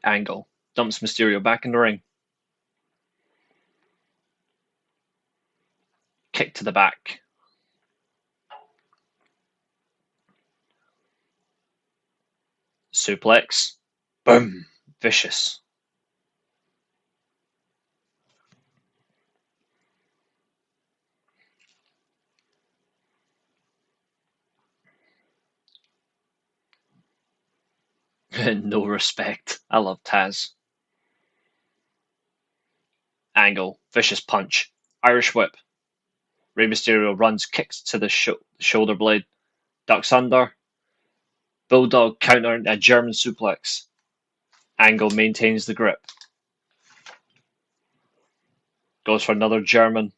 Angle dumps Mysterio back in the ring. Kick to the back. Suplex. Boom. Vicious. No respect. I love Taz. Angle. Vicious punch. Irish whip. Rey Mysterio runs, kicks to the shoulder blade. Ducks under. Bulldog counter a German suplex. Angle maintains the grip. Goes for another German.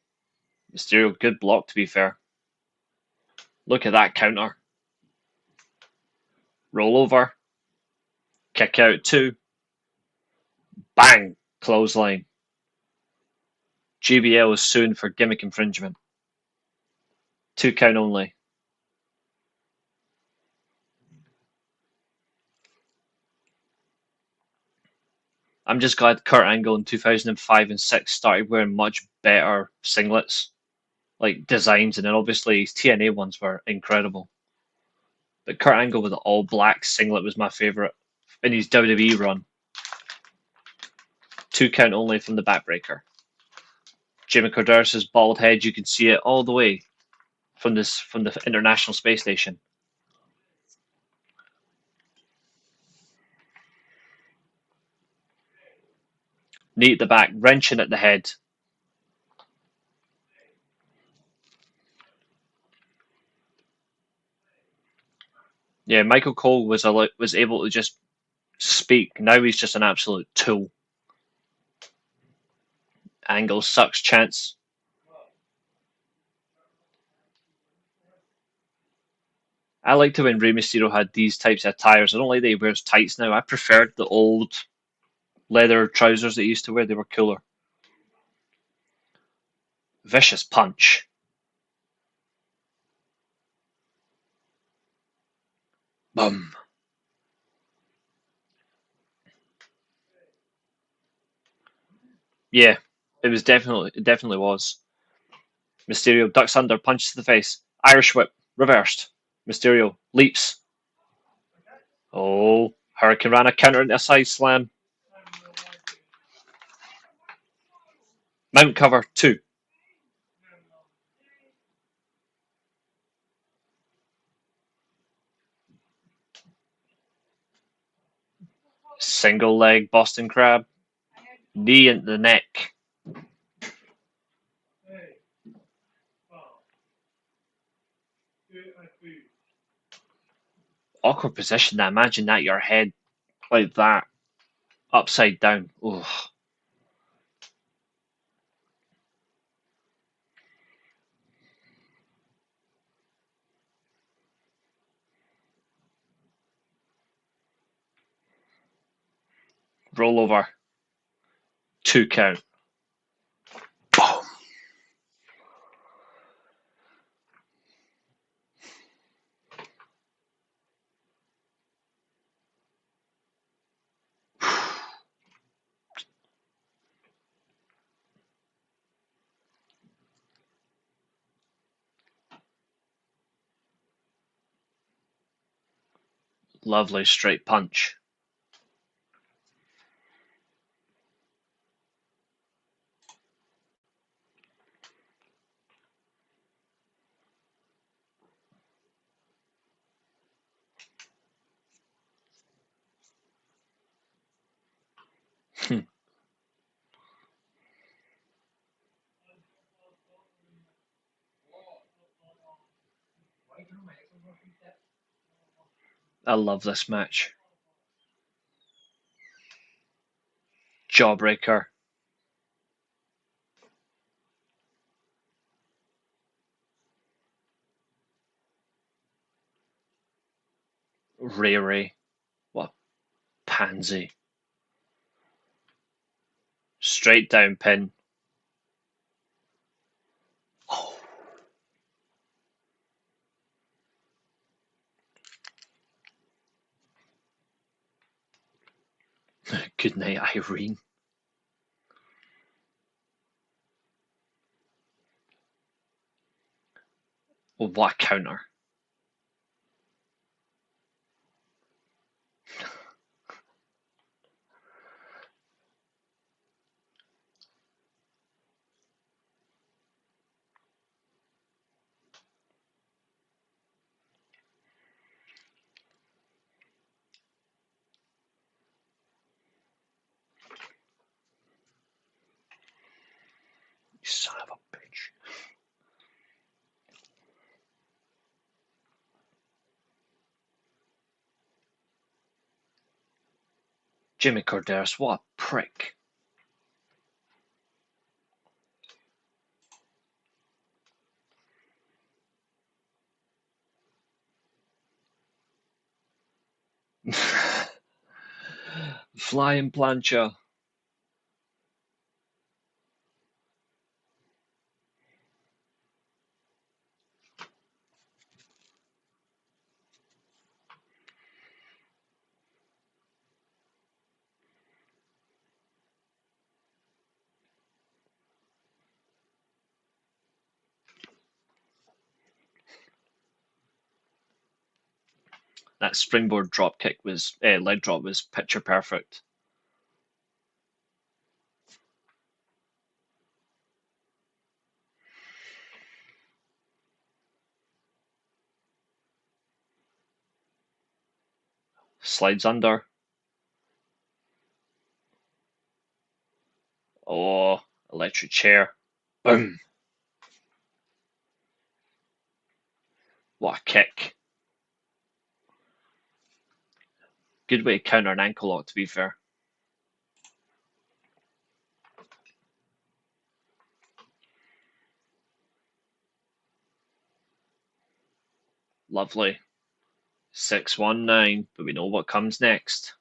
Mysterio, good block to be fair. Look at that counter. Roll over. Kick out 2. Bang! Clothesline. GBL is suing for gimmick infringement. 2 count only. I'm just glad Kurt Angle in 2005 and 6 started wearing much better singlets, like designs, and then obviously his TNA ones were incredible. But Kurt Angle with the all black singlet was my favourite in his WWE run. 2 count only from the backbreaker. Jimmy Corderas' bald head, you can see it all the way from the International Space Station. Knee at the back, wrenching at the head. Yeah, Michael Cole was able to just speak. Now he's just an absolute tool. Angle sucks chance. I liked it when Rey Mysterio had these types of attires. I don't like that he wears tights now. I preferred the old leather trousers that he used to wear. They were cooler. Vicious punch. Boom. Yeah, it definitely was. Mysterio ducks under, punches to the face. Irish whip, reversed. Mysterio leaps. Oh, Hurricane Rana counter into a side slam. Mount cover 2. Single leg Boston Crab. Knee into the neck. Awkward position. I imagine that your head like that, upside down. Ugh. Roll over. 2 count. Boom. Lovely straight punch. I love this match. Jawbreaker. Ray. What pansy. Straight down pin. Oh. Good night, Irene. Oh, what a counter. You son of a bitch. Jimmy Corderas, what a prick. Flying plancha. That springboard drop kick was leg drop was picture perfect. Slides under. Oh, electric chair. Boom. What a kick. Good way to counter an ankle lock, to be fair. Lovely. 6-1-9, but we know what comes next.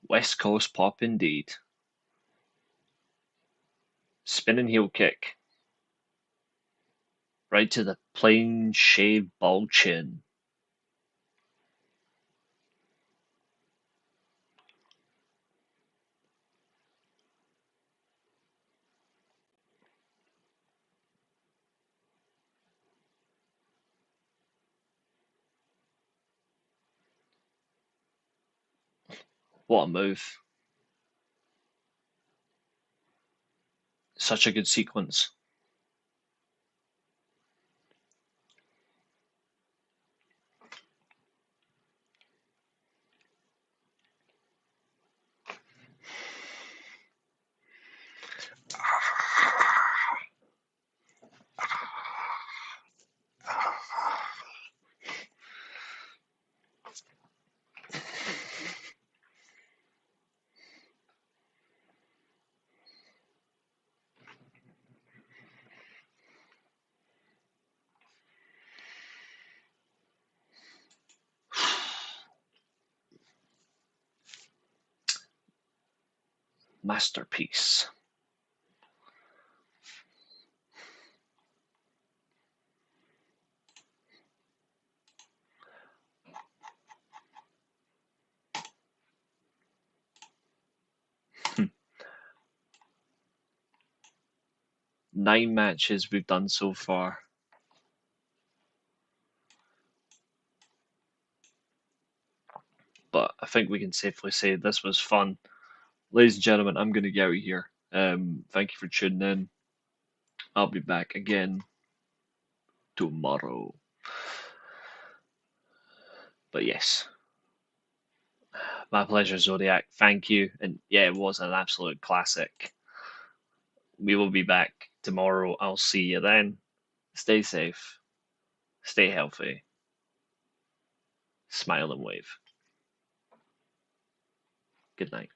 West Coast pop indeed. Spinning heel kick. Right to the plain shaved bald chin. What a move. Such a good sequence. Masterpiece. Hmm. 9 matches we've done so far. But I think we can safely say this was fun. Ladies and gentlemen, I'm going to get out of here. Thank you for tuning in. I'll be back again tomorrow. But yes, my pleasure, Zodiac. Thank you. And yeah, it was an absolute classic. We will be back tomorrow. I'll see you then. Stay safe. Stay healthy. Smile and wave. Good night.